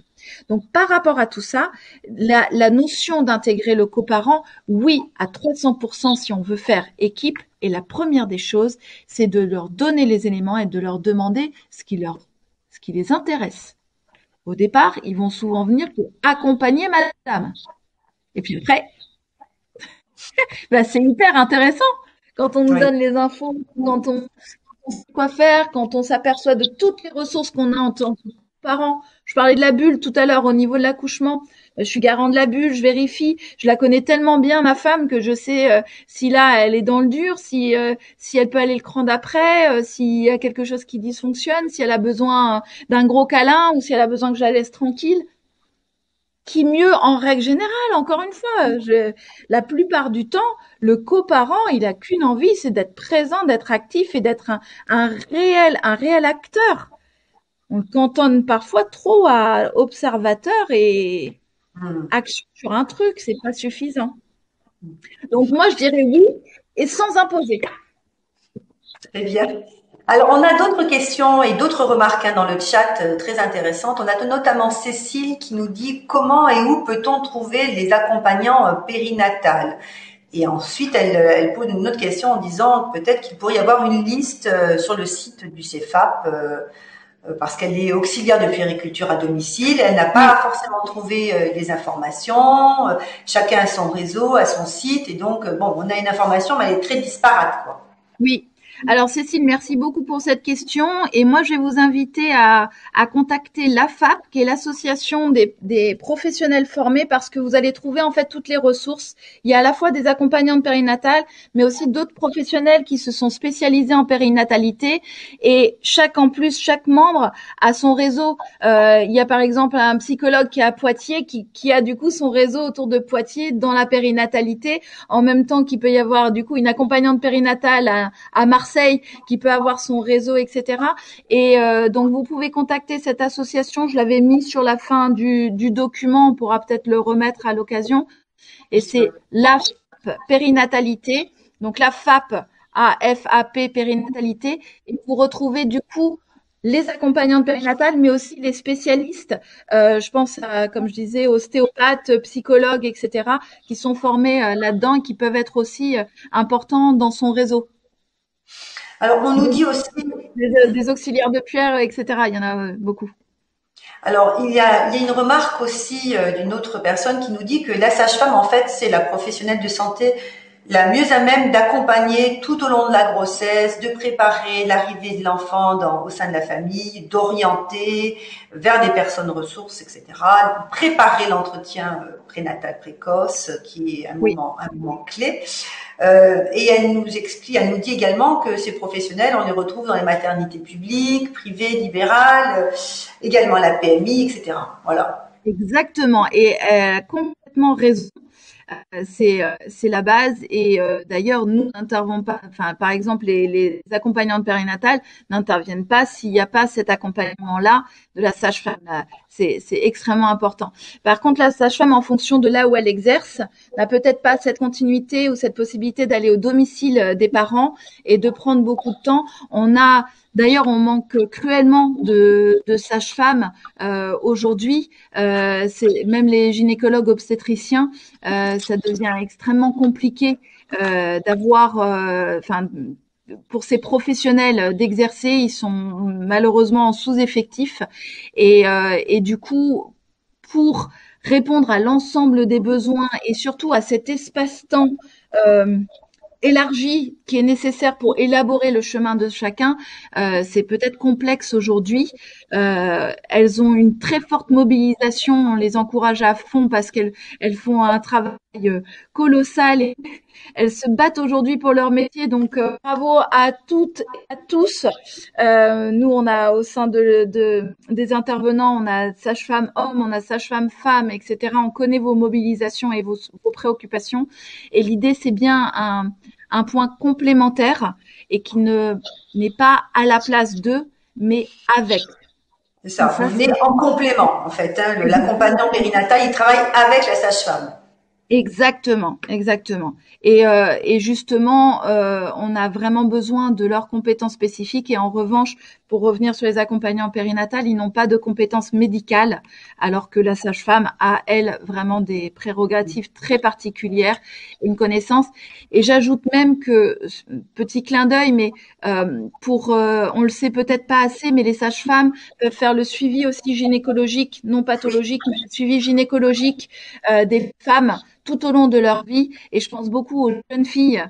Donc, par rapport à tout ça, la notion d'intégrer le coparent, oui, à 300% si on veut faire équipe. Et la première des choses, c'est de leur donner les éléments et de leur demander ce qui les intéresse. Au départ, ils vont souvent venir pour accompagner madame. Et puis après, bah, c'est hyper intéressant quand on nous Oui. donne les infos, quand on sait quoi faire, quand on s'aperçoit de toutes les ressources qu'on a en tant que parents. Je parlais de la bulle tout à l'heure au niveau de l'accouchement. Je suis garant de la bulle, je vérifie. Je la connais tellement bien, ma femme, que je sais si là, elle est dans le dur, si elle peut aller le cran d'après, s'il y a quelque chose qui dysfonctionne, si elle a besoin d'un gros câlin ou si elle a besoin que je la laisse tranquille. Qui mieux en règle générale, encore une fois, la plupart du temps, le coparent, il a qu'une envie, c'est d'être présent, d'être actif et d'être un réel acteur. On le cantonne parfois trop à observateur et Hmm. action sur un truc, c'est pas suffisant. Donc moi, je dirais oui et sans imposer. Très bien. Alors, on a d'autres questions et d'autres remarques dans le chat très intéressantes. On a notamment Cécile qui nous dit comment et où peut-on trouver les accompagnants périnatales. Et ensuite, elle pose une autre question en disant peut-être qu'il pourrait y avoir une liste sur le site du CEFAP parce qu'elle est auxiliaire de puériculture à domicile. Elle n'a pas Oui, forcément trouvé les informations. Chacun a son réseau, a son site. Et donc, bon, on a une information, mais elle est très disparate, quoi. oui. Alors Cécile, merci beaucoup pour cette question. Et moi, je vais vous inviter à contacter l'AFAP, qui est l'association des professionnels formés, parce que vous allez trouver en fait toutes les ressources. Il y a à la fois des accompagnantes périnatales, mais aussi d'autres professionnels qui se sont spécialisés en périnatalité. Et chaque membre a son réseau. Il y a par exemple un psychologue qui est à Poitiers, qui a du coup son réseau autour de Poitiers dans la périnatalité, en même temps qu'il peut y avoir du coup une accompagnante périnatale à Marseille qui peut avoir son réseau, etc. Et donc vous pouvez contacter cette association. Je l'avais mis sur la fin du document. On pourra peut-être le remettre à l'occasion. Et c'est la périnatalité. Donc la FAP, AFAP périnatalité. Et vous retrouvez du coup les accompagnantes périnatales, mais aussi les spécialistes. Je pense à, comme je disais, ostéopathes, psychologues, etc., qui sont formés là-dedans et qui peuvent être aussi importants dans son réseau. Alors, on nous dit aussi, Des auxiliaires de pierre, etc. Il y en a beaucoup. alors il y a une remarque aussi d'une autre personne qui nous dit que la sage-femme, en fait, c'est la professionnelle de santé la mieux à même d'accompagner tout au long de la grossesse, de préparer l'arrivée de l'enfant au sein de la famille, d'orienter vers des personnes ressources, etc. Préparer l'entretien prénatal précoce, qui est Oui, un moment clé. Et elle nous dit également que ces professionnels, on les retrouve dans les maternités publiques, privées, libérales, également la PMI, etc. Voilà. exactement. Et complètement raison. C'est la base et d'ailleurs nous n'intervenons pas, enfin par exemple les accompagnantes périnatales n'interviennent pas s'il n'y a pas cet accompagnement là de la sage-femme. C'est extrêmement important. Par contre la sage-femme en fonction de là où elle exerce n'a peut-être pas cette continuité ou cette possibilité d'aller au domicile des parents et de prendre beaucoup de temps. D'ailleurs on manque cruellement de sages-femmes aujourd'hui. C'est même les gynécologues obstétriciens, ça devient extrêmement compliqué d'avoir, enfin, pour ces professionnels d'exercer, ils sont malheureusement en sous-effectif et du coup, pour répondre à l'ensemble des besoins et surtout à cet espace-temps euh, élargi qui est nécessaire pour élaborer le chemin de chacun, c'est peut-être complexe aujourd'hui. Elles ont une très forte mobilisation, on les encourage à fond parce qu'elles font un travail colossal et elles se battent aujourd'hui pour leur métier. Donc bravo à toutes et à tous. Nous, on a au sein des intervenants, on a sage-femme homme, on a sage-femme femme, etc. On connaît vos mobilisations et vos préoccupations. Et l'idée, c'est bien un point complémentaire et qui n'est pas à la place d'eux, mais avec. C'est Et ça. ça, On c'est est en complément, en fait. L'accompagnant périnatal, il travaille avec la sage-femme. exactement, exactement. Et justement, on a vraiment besoin de leurs compétences spécifiques. Et en revanche, pour revenir sur les accompagnants périnatales, ils n'ont pas de compétences médicales, alors que la sage-femme a, elle, vraiment des prérogatives très particulières, une connaissance. Et j'ajoute même que, petit clin d'œil, mais on le sait peut-être pas assez, mais les sages-femmes peuvent faire le suivi aussi gynécologique, non pathologique, mais le suivi gynécologique des femmes tout au long de leur vie. Et je pense beaucoup aux jeunes filles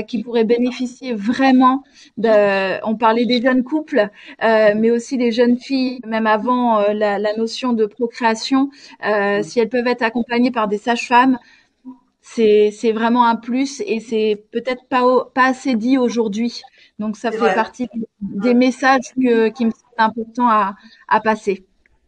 qui pourraient bénéficier vraiment on parlait des jeunes couples, mais aussi les jeunes filles, même avant la notion de procréation, si elles peuvent être accompagnées par des sages-femmes, c'est vraiment un plus et c'est peut-être pas assez dit aujourd'hui. Donc ça fait partie des messages qui me semblent importants à passer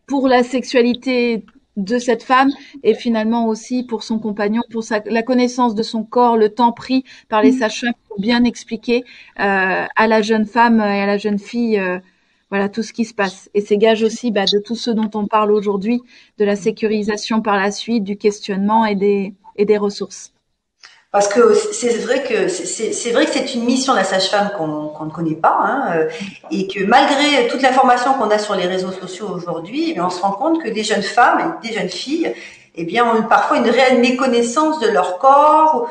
pour la sexualité de cette femme et finalement aussi pour son compagnon, pour la connaissance de son corps, le temps pris par les sages-femmes pour bien expliquer à la jeune femme et à la jeune fille voilà tout ce qui se passe. Et c'est gage aussi de tout ce dont on parle aujourd'hui, de la sécurisation par la suite, du questionnement et des ressources. Parce que c'est vrai que c'est une mission de la sage-femme qu'on ne connaît pas, hein, et que malgré toute l'information qu'on a sur les réseaux sociaux aujourd'hui, on se rend compte que des jeunes femmes et des jeunes filles, eh bien, ont parfois une réelle méconnaissance de leur corps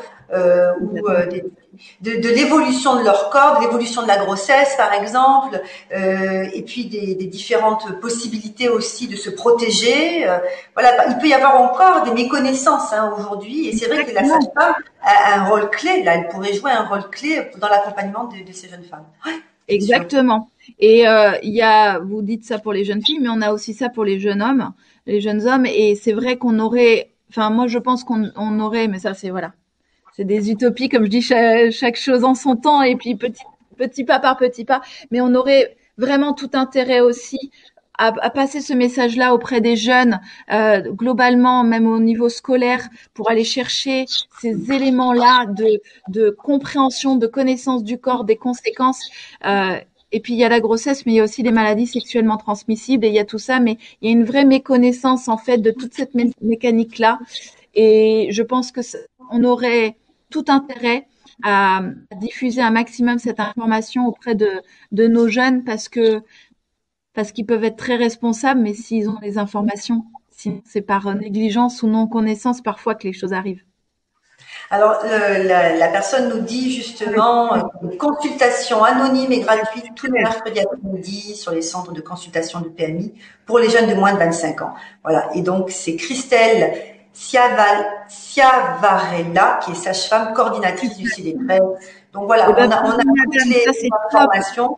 de l'évolution de leur corps, de l'évolution de la grossesse, par exemple, et puis des différentes possibilités aussi de se protéger. Voilà, il peut y avoir encore des méconnaissances aujourd'hui, et c'est vrai que la sage-femme a un rôle clé. Là, elle pourrait jouer un rôle clé dans l'accompagnement de ces jeunes femmes. Ouais, exactement. Et vous dites ça pour les jeunes filles, mais on a aussi ça pour les jeunes hommes, les jeunes hommes. Et c'est vrai qu'on aurait, enfin moi je pense qu'on aurait, mais ça c'est voilà. C'est des utopies, comme je dis, chaque chose en son temps et puis petit pas par petit pas. Mais on aurait vraiment tout intérêt aussi à passer ce message-là auprès des jeunes, globalement, même au niveau scolaire, pour aller chercher ces éléments-là de compréhension, de connaissance du corps, des conséquences. Et puis il y a la grossesse, mais il y a aussi les maladies sexuellement transmissibles et il y a tout ça, mais il y a une vraie méconnaissance en fait de toute cette mécanique-là. Et je pense que on aurait tout intérêt à diffuser un maximum cette information auprès de nos jeunes parce qu'ils peuvent être très responsables, mais s'ils ont les informations, sinon c'est par négligence ou non connaissance parfois que les choses arrivent. Alors, la personne nous dit justement une consultation anonyme et gratuite tous les mercredis après-midi sur les centres de consultation du PMI pour les jeunes de moins de 25 ans. Voilà. Et donc, c'est Christelle Ciavarella, qui est sage-femme coordinatrice du CDPRES. Donc voilà, on a toutes les informations.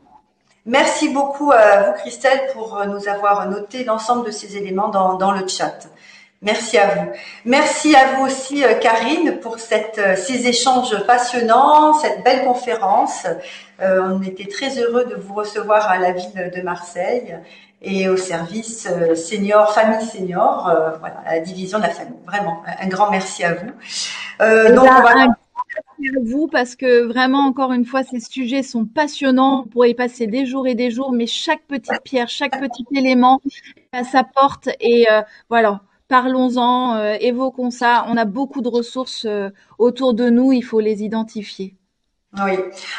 Merci beaucoup à vous, Christelle, pour nous avoir noté l'ensemble de ces éléments dans le chat. Merci à vous. Merci à vous aussi, Karine, pour ces échanges passionnants, cette belle conférence. On était très heureux de vous recevoir à la ville de Marseille et au service senior, famille senior, voilà, à la division de la famille. Vraiment, un grand merci à vous. Donc, on va... Merci à vous parce que vraiment, encore une fois, ces sujets sont passionnants. On pourrait y passer des jours et des jours, mais chaque petite pierre, chaque petit élément a sa porte et voilà. Parlons-en, évoquons ça. On a beaucoup de ressources autour de nous, il faut les identifier. Oui.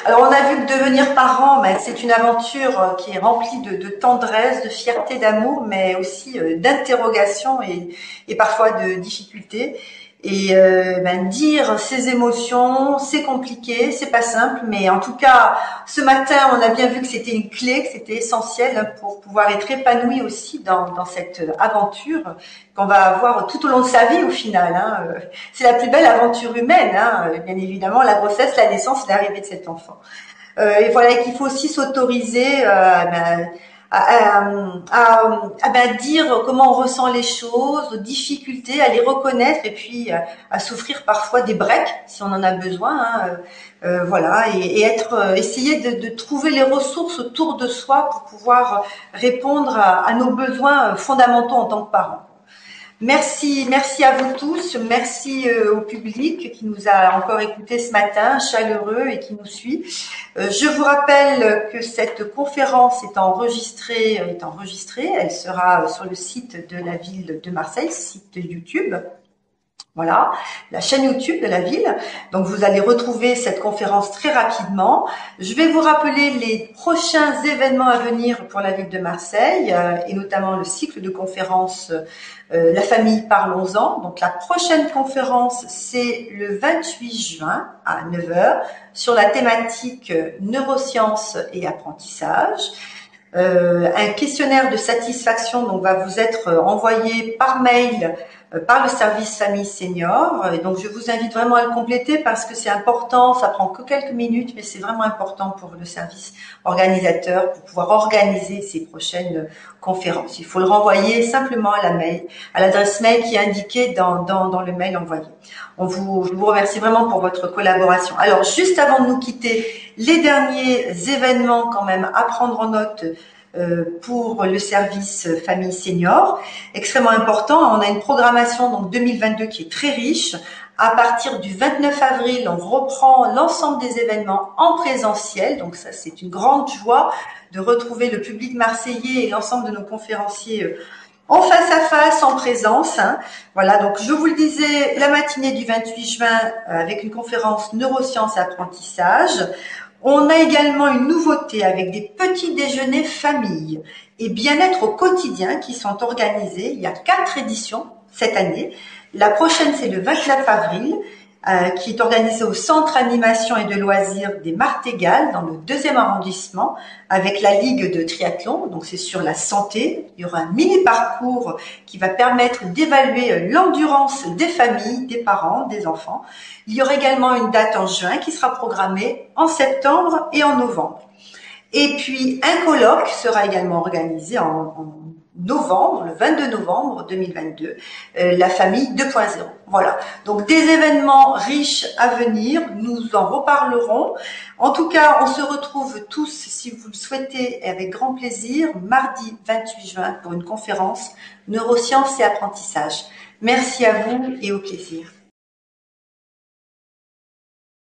Alors, on a vu que devenir parent, c'est une aventure qui est remplie de tendresse, de fierté, d'amour, mais aussi d'interrogation et parfois de difficultés. Et dire ses émotions, c'est compliqué, c'est pas simple, mais en tout cas, ce matin, on a bien vu que c'était une clé, que c'était essentiel pour pouvoir être épanoui aussi dans cette aventure qu'on va avoir tout au long de sa vie au final. Hein. C'est la plus belle aventure humaine, hein, bien évidemment, la grossesse, la naissance, l'arrivée de cet enfant. Et voilà, qu'il faut aussi s'autoriser à dire comment on ressent les choses, aux difficultés, à les reconnaître et puis à souffrir parfois des breaks si on en a besoin. Hein, voilà, et essayer de trouver les ressources autour de soi pour pouvoir répondre à nos besoins fondamentaux en tant que parents. Merci à vous tous, merci au public qui nous a encore écoutés ce matin, chaleureux et qui nous suit. Je vous rappelle que cette conférence est enregistrée, elle sera sur le site de la ville de Marseille, site YouTube. Voilà, la chaîne YouTube de la ville. Donc, vous allez retrouver cette conférence très rapidement. Je vais vous rappeler les prochains événements à venir pour la ville de Marseille et notamment le cycle de conférences La famille, parlons-en. Donc, la prochaine conférence, c'est le 28 juin à 9 heures sur la thématique neurosciences et apprentissage. Un questionnaire de satisfaction donc va vous être envoyé par mail par le service famille senior. Et donc, je vous invite vraiment à le compléter parce que c'est important. Ça prend que quelques minutes, mais c'est vraiment important pour le service organisateur pour pouvoir organiser ces prochaines conférences. Il faut le renvoyer simplement à à l'adresse mail qui est indiquée dans le mail envoyé. Je vous remercie vraiment pour votre collaboration. Alors, juste avant de nous quitter, les derniers événements quand même à prendre en note pour le service famille senior, extrêmement important. On a une programmation donc 2022 qui est très riche. À partir du 29 avril, on reprend l'ensemble des événements en présentiel. Donc ça, c'est une grande joie de retrouver le public marseillais et l'ensemble de nos conférenciers en face à face, en présence. Voilà, donc je vous le disais, la matinée du 28 juin avec une conférence neurosciences et apprentissage. On a également une nouveauté avec des petits déjeuners famille et bien-être au quotidien qui sont organisés. Il y a 4 éditions cette année. La prochaine, c'est le 29 avril, qui est organisée au Centre Animation et de Loisirs des Martégal, dans le 2e arrondissement, avec la Ligue de triathlon. Donc, c'est sur la santé. Il y aura un mini-parcours qui va permettre d'évaluer l'endurance des familles, des parents, des enfants. Il y aura également une date en juin qui sera programmée en septembre et en novembre. Et puis, un colloque sera également organisé en novembre, le 22 novembre 2022, la famille 2.0. Voilà. Donc, des événements riches à venir. Nous en reparlerons. En tout cas, on se retrouve tous, si vous le souhaitez, avec grand plaisir, mardi 28 juin pour une conférence neurosciences et apprentissage. Merci à vous et au plaisir.